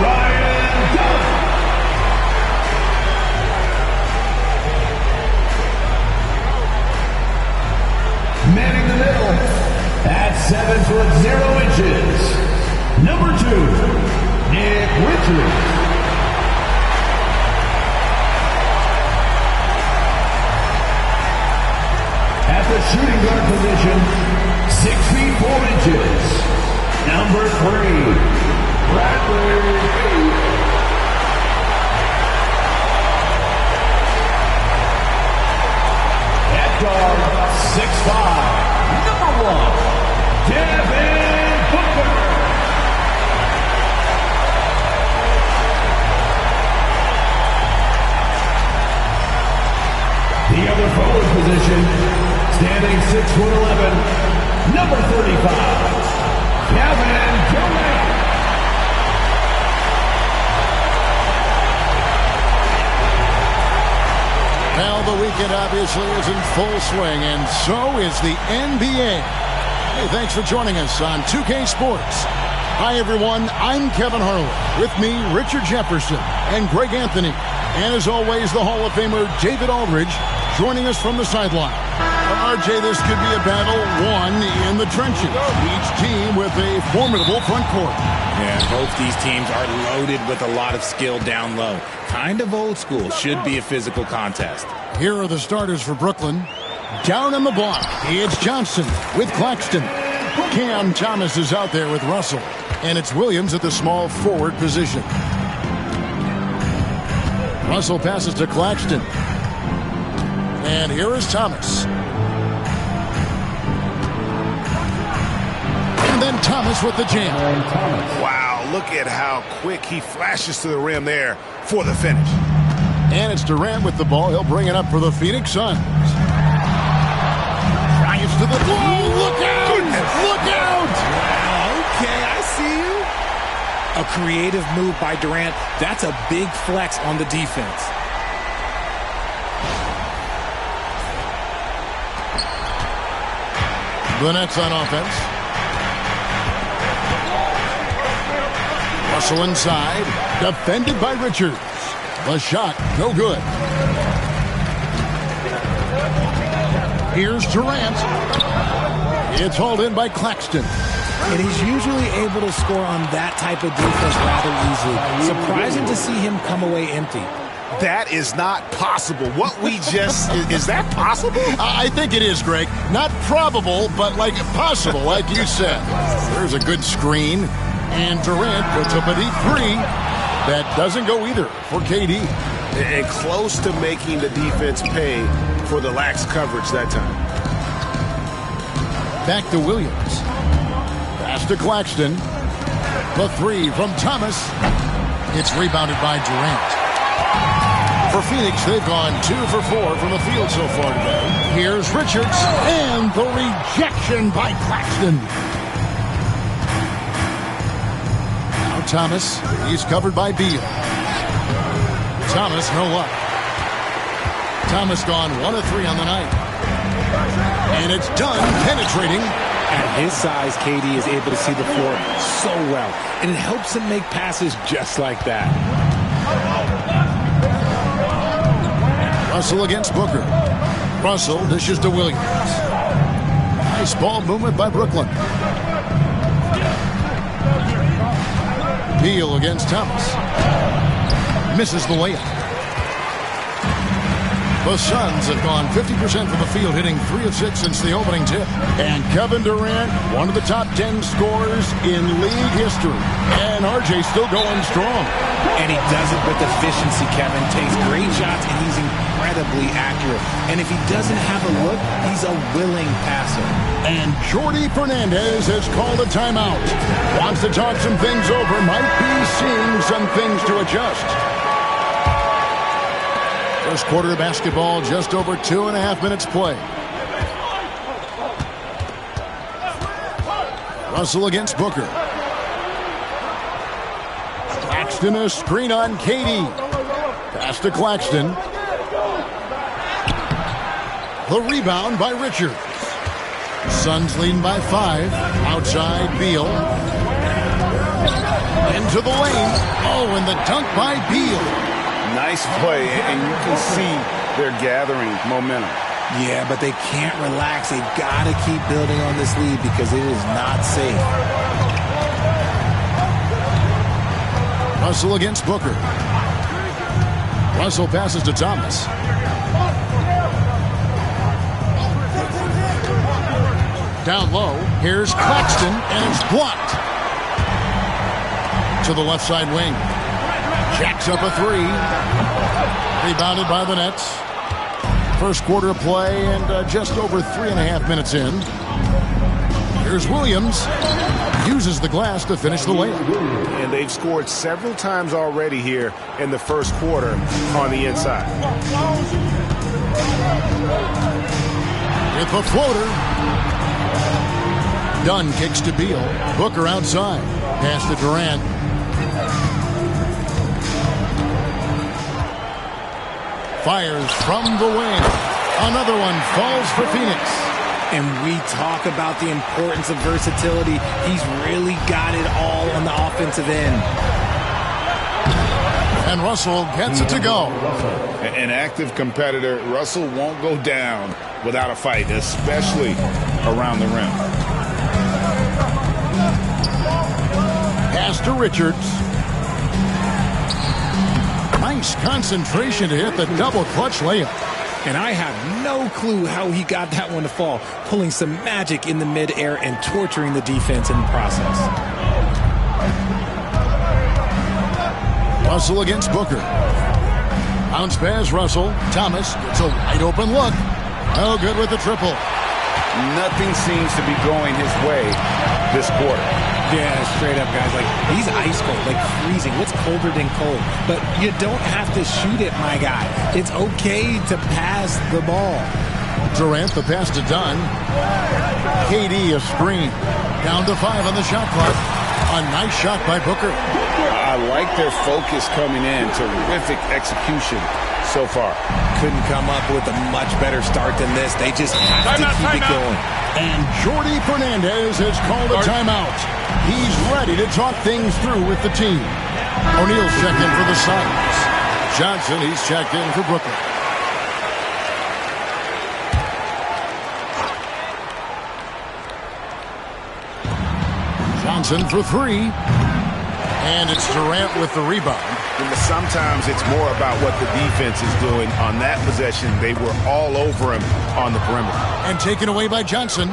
Ryan Dunn. Manning the middle at 7'0", number 2, Nick Richards. At the shooting guard position, 6 feet 4 inches, number 3, Bradley. At guard, 6'5", number 1, Devin Booker. The other forward position, standing 6'11", number 35, Kevin Durant. Now the weekend obviously is in full swing, and so is the NBA. Hey, thanks for joining us on 2K Sports. Hi, everyone. I'm Kevin Harlan. With me, Richard Jefferson and Greg Anthony. And as always, the Hall of Famer David Aldridge joining us from the sideline. RJ, this could be a battle won in the trenches. Each team with a formidable front court. Yeah, both these teams are loaded with a lot of skill down low. Kind of old school. Should be a physical contest. Here are the starters for Brooklyn. Down on the block, it's Johnson with Claxton. Cam Thomas is out there with Russell. And it's Williams at the small forward position. Russell passes to Claxton. And here is Thomas. Thomas with the jam. Wow, look at how quick he flashes to the rim there for the finish. And it's Durant with the ball. He'll bring it up for the Phoenix Suns. Drives to the ball. Look out! Goodness. Look out! Okay, I see you. A creative move by Durant. That's a big flex on the defense. The Nets on offense. Russell inside. Defended by Richards. The shot, no good. Here's Durant. It's hauled in by Claxton. And he's usually able to score on that type of defense rather easily. Surprising to see him come away empty. That is not possible. What we just... is that possible? I think it is, Greg. Not probable, but like possible, like you said. There's a good screen. And Durant puts up a deep three. That doesn't go either for KD. And close to making the defense pay for the lax coverage that time. Back to Williams. Pass to Claxton. The three from Thomas. It's rebounded by Durant. For Phoenix, they've gone 2 for 4 from the field so far today. Here's Richards. And the rejection by Claxton. Thomas, he's covered by Beal. Thomas, no luck. Thomas gone 1 of 3 on the night. And it's done penetrating. At his size, KD is able to see the floor so well. And it helps him make passes just like that. Russell against Booker. Russell dishes to Williams. Nice ball movement by Brooklyn. Beal against Thomas. Misses the layup. The Suns have gone 50% from the field, hitting 3 of 6 since the opening tip. And Kevin Durant, one of the top 10 scorers in league history. And RJ still going strong. And he does it with efficiency, Kevin. Takes great shots, and he's incredibly accurate. And if he doesn't have a look, he's a willing passer. And Jordi Fernandez has called a timeout. Wants to talk some things over. Might be seeing some things to adjust. First quarter of basketball, just over 2.5 minutes play. Russell against Booker. Claxton, a screen on KD. Pass to Claxton. The rebound by Richards. Suns leading by 5. Outside Beal. Into the lane. Oh, and the dunk by Beal. Nice play, and you can see they're gathering momentum. Yeah, but they can't relax. They've got to keep building on this lead because it is not safe. Russell against Booker. Russell passes to Thomas. Down low, here's Claxton, and it's blocked. To the left side wing. Jacks up a 3. Rebounded by the Nets. First quarter play and just over 3.5 minutes in. Here's Williams. Uses the glass to finish the layup. And they've scored several times already here in the first quarter on the inside. With the floater. Dunn kicks to Beal. Booker outside. Pass to Durant. Fires from the wing. Another one falls for Phoenix. And we talk about the importance of versatility. He's really got it all on the offensive end. And Russell gets it to go. An active competitor, Russell won't go down without a fight, especially around the rim. Pass to Richards. Nice concentration to hit the double clutch layup. And I have no clue how he got that one to fall, pulling some magic in the midair and torturing the defense in the process. Russell against Booker. Bounce pass, Russell. Thomas gets a wide open look. No good with the triple. Nothing seems to be going his way. this quarter. Yeah, straight up, guys. Like, he's ice cold, like freezing. What's colder than cold? But you don't have to shoot it, my guy. It's okay to pass the ball. Durant, the pass to Dunn. KD, a screen. Down to 5 on the shot clock. A nice shot by Booker. I like their focus coming in. Terrific execution so far. Couldn't come up with a much better start than this. They just have to keep it going. And Jordi Fernandez has called a timeout. He's ready to talk things through with the team. O'Neal's checked in for the Suns. Johnson, he's checked in for Brooklyn. Johnson for 3. And it's Durant with the rebound. Sometimes it's more about what the defense is doing. On that possession, they were all over him on the perimeter. And taken away by Johnson.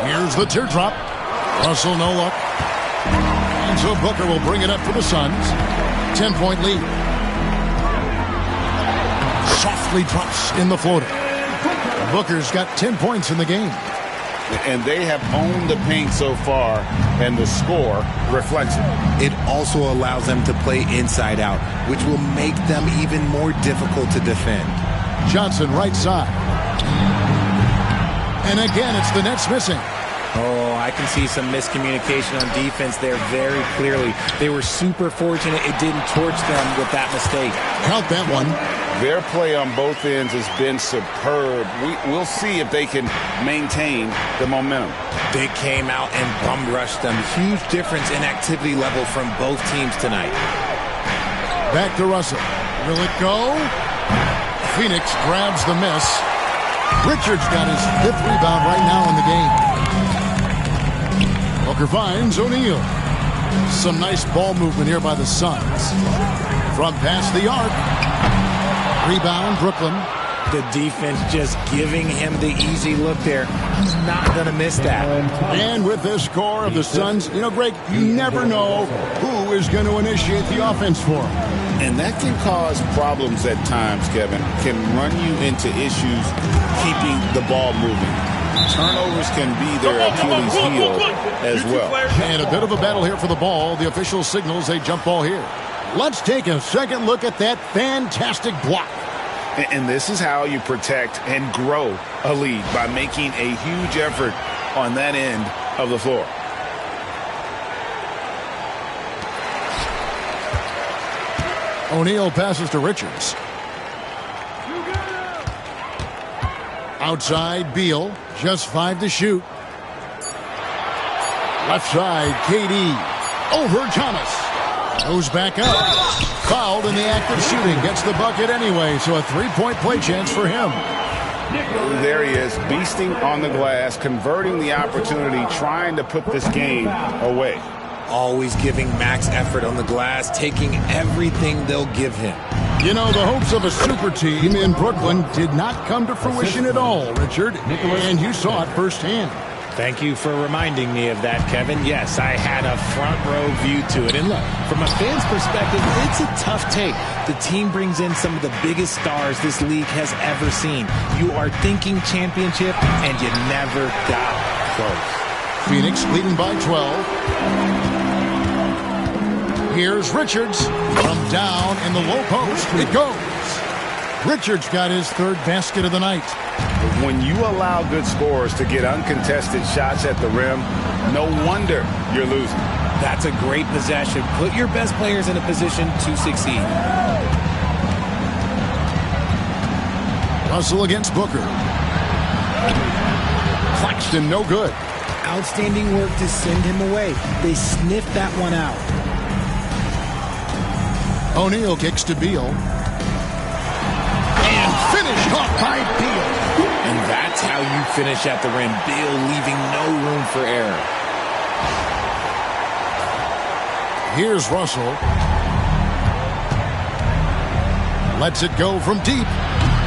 Here's the teardrop. Russell, no luck. And so Booker will bring it up for the Suns. 10-point lead. Softly drops in the floater. Booker's got 10 points in the game. And they have owned the paint so far, and the score reflects it. It also allows them to play inside out, which will make them even more difficult to defend. Johnson, right side. And again, it's the Nets missing. Oh, I can see some miscommunication on defense there very clearly. They were super fortunate it didn't torch them with that mistake. Count that one. Their play on both ends has been superb. We'll see if they can maintain the momentum. They came out and bum rushed them. Huge difference in activity level from both teams tonight. Back to Russell. Will it go? Phoenix grabs the miss. Richards got his 5th rebound right now in the game. Booker finds O'Neal. Some nice ball movement here by the Suns. From past the arc. Rebound, Brooklyn. The defense just giving him the easy look there. He's not going to miss that. And with this score of the Suns, you know, Greg, you never know who is going to initiate the offense for them. And that can cause problems at times, Kevin. Can run you into issues keeping the ball moving. Turnovers can be their Achilles heel as well. And a bit of a battle here for the ball. The official signals a jump ball here. Let's take a second look at that fantastic block. And this is how you protect and grow a lead, by making a huge effort on that end of the floor. O'Neal passes to Richards. Outside, Beal. Just 5 to shoot. Left side, KD. Over Thomas. Goes back up. Fouled in the act of shooting. Gets the bucket anyway, so a 3-point play chance for him. There he is, beasting on the glass, converting the opportunity, trying to put this game away. Always giving max effort on the glass, taking everything they'll give him. You know, the hopes of a super team in Brooklyn did not come to fruition at all, Richard. And you saw it firsthand. Thank you for reminding me of that, Kevin. Yes, I had a front row view to it. And look, from a fan's perspective, it's a tough take. The team brings in some of the biggest stars this league has ever seen. You are thinking championship, and you never got close. Phoenix leading by 12. Here's Richards from down in the low post. It goes. Richards got his 3rd basket of the night. When you allow good scorers to get uncontested shots at the rim, no wonder you're losing. That's a great possession. Put your best players in a position to succeed. Russell against Booker. Claxton, no good. Outstanding work to send him away. They sniffed that one out. O'Neal kicks to Beal. And finished off by Beal. And that's how you finish at the rim. Beal leaving no room for error. Here's Russell. Lets it go from deep.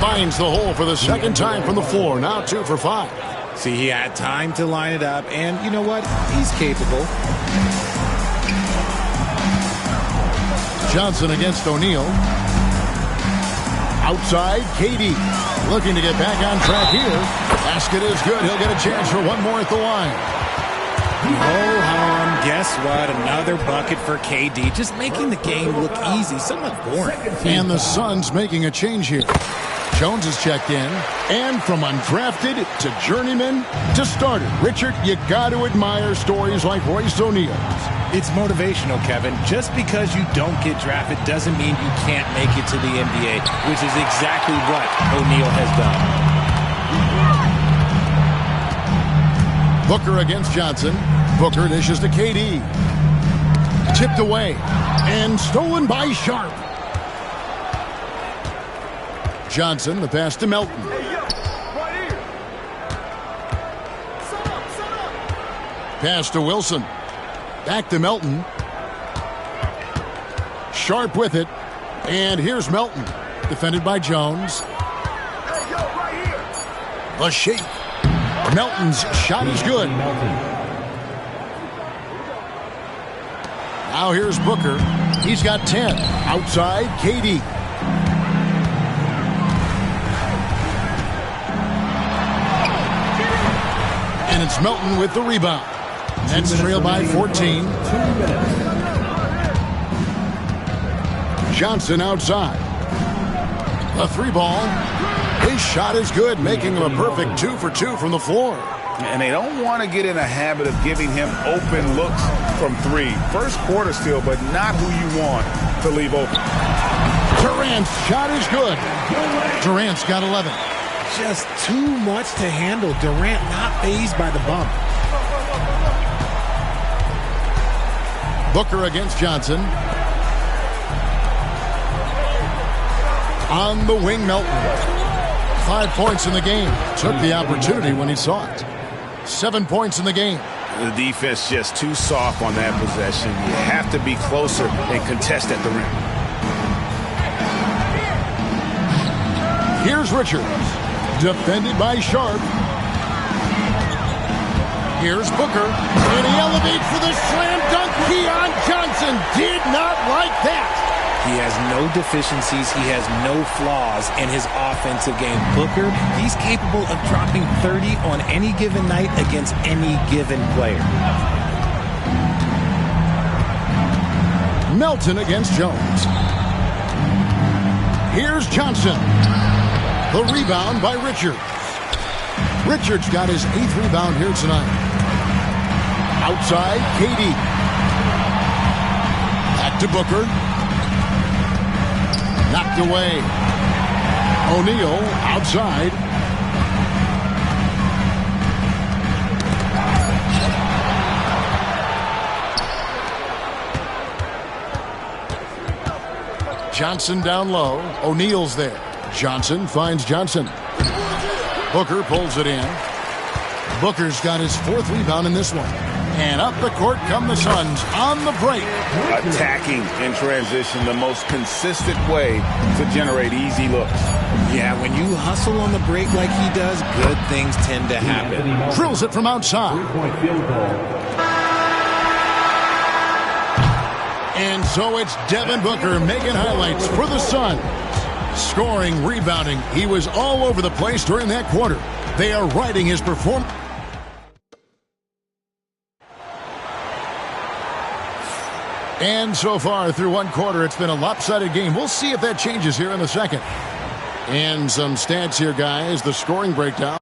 Finds the hole for the 2nd time from the floor. Now 2 for 5. See, he had time to line it up. And you know what? He's capable. Johnson against O'Neal. Outside, KD. Looking to get back on track here. Basket is good. He'll get a chance for one more at the line. Ho-hum, guess what? Another bucket for KD. Just making the game look easy, somewhat boring. And the Suns making a change here. Jones is checked in. And from undrafted to journeyman to starter. Richard, you got to admire stories like Royce O'Neal's. It's motivational, Kevin. Just because you don't get drafted doesn't mean you can't make it to the NBA, which is exactly what O'Neal has done. Booker against Johnson. Booker dishes to KD. Tipped away. And stolen by Sharp. Johnson, the pass to Melton. Pass to Wilson. Back to Melton. Sharp with it. And here's Melton. Defended by Jones. The shake. Melton's shot is good. Now here's Booker. He's got 10. Outside, KD. And it's Melton with the rebound. Nets trail by 14. Johnson outside. A three ball. His shot is good, making him a perfect 2 for 2 from the floor. And they don't want to get in a habit of giving him open looks from three. First quarter still, but not who you want to leave open. Durant's shot is good. Durant's got 11. Just too much to handle. Durant not fazed by the bump. Booker against Johnson. On the wing, Melton. 5 points in the game. Took the opportunity when he saw it. 7 points in the game. The defense just too soft on that possession. You have to be closer and contest at the rim. Here's Richards. Defended by Sharp. Here's Booker. And he elevates for the slam dunk. Keon Johnson did not like that. He has no deficiencies. He has no flaws in his offensive game. Booker, he's capable of dropping 30 on any given night against any given player. Melton against Jones. Here's Johnson. The rebound by Richards. Richards got his 8th rebound here tonight. Outside, KD. Back to Booker. Knocked away. O'Neal outside. Johnson down low. O'Neal's there. Johnson finds Johnson. Booker pulls it in. Booker's got his 4th rebound in this one. And up the court come the Suns on the break. Attacking in transition, the most consistent way to generate easy looks. Yeah, when you hustle on the break like he does, good things tend to happen. Drills it from outside. And so it's Devin Booker making highlights for the Suns. Scoring, rebounding. He was all over the place during that quarter. They are riding his performance. And so far through one quarter, it's been a lopsided game. We'll see if that changes here in the second. And some stats here, guys. The scoring breakdown.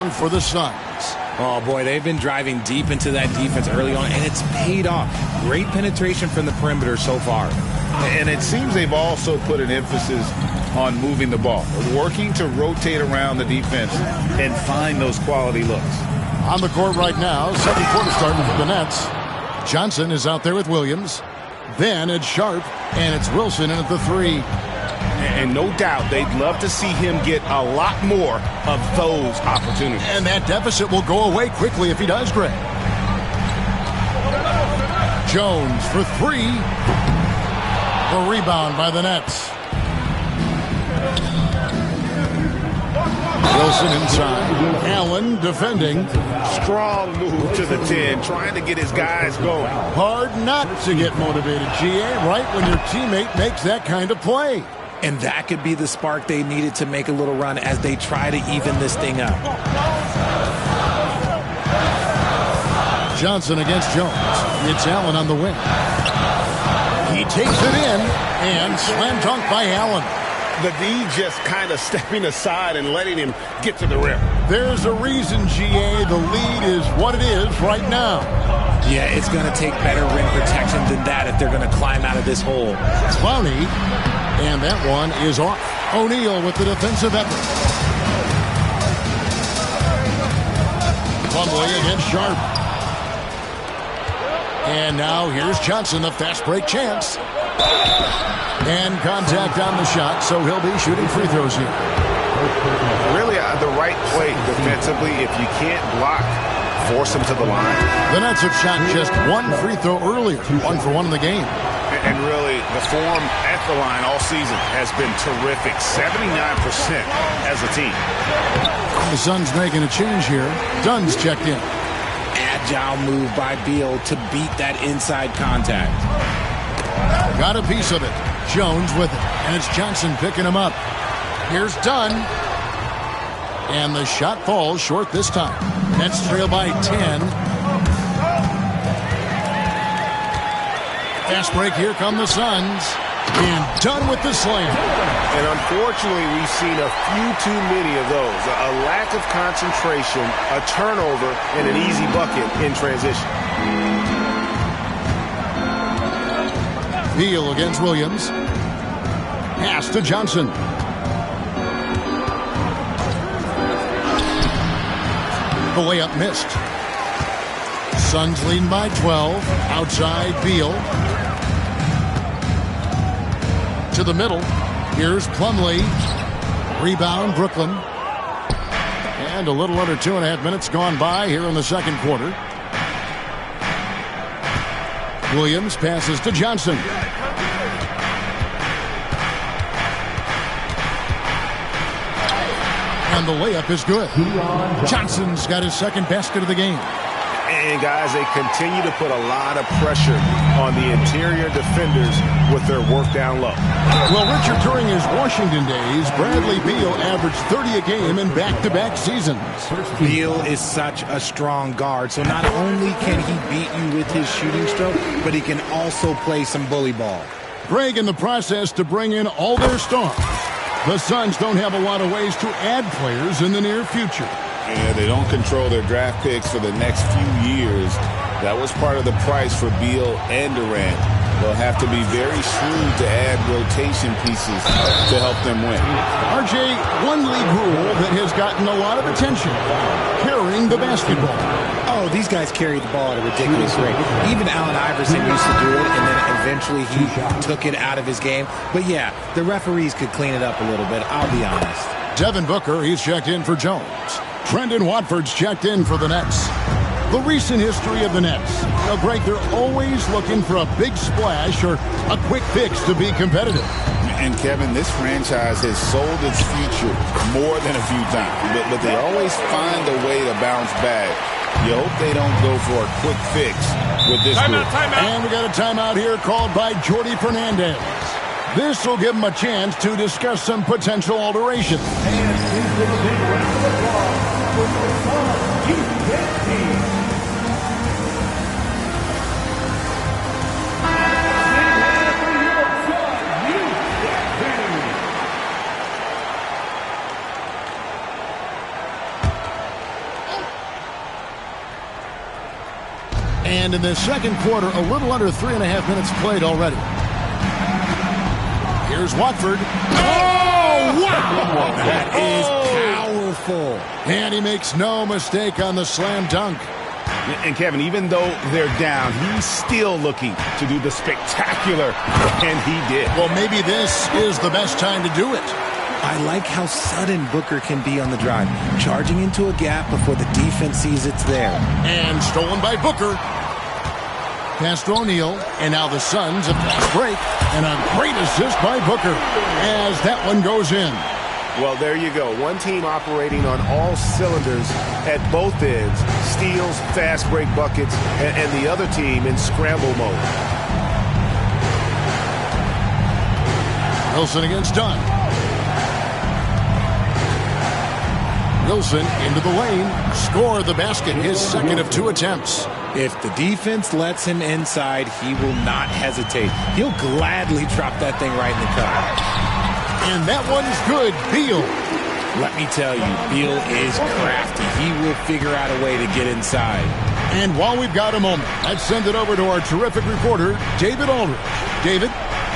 rebound for the Suns. Oh, boy, they've been driving deep into that defense early on, and it's paid off. Great penetration from the perimeter so far. And it seems they've also put an emphasis on moving the ball, working to rotate around the defense and find those quality looks. On the court right now, second quarter starting for the Nets. Johnson is out there with Williams. Then it's Sharp, and it's Wilson in at the 3. And no doubt they'd love to see him get a lot more of those opportunities. And that deficit will go away quickly if he does, Greg. Jones for 3. The rebound by the Nets. Wilson inside. Allen defending. Strong move to the 10, trying to get his guys going. Hard not to get motivated, GA, right when your teammate makes that kind of play. And that could be the spark they needed to make a little run as they try to even this thing up. Johnson against Jones. It's Allen on the wing. He takes it in and slam dunk by Allen. The D just kind of stepping aside and letting him get to the rim. There's a reason, GA, the lead is what it is right now. Yeah, it's going to take better rim protection than that if they're going to climb out of this hole. Clowney, and that one is off. O'Neal with the defensive effort. Plumlee against Sharp. And now here's Johnson, the fast break chance. And contact on the shot, so he'll be shooting free throws here. Really the right play defensively. If you can't block, force him to the line. The Nets have shot just one free throw earlier, 1 for 1 in the game. And really, the form at the line all season has been terrific. 79% as a team. The Suns making a change here. Dunn's checked in. Agile move by Beal to beat that inside contact. Got a piece of it. Jones with it. And it's Johnson picking him up. Here's Dunn. And the shot falls short this time. Nets trail by 10. Fast break. Here come the Suns. And Dunn with the slam. And unfortunately, we've seen a few too many of those. A lack of concentration, a turnover, and an easy bucket in transition. Beal against Williams. Pass to Johnson. The layup missed. Suns leading by 12. Outside Beal. To the middle. Here's Plumlee. Rebound Brooklyn. And a little under 2.5 minutes gone by here in the second quarter. Williams passes to Johnson. And the layup is good. Johnson's got his second basket of the game. And, guys, they continue to put a lot of pressure on the interior defenders with their work down low. Well, Richard, during his Washington days, Bradley Beal averaged 30 a game in back-to-back seasons. Beal is such a strong guard, so not only can he beat you with his shooting stroke, but he can also play some bully ball. Greg, in the process to bring in all their stars, the Suns don't have a lot of ways to add players in the near future. Yeah, they don't control their draft picks for the next few years. That was part of the price for Beal and Durant. They'll have to be very shrewd to add rotation pieces to help them win. RJ, one league rule that has gotten a lot of attention, carrying the basketball. Oh, these guys carry the ball at a ridiculous rate. Even Allen Iverson used to do it, and then eventually he took it out of his game. But yeah, the referees could clean it up a little bit, I'll be honest. Devin Booker, he's checked in for Jones. Trendon Watford's checked in for the Nets. The recent history of the Nets. Now, Greg, they're always looking for a big splash or a quick fix to be competitive. And, Kevin, this franchise has sold its future more than a few times. But they always find a way to bounce back. You hope they don't go for a quick fix with this group. And we got a timeout here called by Jordy Fernandez. This will give them a chance to discuss some potential alterations. And in the second quarter, a little under 3.5 minutes played already. Here's Watford. Oh, wow! That is powerful. And he makes no mistake on the slam dunk. And Kevin, even though they're down, he's still looking to do the spectacular, and he did. Well, maybe this is the best time to do it. I like how sudden Booker can be on the drive, charging into a gap before the defense sees it's there. And stolen by Booker. Pass to O'Neal, and now the Suns have fast break, and a great assist by Booker as that one goes in. Well, there you go. One team operating on all cylinders at both ends. Steals, fast break buckets, and the other team in scramble mode. Wilson against Dunn. Wilson into the lane. Score the basket, his second of 2 attempts. If the defense lets him inside, he will not hesitate. He'll gladly drop that thing right in the cup. And that one's good. Beal. Let me tell you, Beal is crafty. He will figure out a way to get inside. And while we've got a moment, let's send it over to our terrific reporter, David Aldridge. David?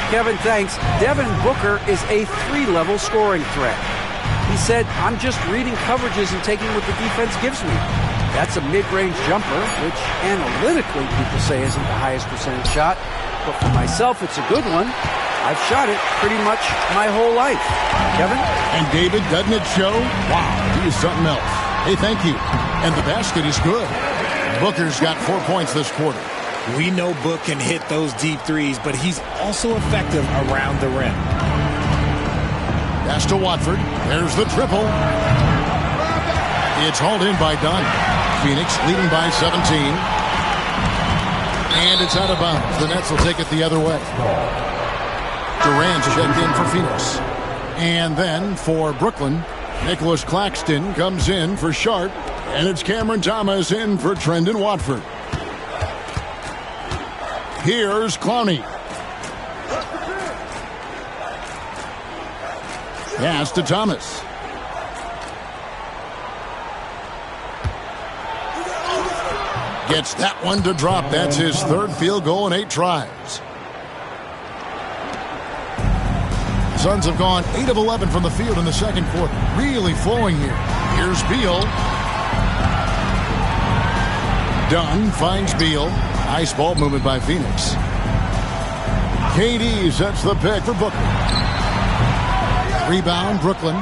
Kevin, thanks. Devin Booker is a 3-level scoring threat. He said, I'm just reading coverages and taking what the defense gives me. That's a mid-range jumper, which analytically people say isn't the highest percentage shot. But for myself, it's a good one. I've shot it pretty much my whole life. Kevin? And David, doesn't it show? Wow, he is something else. Hey, thank you. And the basket is good. Booker's got 4 points this quarter. We know Book can hit those deep threes, but he's also effective around the rim. Pass to Watford. There's the triple. It's hauled in by Dunn. Phoenix leading by 17. And it's out of bounds. The Nets will take it the other way. Durant's checked in for Phoenix. And then for Brooklyn, Nicholas Claxton comes in for Sharp. And it's Cameron Thomas in for Trendon Watford. Here's Clowney. Pass to Thomas. Gets that one to drop. That's his 3rd field goal in 8 tries. Suns have gone 8 of 11 from the field in the second quarter. Really flowing here. Here's Beal. Dunn finds Beal. Nice ball movement by Phoenix. KD sets the pick for Booker. Rebound, Brooklyn.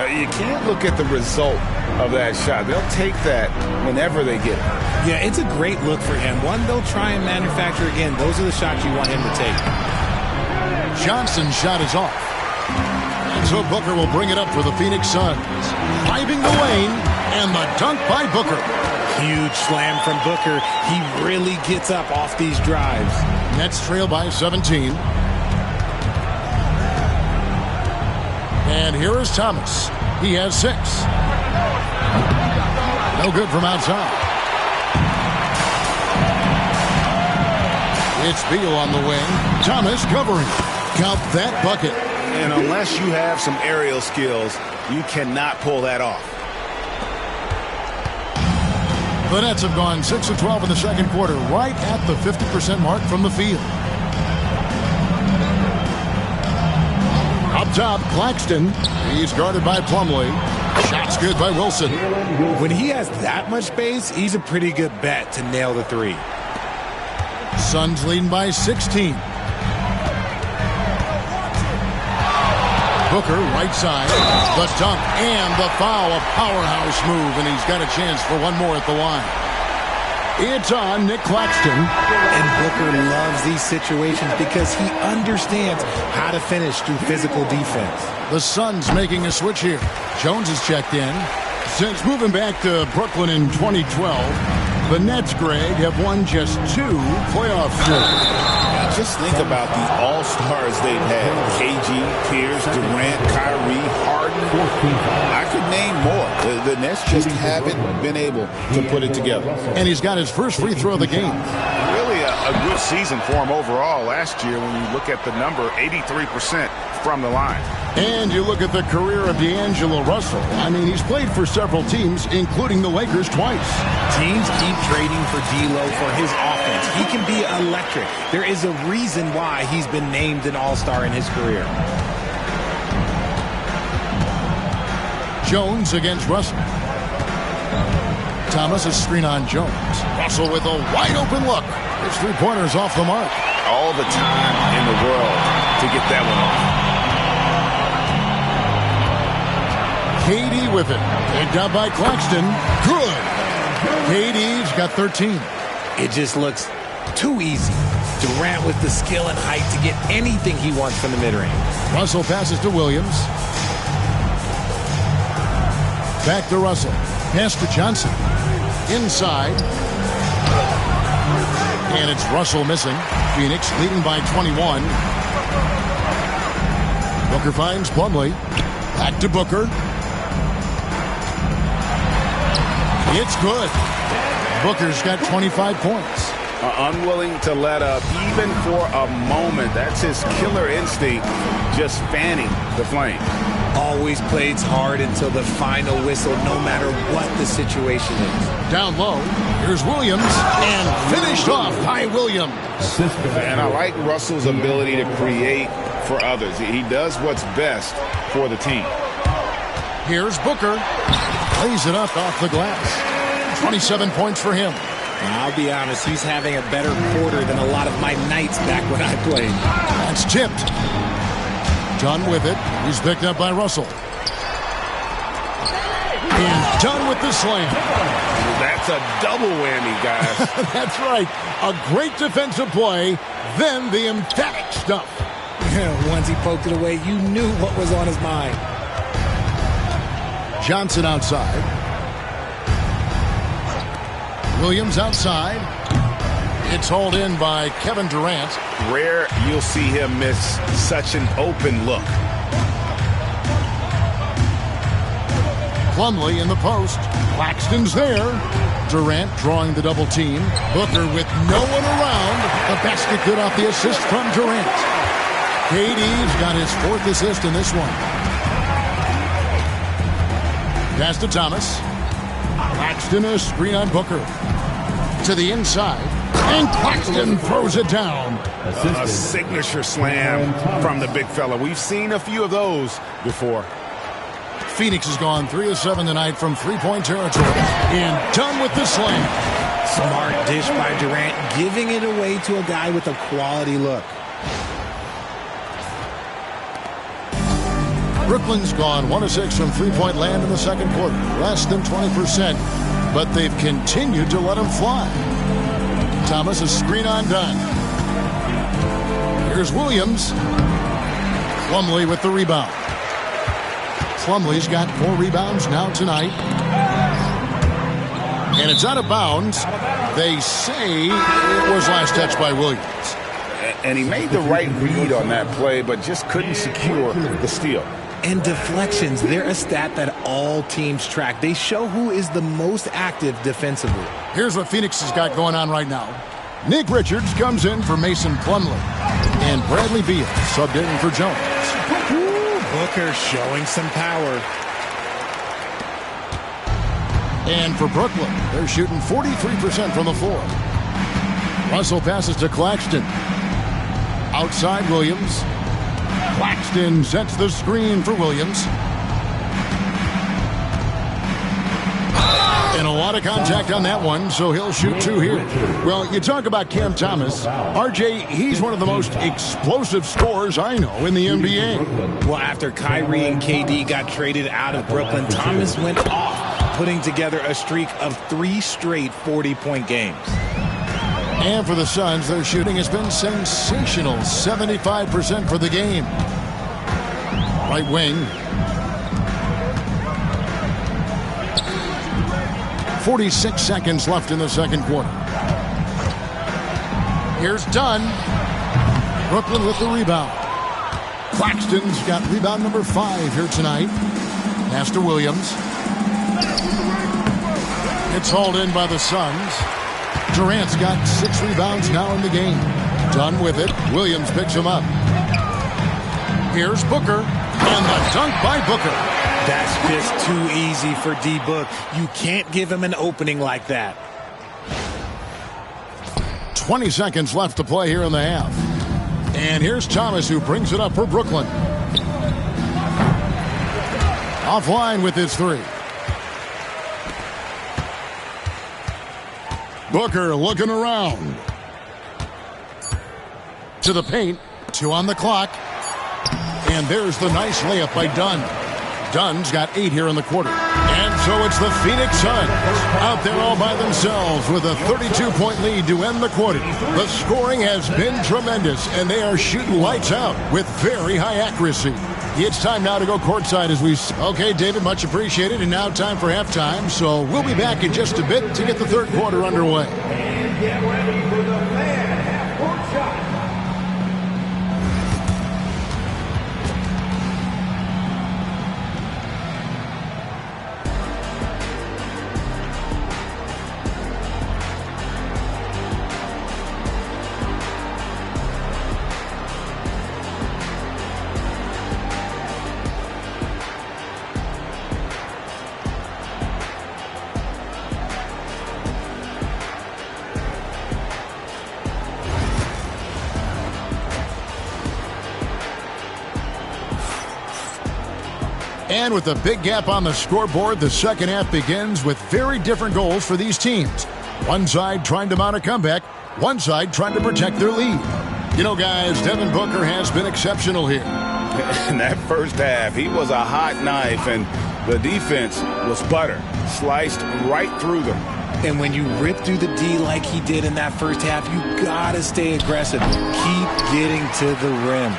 You can't look at the result of that shot. They'll take that whenever they get it. Yeah, it's a great look for him. One they'll try and manufacture again. Those are the shots you want him to take. Johnson's shot is off. And so Booker will bring it up for the Phoenix Suns. Driving the lane, and the dunk by Booker. Huge slam from Booker. He really gets up off these drives. Nets trail by 17. And here is Thomas. He has 6. No good from outside. It's Beal on the wing. Thomas covering. Count that bucket. And unless you have some aerial skills, you cannot pull that off. The Nets have gone 6 of 12 in the second quarter, right at the 50% mark from the field. Up top, Claxton. He's guarded by Plumlee. Shot's good by Wilson. When he has that much space, he's a pretty good bet to nail the 3. Suns leading by 16. Booker, right side. The dunk and the foul. A powerhouse move, and he's got a chance for one more at the line. It's on Nick Claxton. And Booker loves these situations because he understands how to finish through physical defense. The Suns making a switch here. Jones is checked in. Since moving back to Brooklyn in 2012, the Nets, Greg, have won just 2 playoff series. Just think about the all-stars they've had. KG, Pierce, Durant, Kyrie, Harden. I could name more. The Nets just haven't been able to put it together. And he's got his first free throw of the game. Really a a good season for him overall last year when you look at the number, 83% from the line. And you look at the career of D'Angelo Russell. I mean, he's played for several teams, including the Lakers twice. Teams keep trading for D'Lo for his offense. He can be electric. There is a reason why he's been named an all-star in his career. Jones against Russell. Thomas a screen on Jones. Russell with a wide-open look. His three-pointer's off the mark. All the time in the world to get that one off. KD with it. Picked up by Claxton. Good. KD's got 13. It just looks too easy. Durant with the skill and height to get anything he wants from the mid-range. Russell passes to Williams. Back to Russell. Pass to Johnson. Inside. And it's Russell missing. Phoenix leading by 21. Booker finds Plumlee. Back to Booker. It's good. Booker's got 25 points. Unwilling to let up even for a moment. That's his killer instinct, just fanning the flame. Always plays hard until the final whistle, no matter what the situation is. Down low, here's Williams, and finished off by Williams. And I like Russell's ability to create for others. He does what's best for the team. Here's Booker. Plays it up off the glass. 27 points for him. I'll be honest, he's having a better quarter than a lot of my nights back when I played. That's tipped. Done with it. He's picked up by Russell. And done with the slam. That's a double whammy, guys. That's right. A great defensive play, then the emphatic stuff. Once he poked it away, you knew what was on his mind. Johnson outside. Williams outside. It's hauled in by Kevin Durant. Rare you'll see him miss such an open look. Plumlee in the post. Claxton's there. Durant drawing the double team. Booker with no one around. The basket good off the assist from Durant. KD's got his fourth assist in this one. Pass to Thomas. Claxton a screen on Booker. To the inside. And Claxton throws it down. A signature slam from the big fella. We've seen a few of those before. Phoenix has gone 3 of 7 tonight from three-point territory. And done with the slam. Smart dish by Durant, giving it away to a guy with a quality look. Brooklyn's gone 1 of 6 from three-point land in the second quarter. Less than 20%. But they've continued to let him fly. Thomas, a screen on Dunn. Here's Williams. Plumlee with the rebound. Plumlee's got 4 rebounds now tonight. And it's out of bounds. They say it was last touched by Williams. And he made the right read on that play, but just couldn't secure the steal. And deflections, they're a stat that all teams track. They show who is the most active defensively. Here's what Phoenix has got going on right now. Nick Richards comes in for Mason Plumlee. And Bradley Beal subbed in for Jones. Ooh, Booker showing some power. And for Brooklyn, they're shooting 43% from the floor. Russell passes to Claxton. Outside Williams. Claxton sets the screen for Williams. And a lot of contact on that one, so he'll shoot 2 here. Well, you talk about Cam Thomas. RJ, he's one of the most explosive scorers I know in the NBA. Well, after Kyrie and KD got traded out of Brooklyn, Thomas went off, putting together a streak of 3 straight 40-point games. And for the Suns, their shooting has been sensational. 75% for the game. Right wing. 46 seconds left in the second quarter. Here's Dunn. Brooklyn with the rebound. Claxton's got rebound number 5 here tonight. Pass to Williams. It's hauled in by the Suns. Durant's got 6 rebounds now in the game. Dunn with it. Williams picks him up. Here's Booker. And the dunk by Booker. That's just too easy for D-Book. You can't give him an opening like that. 20 seconds left to play here in the half. And here's Thomas, who brings it up for Brooklyn. Offline with his 3. Booker looking around. To the paint. 2 on the clock. And there's the nice layup by Dunn. Dunn's got 8 here in the quarter. And so it's the Phoenix Suns out there all by themselves with a 32-point lead to end the quarter. The scoring has been tremendous, and they are shooting lights out with very high accuracy. It's time now to go courtside as we... Okay, David, much appreciated. And now time for halftime, so we'll be back in just a bit to get the third quarter underway. And get ready for the fan half-court shot. And with a big gap on the scoreboard, the second half begins with very different goals for these teams. One side trying to mount a comeback, one side trying to protect their lead. You know, guys, Devin Booker has been exceptional here. In that first half, he was a hot knife, and the defense was butter, sliced right through them. And when you rip through the D like he did in that first half, you gotta stay aggressive. Keep getting to the rim.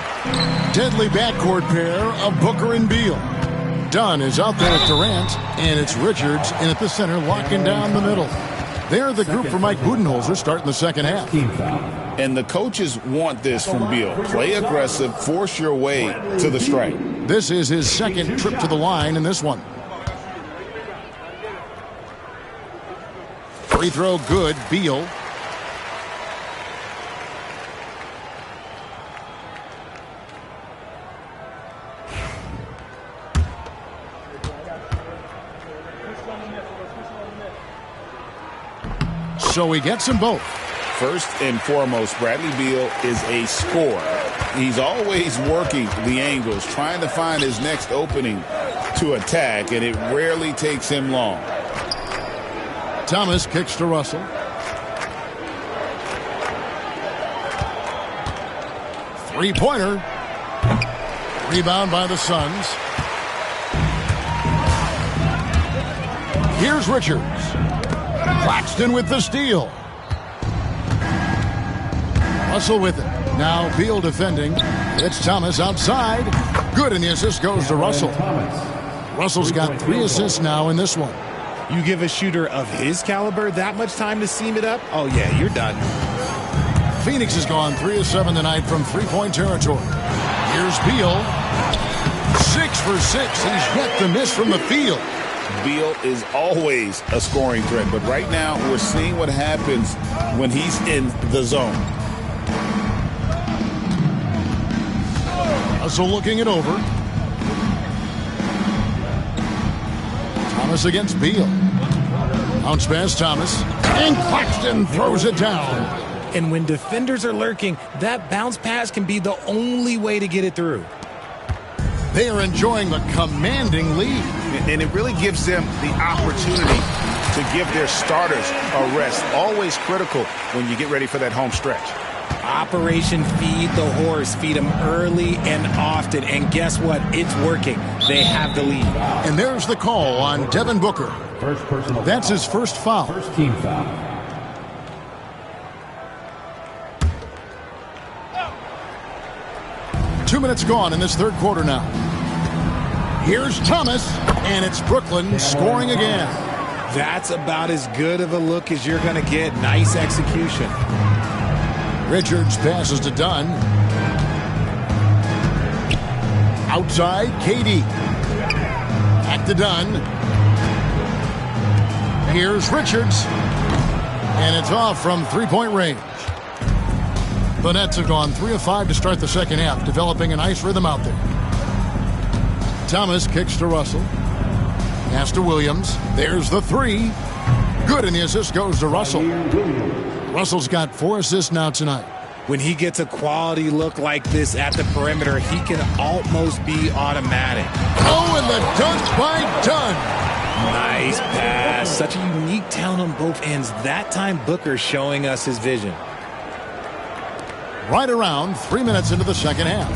Deadly backcourt pair of Booker and Beal. Dunn is out there at Durant, and it's Richards in at the center, locking down the middle. They're the group for Mike Budenholzer starting the second half. And the coaches want this from Beal. Play aggressive, force your way to the strike. This is his second trip to the line in this one. Free throw good, Beal. So he gets them both. First and foremost, Bradley Beal is a scorer. He's always working the angles, trying to find his next opening to attack, and it rarely takes him long. Thomas kicks to Russell. Three-pointer. Rebound by the Suns. Here's Richards. Claxton with the steal. Russell with it. Now Beal defending. It's Thomas outside. Good, and the assist goes to Russell. Russell's got 3 assists now in this one. You give a shooter of his caliber that much time to seam it up? Oh, yeah, you're done. Phoenix has gone 3 of 7 tonight from three-point territory. Here's Beal. 6 for 6. He's yet to miss from the field. Beal is always a scoring threat, but right now we're seeing what happens when he's in the zone. Russell looking it over. Thomas against Beal. Bounce pass, Thomas. And Claxton throws it down. And when defenders are lurking, that bounce pass can be the only way to get it through. They are enjoying the commanding lead. And it really gives them the opportunity to give their starters a rest. Always critical when you get ready for that home stretch. Operation Feed the Horse. Feed them early and often. And guess what? It's working. They have the lead. And there's the call on Devin Booker. That's his first foul. First team foul. Two minutes gone in this third quarter now. Here's Thomas, and it's Brooklyn scoring again. That's about as good of a look as you're going to get. Nice execution. Richards passes to Dunn. Outside, KD. Back to Dunn. Here's Richards. And it's off from three-point range. The Nets have gone 3 of 5 to start the second half, developing a nice rhythm out there. Thomas kicks to Russell. Pass to Williams. There's the three. Good, and the assist goes to Russell. Russell's got 4 assists now tonight. When he gets a quality look like this at the perimeter, he can almost be automatic. Oh, and the dunk by Dunn. Nice pass. Such a unique talent on both ends. That time, Booker showing us his vision. Right around 3 minutes into the second half.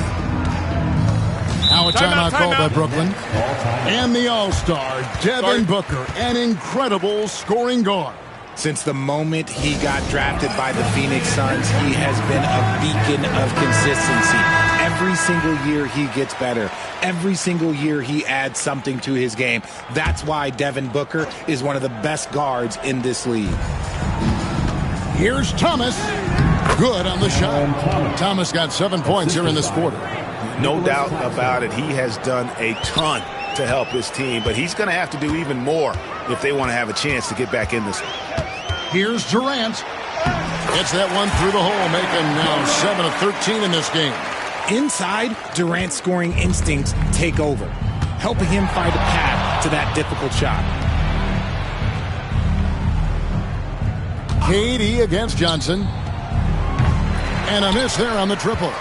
Now a timeout called by Brooklyn. And the All-Star, Devin Booker, an incredible scoring guard. Since the moment he got drafted by the Phoenix Suns, he has been a beacon of consistency. Every single year he gets better. Every single year he adds something to his game. That's why Devin Booker is one of the best guards in this league. Here's Thomas. Good on the shot. Thomas got 7 points here in this quarter. No doubt about it. He has done a ton to help his team, but he's going to have to do even more if they want to have a chance to get back in this one. Here's Durant. Gets that one through the hole, making now 7 of 13 in this game. Inside, Durant's scoring instincts take over, helping him find a path to that difficult shot. KD against Johnson. And a miss there on the triple.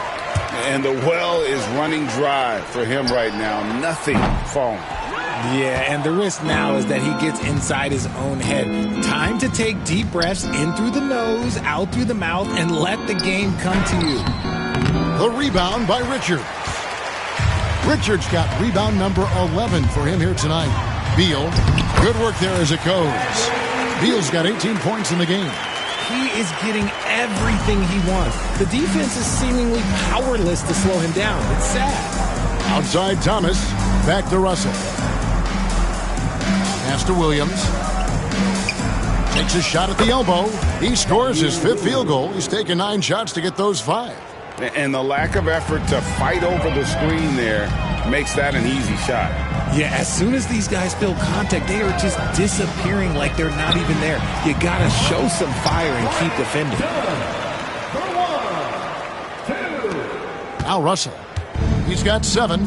And the well is running dry for him right now. Nothing falling. Yeah, and the risk now is that he gets inside his own head. Time to take deep breaths in through the nose, out through the mouth, and let the game come to you. The rebound by Richards. Richards got rebound number 11 for him here tonight. Beal, good work there as it goes. Beal's got 18 points in the game. He is getting everything he wants. The defense is seemingly powerless to slow him down. It's sad. Outside Thomas, back to Russell. Pass to Williams. Takes a shot at the elbow. He scores his 5th field goal. He's taken 9 shots to get those 5. And the lack of effort to fight over the screen there makes that an easy shot. Yeah, as soon as these guys feel contact, they are just disappearing like they're not even there. You got to show some fire and keep defending. Now Russell. He's got 7.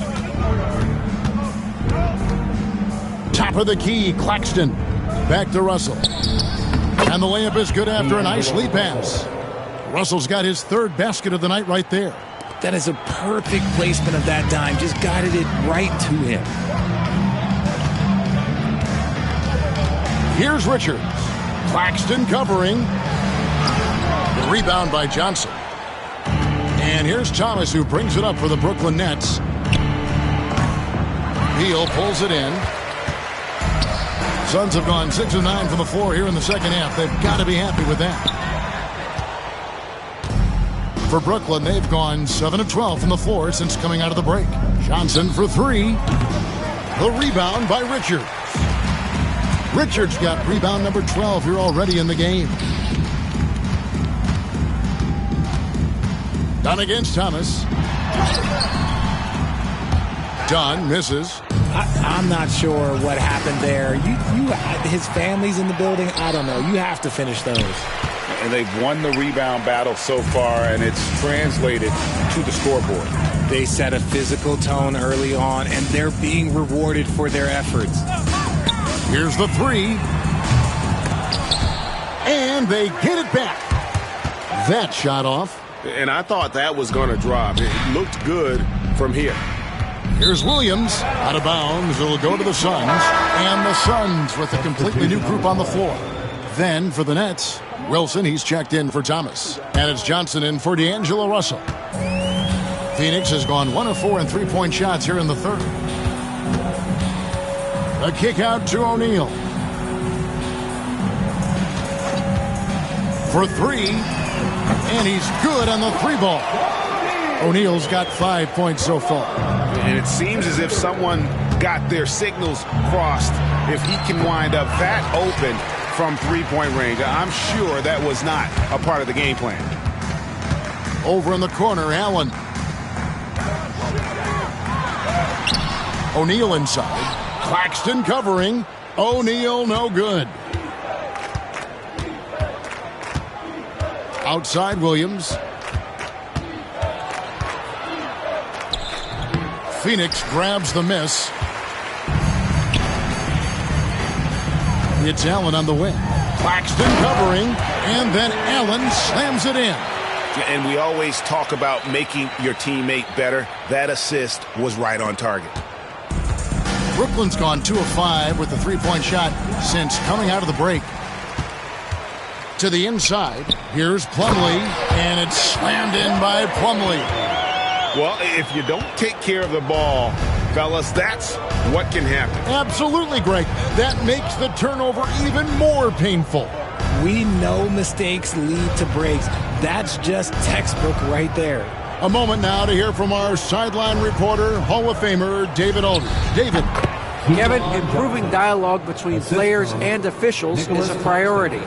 Top of the key, Claxton. Back to Russell. And the layup is good after a nice lead pass. Russell's got his 3rd basket of the night right there. That is a perfect placement of that dime. Just guided it right to him. Here's Richards. Claxton covering. The rebound by Johnson. And here's Thomas, who brings it up for the Brooklyn Nets. Beal pulls it in. Suns have gone 6 of 9 from the floor here in the second half. They've got to be happy with that. For Brooklyn, they've gone 7 of 12 from the floor since coming out of the break. Johnson for 3. The rebound by Richards. Richards got rebound number 12 here already in the game. Dunn against Thomas. Dunn misses. I'm not sure what happened there. His family's in the building. I don't know. You have to finish those. And they've won the rebound battle so far, and it's translated to the scoreboard. They set a physical tone early on, and they're being rewarded for their efforts. Here's the 3. And they get it back. That shot off. And I thought that was going to drop. It looked good from here. Here's Williams. Out of bounds. It'll go to the Suns. And the Suns with a completely new group on the floor. Then for the Nets, Wilson, he's checked in for Thomas. And it's Johnson in for D'Angelo Russell. Phoenix has gone 1 of 4 in 3-point shots here in the 3rd. A kick out to O'Neal. For 3. And he's good on the 3 ball. O'Neal's got 5 points so far. And it seems as if someone got their signals crossed. If he can wind up that open from 3-point range, I'm sure that was not a part of the game plan. Over in the corner, Allen. O'Neal inside. Claxton covering. O'Neal no good. Outside Williams. Phoenix grabs the miss. It's Allen on the wing. Claxton covering, and then Allen slams it in. And we always talk about making your teammate better. That assist was right on target. Brooklyn's gone 2 of 5 with the three-point shot since coming out of the break. To the inside, here's Plumlee, and it's slammed in by Plumlee. Well, if you don't take care of the ball, fellas, that's what can happen. Absolutely, Greg. That makes the turnover even more painful. We know mistakes lead to breaks. That's just textbook right there. A moment now to hear from our sideline reporter, Hall of Famer David Aldridge. David. Kevin, improving dialogue between players and officials is a priority.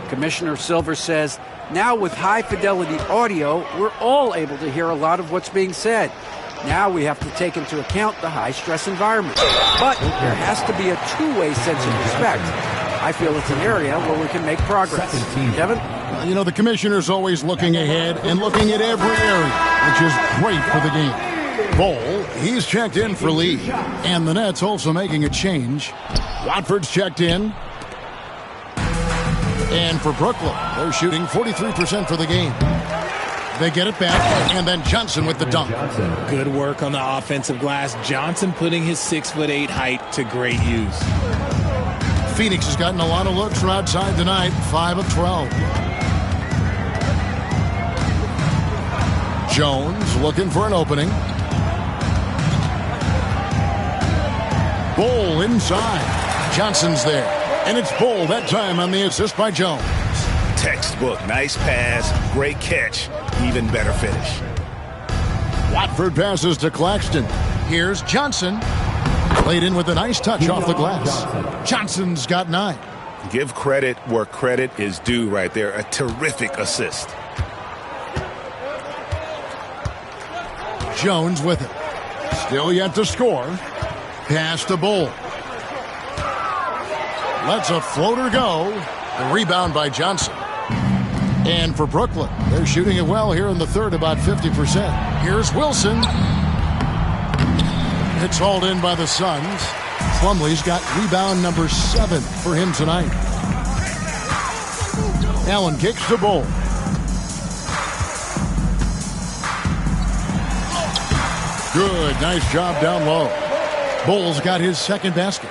Commissioner Silver says, now with high-fidelity audio, we're all able to hear a lot of what's being said. Now we have to take into account the high-stress environment. But there has to be a two-way sense of respect. I feel it's an area where we can make progress. Kevin? You know, the commissioner's always looking ahead and looking at every area, which is great for the game. Bol, he's checked in for Lee. And the Nets also making a change. Watford's checked in. And for Brooklyn, they're shooting 43% for the game. They get it back, and then Johnson with the dunk. Good work on the offensive glass. Johnson putting his 6'8" height to great use. Phoenix has gotten a lot of looks from outside tonight, 5 of 12. Jones looking for an opening. Bol inside. Johnson's there. And it's Bol that time on the assist by Jones. Textbook. Nice pass. Great catch. Even better finish. Watford passes to Claxton. Here's Johnson. Laid in with a nice touch off the glass. Johnson's got 9. Give credit where credit is due right there. A terrific assist. Jones with it. Still yet to score. Pass to Bol. Lets a floater go. The rebound by Johnson. And for Brooklyn, they're shooting it well here in the third, about 50%. Here's Wilson. It's hauled in by the Suns. Plumlee's got rebound number 7 for him tonight. Allen kicks to Bol. Good, nice job down low. Bol's got his second basket.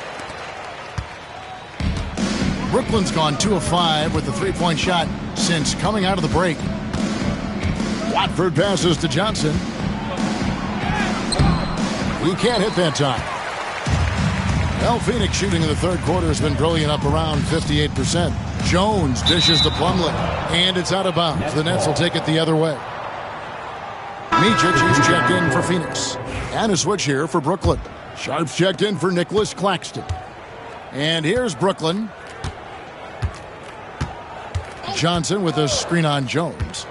Brooklyn's gone 2 of 5 with the three-point shot since coming out of the break. Watford passes to Johnson. He can't hit that time. Well, Phoenix shooting in the third quarter has been brilliant, up around 58%. Jones dishes to Plumlee, and it's out of bounds. The Nets will take it the other way. Micic is checked in for Phoenix. And a switch here for Brooklyn. Sharp's checked in for Nicholas Claxton. And here's Brooklyn. Johnson with a screen on Jones.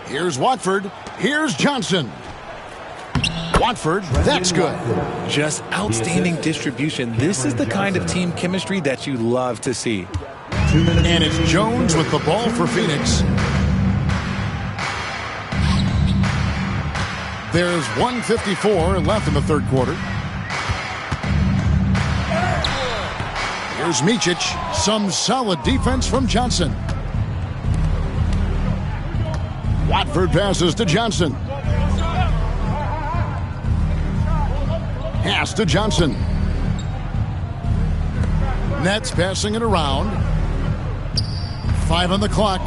Here's Watford. Here's Johnson. Watford, that's good. Just outstanding distribution. This is the kind of team chemistry that you love to see. And it's Jones with the ball for Phoenix. There's 1:54 left in the third quarter. Here's Micic. Some solid defense from Johnson. Watford passes to Johnson. Pass to Johnson. Nets passing it around. 5 on the clock.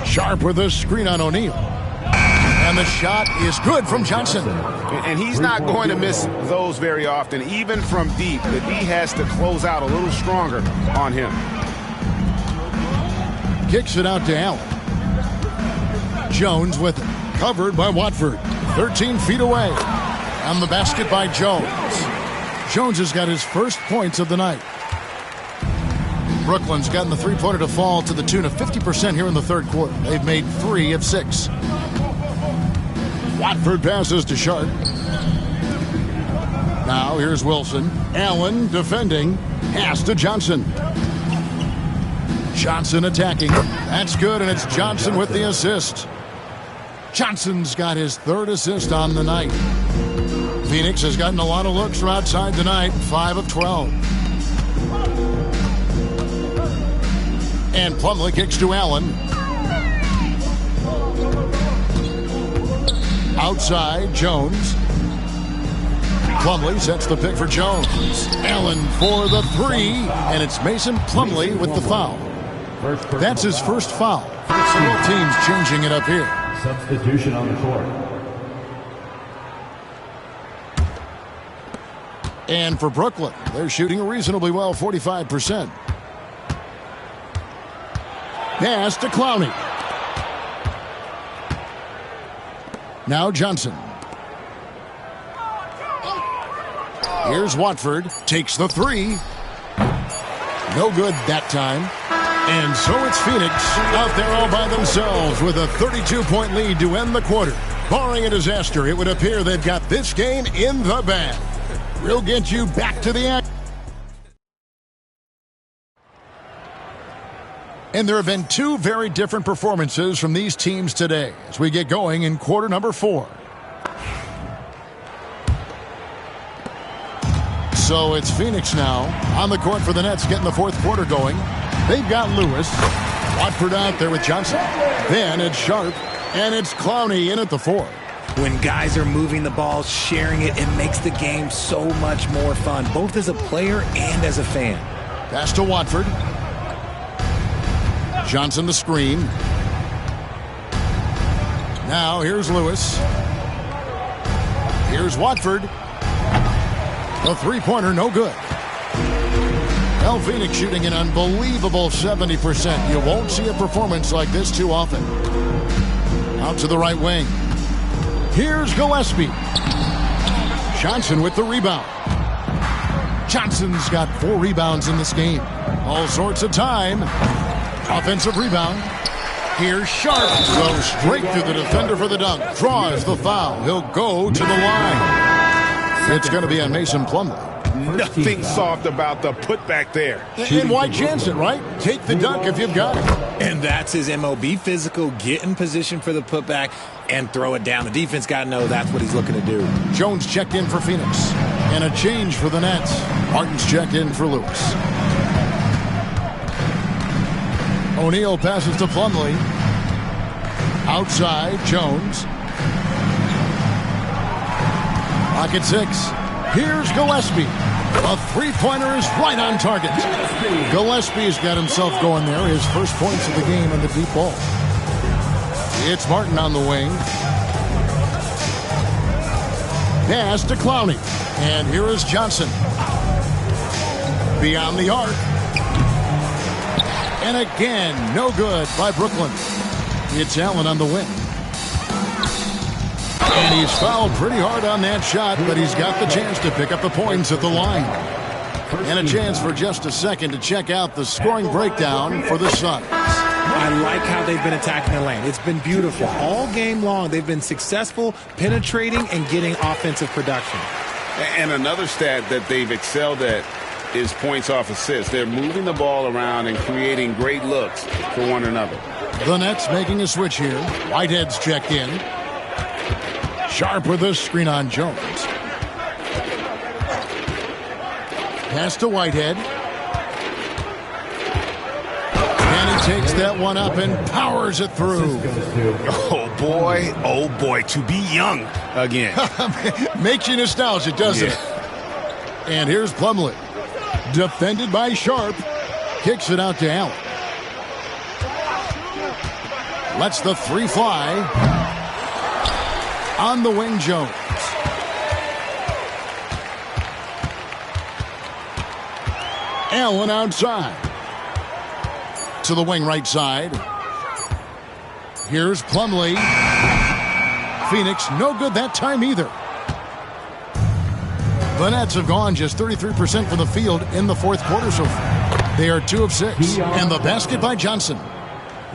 Sharp with a screen on O'Neal. And the shot is good from Johnson. And he's not going to miss those very often, even from deep. The D has to close out a little stronger on him. Kicks it out to Allen. Jones with it. Covered by Watford. 13 feet away. On the basket by Jones. Jones has got his first points of the night. Brooklyn's gotten the three-pointer to fall to the tune of 50% here in the third quarter. They've made 3 of 6. Watford passes to Sharp. Now here's Wilson. Allen defending. Pass to Johnson. Johnson attacking. That's good, and it's Johnson with the assist. Johnson's got his 3rd assist on the night. Phoenix has gotten a lot of looks from outside tonight, 5 of 12. And Plumlee kicks to Allen. Outside, Jones. Plumlee sets the pick for Jones. Allen for the 3, and it's Mason Plumlee with the foul. That's his first foul. Both teams changing it up here. Substitution on the court. And for Brooklyn, they're shooting reasonably well, 45%. Pass to Clowney. Now Johnson. Here's Watford. Takes the 3. No good that time. And so it's Phoenix out there all by themselves with a 32-point lead to end the quarter. Barring a disaster, it would appear they've got this game in the bag. We'll get you back to the action. And there have been 2 very different performances from these teams today as we get going in quarter number 4. So it's Phoenix now on the court for the Nets, getting the 4th quarter going. They've got Lewis. Watford out there with Johnson. Then it's Sharp, and it's Clowney in at the 4. When guys are moving the ball, sharing it, it makes the game so much more fun, both as a player and as a fan. Pass to Watford. Johnson the screen. Now here's Lewis. Here's Watford. The 3-pointer, no good. Well, Phoenix shooting an unbelievable 70%. You won't see a performance like this too often. Out to the right wing. Here's Gillespie. Johnson with the rebound. Johnson's got 4 rebounds in this game. All sorts of time. Offensive rebound. Here's Sharp. Goes straight through the defender for the dunk. Draws the foul. He'll go to the line. It's going to be on Mason Plumlee. Nothing soft about the putback there. And why chance it, right? Take the dunk if you've got it. And that's his MO. Be physical, get in position for the putback, and throw it down. The defense got to know that's what he's looking to do. Jones checked in for Phoenix. And a change for the Nets. Martin's checked in for Lewis. O'Neal passes to Plumlee. Outside, Jones. Pocket 6. Here's Gillespie. A 3-pointer is right on target. Gillespie's got himself going there. His first points of the game on the deep ball. It's Martin on the wing. Pass to Clowney. And here is Johnson. Beyond the arc. And again, no good by Brooklyn. It's Allen on the wing. And he's fouled pretty hard on that shot, but he's got the chance to pick up the points at the line. And a chance for just a second to check out the scoring breakdown for the Suns. I like how they've been attacking the lane. It's been beautiful. All game long, they've been successful penetrating and getting offensive production. And another stat that they've excelled at is points off assists. They're moving the ball around and creating great looks for one another. The Nets making a switch here. Whitehead's checked in. Sharp with a screen on Jones. Pass to Whitehead. And he takes that one up and powers it through. Oh boy, to be young again. Makes you nostalgic, doesn't it? And here's Plumlee. Defended by Sharp. Kicks it out to Allen. Lets the 3 fly. On the wing, Jones. Allen outside. To the wing right side. Here's Plumlee. Phoenix, no good that time either. The Nets have gone just 33% from the field in the 4th quarter so far. They are 2 of 6. And the basket by Johnson.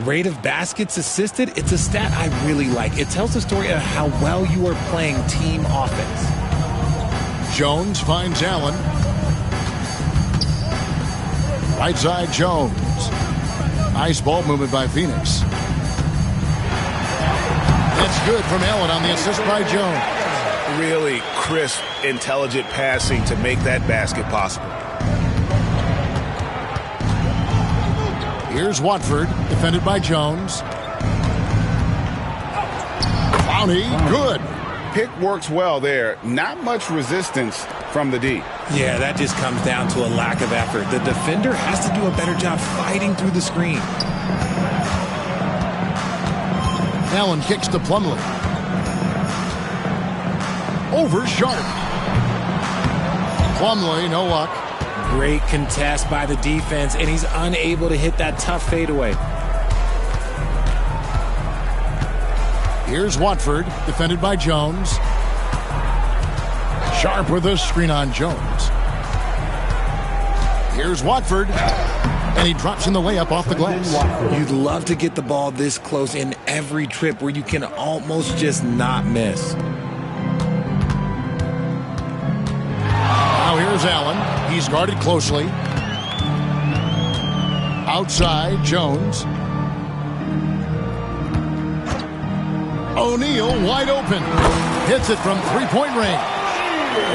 Rate of baskets assisted, it's a stat I really like. It tells the story of how well you are playing team offense. Jones finds Allen. Right side, Jones. Nice ball movement by Phoenix. That's good from Allen on the assist by Jones. Really crisp, intelligent passing to make that basket possible. Here's Watford, defended by Jones. Clowney, good. Pick works well there. Not much resistance from the D. Yeah, that just comes down to a lack of effort. The defender has to do a better job fighting through the screen. Allen kicks to Plumlee. Over Sharp. Plumlee, no luck. Great contest by the defense, and he's unable to hit that tough fadeaway. Here's Watford, defended by Jones. Sharp with a screen on Jones. Here's Watford, and he drops in the layup off the glass. You'd love to get the ball this close in every trip where you can almost just not miss. Now here's Allen. He's guarded closely. Outside, Jones. O'Neal wide open. Hits it from three-point range.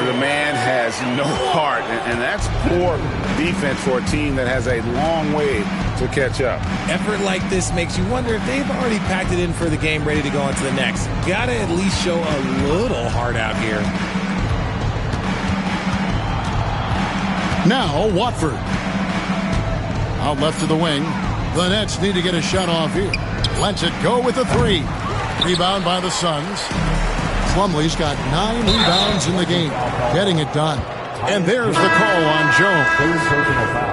The man has no heart, and that's poor defense for a team that has a long way to catch up. Effort like this makes you wonder if they've already packed it in for the game, ready to go on to the next. Gotta at least show a little heart out here. Now Watford. Out left to the wing. The Nets need to get a shot off here. Lets it go with a three. Rebound by the Suns. Plumlee's got 9 rebounds in the game. Getting it done. And there's the call on Jones.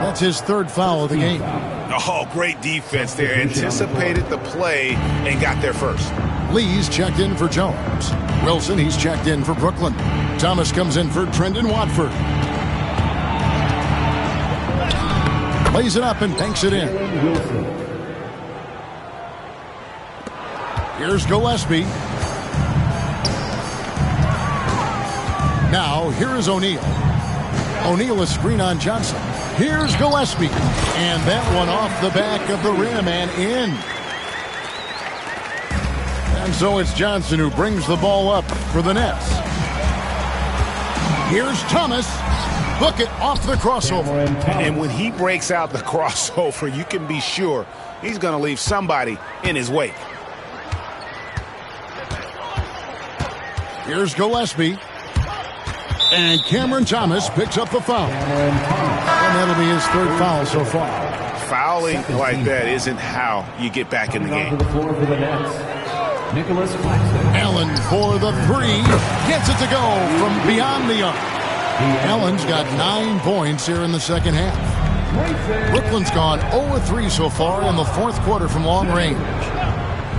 That's his third foul of the game. Oh, great defense there. Anticipated the play and got there first. Lee's checked in for Jones. Wilson, he's checked in for Brooklyn. Thomas comes in for Trendon Watford. Lays it up and banks it in. Here's Gillespie. Now, here is O'Neal. O'Neal, a screen on Johnson. Here's Gillespie. And that one off the back of the rim and in. And so it's Johnson who brings the ball up for the Nets. Here's Thomas. Book it off the crossover. And when he breaks out the crossover, you can be sure he's going to leave somebody in his wake. Here's Gillespie. And Cameron Thomas picks up the foul. And that'll be his third foul so far. Fouling like that isn't how you get back in the game. Allen for the three. Gets it to go from beyond the arc. Allen's got 9 points here in the second half. Brooklyn's gone 0-3 so far in the fourth quarter from long range.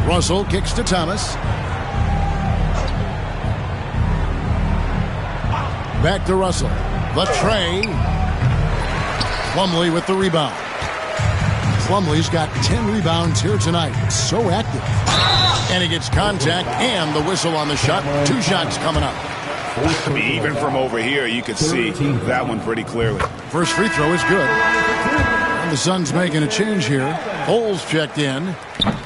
Russell kicks to Thomas. Back to Russell. The tray. Plumlee with the rebound. Plumlee's got 10 rebounds here tonight. So active. And he gets contact and the whistle on the shot. 2 shots coming up. I mean, even from over here, you could see that one pretty clearly. First free throw is good. And the Suns making a change here. Holes checked in.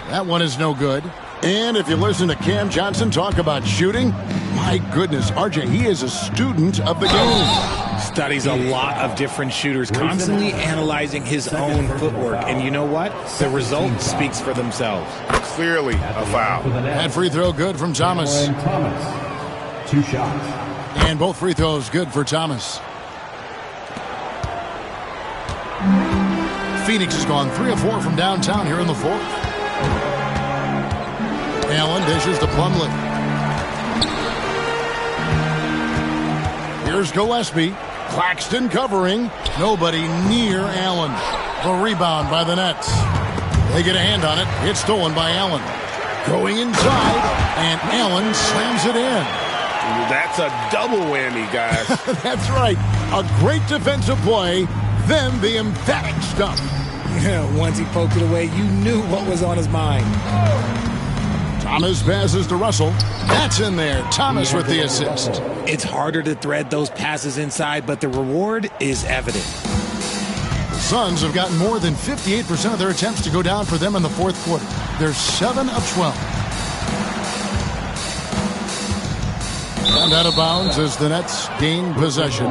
That one is no good. And if you listen to Cam Johnson talk about shooting, my goodness, RJ, he is a student of the game. Studies a lot of different shooters, constantly analyzing his own footwork. And you know what? The result speaks for themselves. Clearly a foul. That free throw good from Thomas. 2 shots. And both free throws good for Thomas. Phoenix has gone 3 of 4 from downtown here in the fourth. Allen dishes to Plumlee. Here's Gillespie. Claxton covering. Nobody near Allen. The rebound by the Nets. They get a hand on it. It's stolen by Allen. Going inside, and Allen slams it in. That's a double whammy, guys. That's right. A great defensive play, then the emphatic stuff. Yeah, once he poked it away, you knew what was on his mind. Thomas passes to Russell. That's in there. Thomas with the assist. It's harder to thread those passes inside, but the reward is evident. Suns have gotten more than 58% of their attempts to go down for them in the fourth quarter. They're 7 of 12. And out of bounds as the Nets gain possession.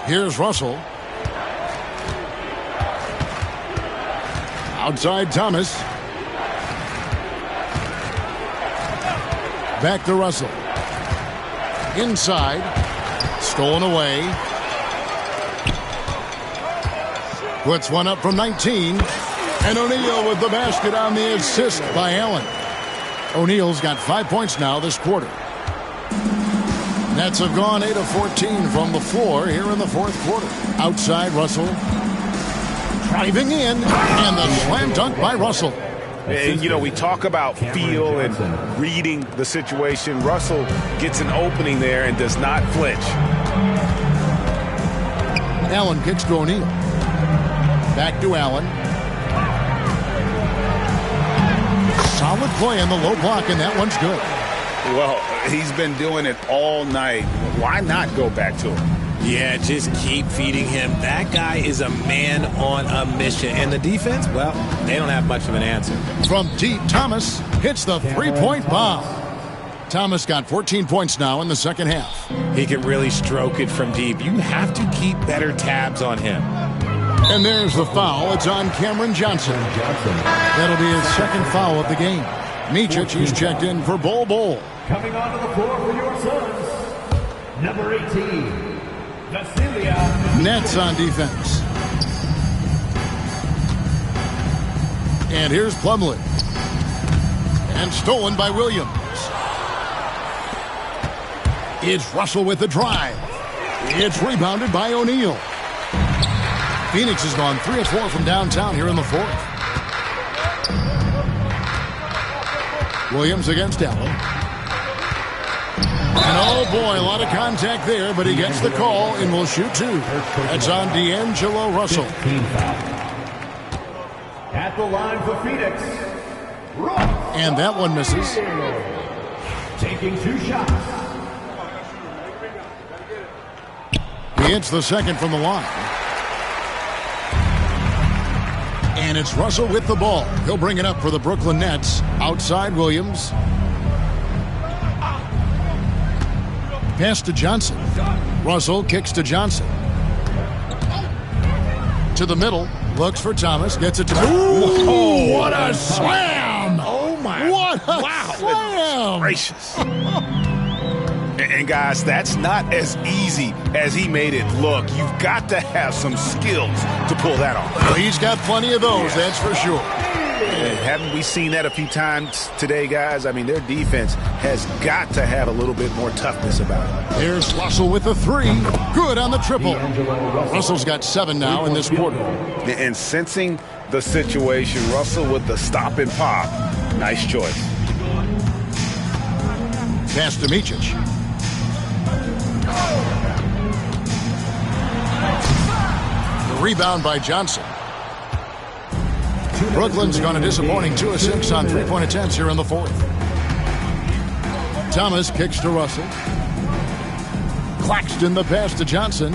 Here's Russell. Outside Thomas. Back to Russell. Inside. Stolen away. Puts one up from 19. And O'Neal with the basket on the assist by Allen. O'Neal's got 5 points now this quarter. Nets have gone 8 of 14 from the floor here in the fourth quarter. Outside Russell. Driving in. And the slam dunk by Russell. And, you know, we talk about feel and reading the situation. Russell gets an opening there and does not flinch. Allen kicks to O'Neal. Back to Allen. Solid play in the low block, and that one's good. Well, he's been doing it all night. Why not go back to him? Yeah, just keep feeding him. That guy is a man on a mission. And the defense, well, they don't have much of an answer. From deep, Thomas hits the three-point bomb. Thomas got 14 points now in the second half. He can really stroke it from deep. You have to keep better tabs on him. And there's the foul. It's on Cameron Johnson. That'll be his second foul of the game. Micic, he's checked in for Bol. Coming onto the floor for your Suns, number 18, Vasilia. Nets on defense. And here's Plumlee. And stolen by Williams. It's Russell with the drive. It's rebounded by O'Neal. Phoenix has gone 3 of 4 from downtown here in the fourth. Williams against Allen. And oh boy, a lot of contact there, but he gets the call and will shoot 2. That's on D'Angelo Russell. At the line for Phoenix. And that one misses. Taking 2 shots. He hits the second from the line. And it's Russell with the ball. He'll bring it up for the Brooklyn Nets. Outside Williams. Pass to Johnson. Russell kicks to Johnson. To the middle. Looks for Thomas. Gets it to... Ooh, what a slam! Oh, my. What a slam! Gracious. And guys, that's not as easy as he made it look. You've got to have some skills to pull that off. Well, he's got plenty of those, that's for sure. And haven't we seen that a few times today, guys? I mean, their defense has got to have a little bit more toughness about it. Here's Russell with the 3. Good on the triple. Russell's got 7 now in this quarter. And sensing the situation, Russell with the stop and pop. Nice choice. Pass to Micic. The rebound by Johnson. Brooklyn's gone a disappointing 2 of 6 on 3-point attempts here in the fourth. Thomas kicks to Russell. Claxton the pass to Johnson.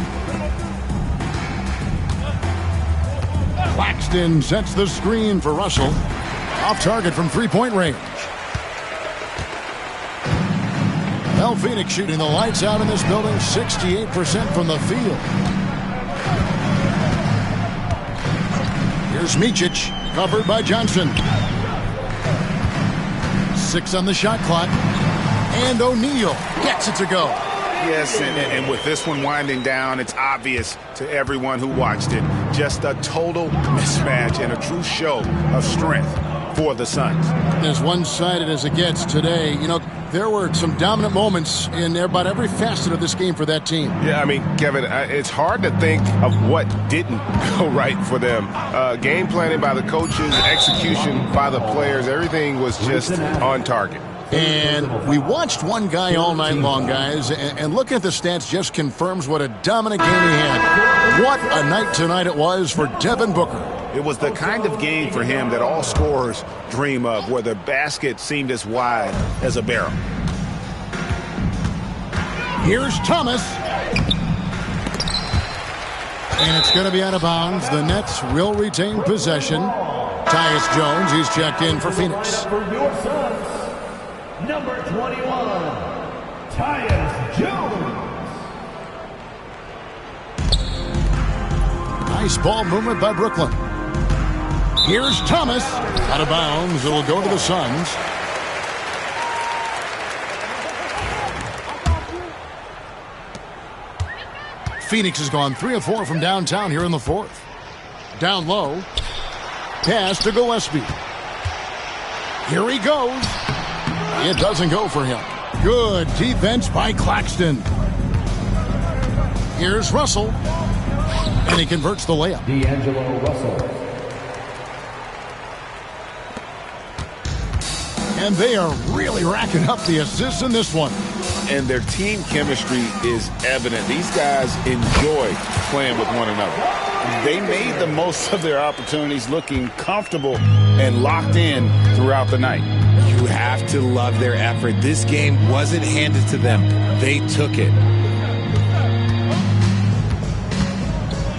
Claxton sets the screen for Russell. Off target from 3-point range. Well, Phoenix shooting the lights out in this building, 68% from the field. Here's Micic, covered by Johnson. 6 on the shot clock. And O'Neal gets it to go. Yes, and with this one winding down, it's obvious to everyone who watched it. Just a total mismatch and a true show of strength for the Suns. As one-sided as it gets today, you know, there were some dominant moments in about every facet of this game for that team. Yeah, I mean, Kevin, it's hard to think of what didn't go right for them. Game planning by the coaches, execution by the players, everything was just on target. And we watched one guy all night long, guys, and looking at the stats just confirms what a dominant game he had. What a night tonight it was for Devin Booker. It was the kind of game for him that all scorers dream of, where the basket seemed as wide as a barrel. Here's Thomas. And it's going to be out of bounds. The Nets will retain possession. Tyus Jones, he's checked in for Phoenix. For your Suns, number 21, Tyus Jones. Nice ball movement by Brooklyn. Here's Thomas. Out of bounds. It'll go to the Suns. Phoenix has gone 3 of 4 from downtown here in the fourth. Down low. Pass to Gillespie. Here he goes. It doesn't go for him. Good defense by Claxton. Here's Russell. And he converts the layup. D'Angelo Russell. And they are really racking up the assists in this one. And their team chemistry is evident. These guys enjoy playing with one another. They made the most of their opportunities, looking comfortable and locked in throughout the night. You have to love their effort. This game wasn't handed to them. They took it.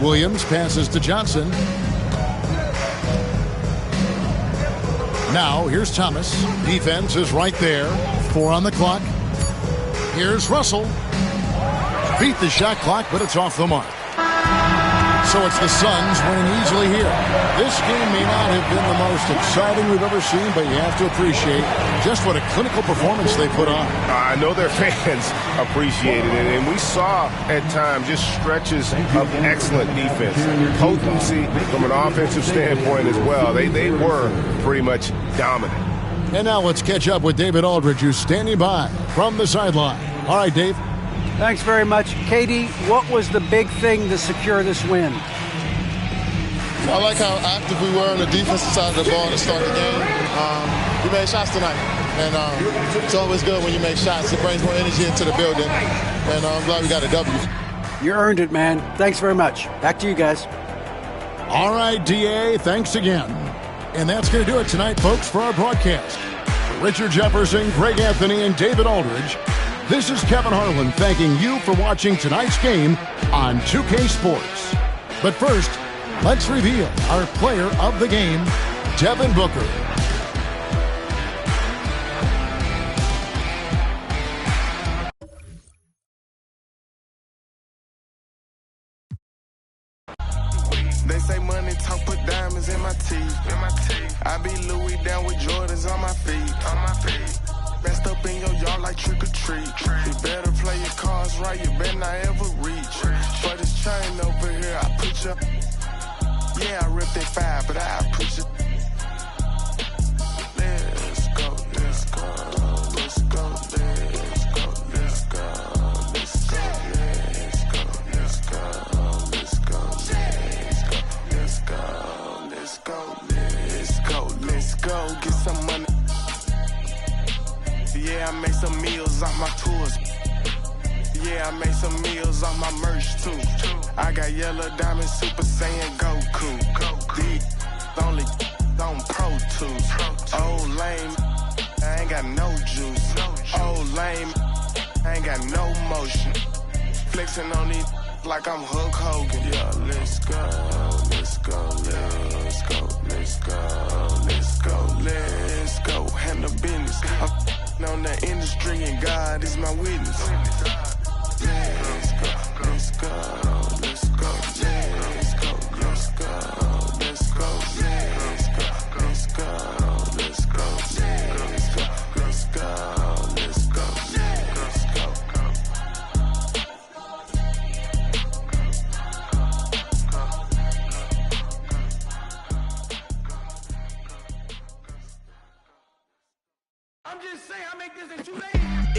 Williams passes to Johnson. Now, here's Thomas. Defense is right there. 4 on the clock. Here's Russell. Beat the shot clock, but it's off the mark. So it's the Suns winning easily here. This game may not have been the most exciting we've ever seen, but you have to appreciate just what a clinical performance they put on. I know their fans appreciated it, and we saw at times just stretches of excellent defense. Potency from an offensive standpoint as well. They were pretty much dominant. And now let's catch up with David Aldridge, who's standing by from the sideline. All right, Dave. Thanks very much. Katie, what was the big thing to secure this win? I like how active we were on the defensive side of the ball to start the game. We made shots tonight, and it's always good when you make shots. It brings more energy into the building, and I'm glad we got a W. You earned it, man. Thanks very much. Back to you guys. All right, DA, thanks again. And that's going to do it tonight, folks, for our broadcast. For Richard Jefferson, Greg Anthony, and David Aldridge, this is Kevin Harlan thanking you for watching tonight's game on 2K Sports. But first, let's reveal our player of the game, Devin Booker. They say money talk, put diamonds in my teeth. I be Louis down with Jordans on my feet. Messed up in your yard like trick or treat. You better play your cards right, you better not ever reach. For this chain over here, I put you. Yeah, I ripped that 5, but I put you. Let's go, let's go, let's go, let's go, let's go, let's go, let's go, let's go, let's go, let's go, let's go, let's go, let's go, get some money. Yeah, I made some meals off my tours. Yeah, I made some meals off my merch too. I got yellow diamond Super Saiyan Goku. These only on Pro Tools. Oh lame, I ain't got no juice. Oh lame, I ain't got no motion. Flexing on these like I'm Hulk Hogan. Yeah, let's go, let's go, let's go, let's go, let's go, let's go. Handle business. I'm on the industry and God is my witness. Let's go, let's go, let's go, let's go, let's go, let's go, let's go, let's go, let's go, let's go, let's go, let's go, let's go. I'm just saying, I make this in 2 days.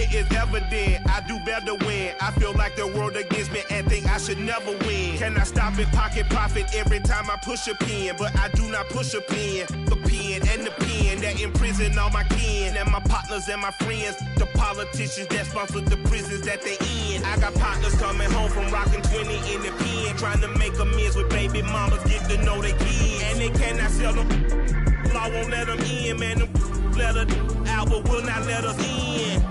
It is evident I do better when I feel like the world against me and think I should never win. Can I stop and pocket profit every time I push a pen? But I do not push a pen. The pen and the pen that imprison all my kin and my partners and my friends. The politicians that sponsor the prisons that they in. I got partners coming home from rocking 20 in the pen, trying to make amends with baby mamas, get to know they kids. And they cannot sell them. Law won't let them in, man. Them let us out, but will not let us in.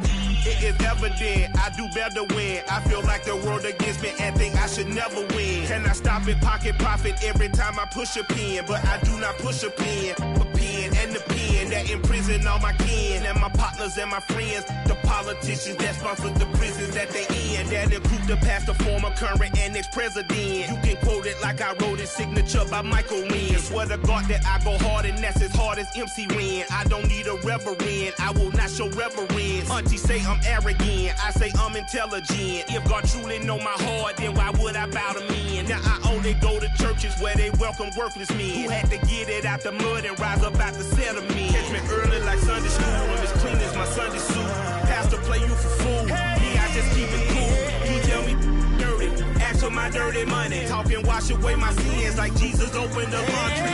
It is evident I do better when I feel like the world against me and think I should never win. Can I stop and pocket profit every time I push a pen? But I do not push a pen. A pen and the pen that imprison all my kin and my partners and my friends. The politicians that sponsor the prisons that they in. That include the past, the former, current, and ex-president. You can quote it like I wrote it, signature by Michael Wynn. Swear to God that I go hard and that's as hard as MC Ren. I don't need a reverend, I will not show reverence. Auntie say I'm arrogant, I say I'm intelligent. If God truly know my heart, then why would I bow to men? Now I only go to churches where they welcome worthless men who had to get it out the mud and rise up out the settlement. Catch me early like Sunday school, I'm as clean as my Sunday suit. Pastor play you for fool, yeah, I just keep it cool. You tell me dirty, ask for my dirty money. Talking wash away my sins like Jesus opened the laundry.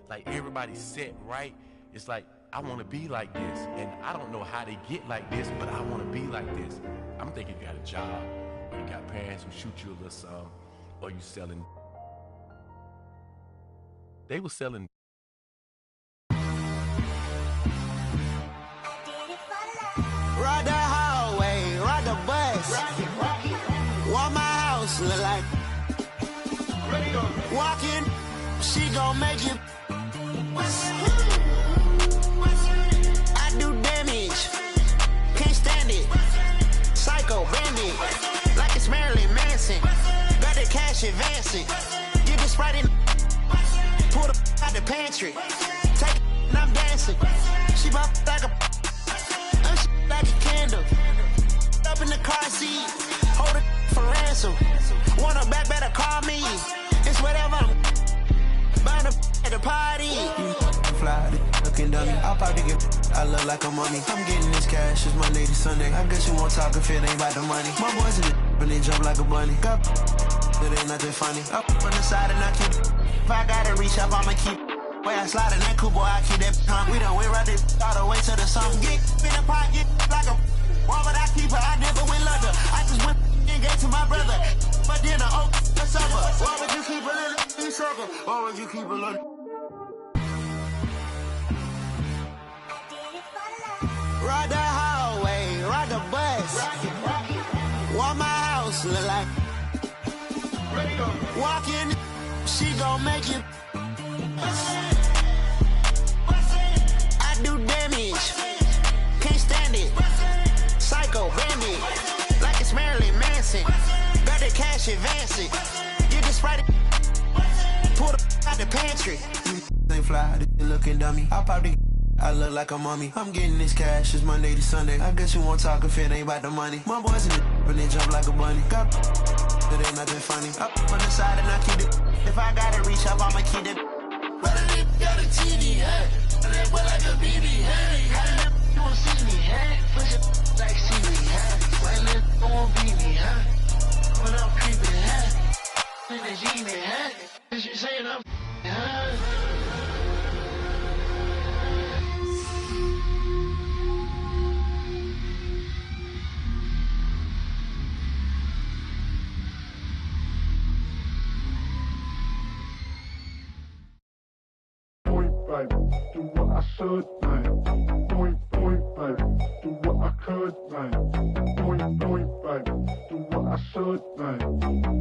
Like everybody's set right. It's like, I want to be like this. And I don't know how they get like this, but I want to be like this. I'm thinking you got a job, or you got parents who shoot you a little something, or you selling. They were selling. Ride the hallway, ride the bus. What my house look like? Walking, she gon' make you. I do damage, can't stand it. Psycho bandit, like it's Marilyn Manson. Got the cash advancing. Get the Sprite in, pull the out the pantry. Take it and I'm dancing. She bop like a, like a candle. Up in the car seat, hold it for ransom. Want her back, better call me. It's whatever I'm bound to at the party. Fly, looking dummy. I'll probably get. I look like a mummy. I'm getting this cash. It's Monday to Sunday. I guess you won't talk if it ain't about the money. My boys in the when they jump like a bunny. Got it ain't nothing funny. Up on the side and I keep. If I gotta reach up, I'ma keep. Way I slide in that cool boy, I keep that tongue. We done went right this all the way to the sun. Get in the pocket like a. Why would I keep her? I never went London. I just went and gave to my brother. But then I owe a supper. Why would you keep a little sucker? Why would you keep a little? Ride the hallway, ride the bus. What my house look like? Walking, she gon' make you. I do damage, can't stand it. Psycho bandit, like it's Marilyn Manson. Got the cash advancing. Get the Sprite, pull the out the pantry. They fly, they looking dummy. I probably. I look like a mummy. I'm getting this cash. It's Monday to Sunday. I guess you won't talk if it ain't about the money. My boys in the when they jump like a bunny. Got it ain't nothing funny. Up on the side and I keep it. If I gotta reach up, I'ma keep it. But I didn't got a TV, huh? That boy like a BB, huh? How you don't see me, huh? Push it like see me, huh? Well, it won't be me, huh? When I'm creeping, huh? In the G-man, huh? Cause you saying I'm, huh? Do what I should, man. Point, baby. Do what I could, man. Point, baby. Do what I should, man.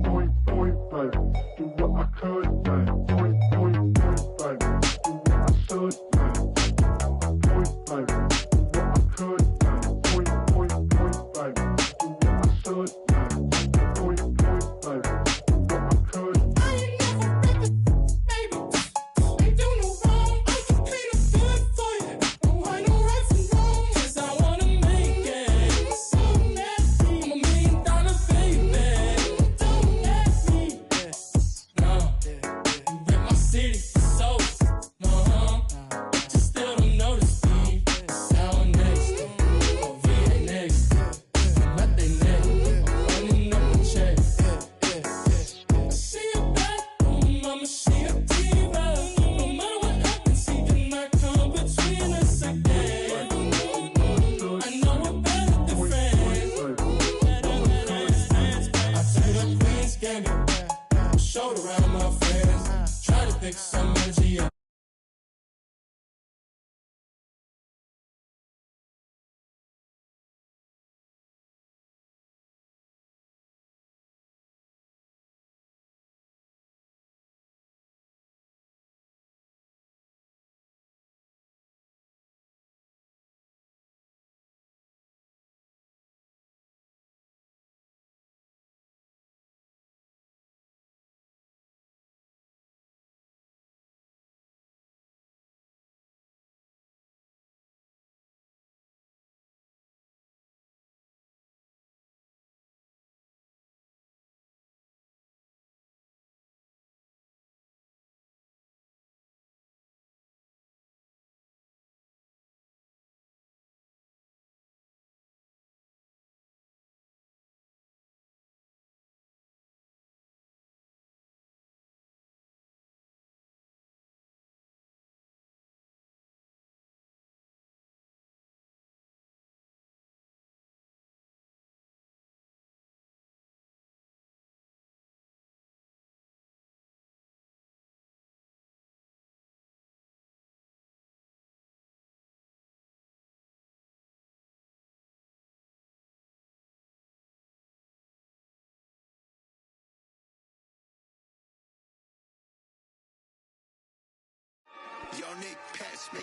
Point, baby. Do what I could, man. Point, baby. Do what I should, man. Point, baby. Do what I could, man. Point, baby. Do what I should, man. Point, baby. Do what I could.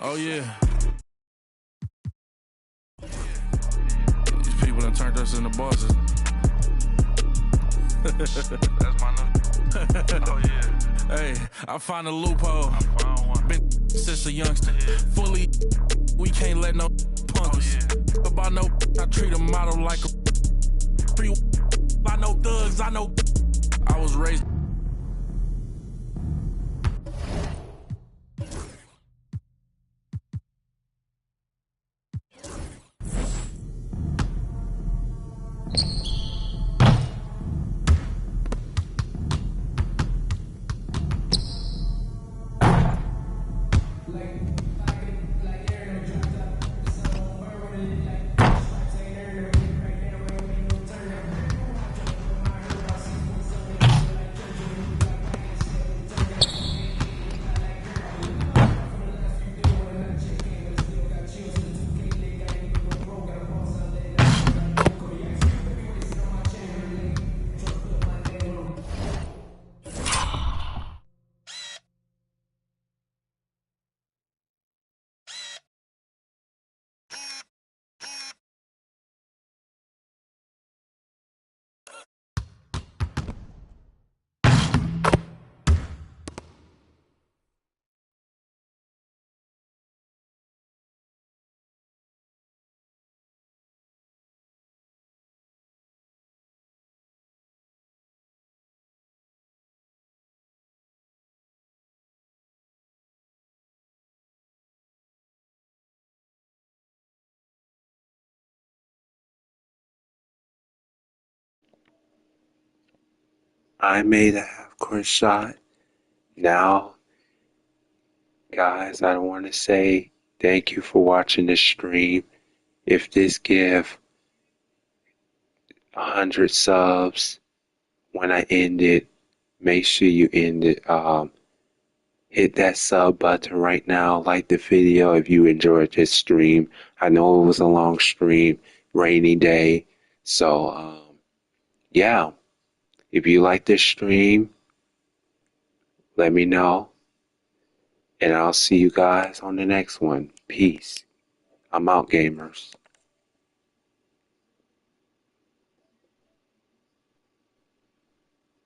Oh, yeah. These people done turned us into bosses. That's my new. Oh, yeah. Hey, I found a loophole. Been since a youngster. Fully, we can't let no punk us. About no, I treat a model like a free. I know thugs, I know. I was raised. I made a half-court shot. Now, guys, I want to say thank you for watching this stream. If this give 100 subs when I end it, make sure you end it. Hit that sub button right now. Like the video if you enjoyed this stream. I know it was a long stream, rainy day. So, yeah. If you like this stream, let me know. And I'll see you guys on the next one. Peace. I'm out, gamers.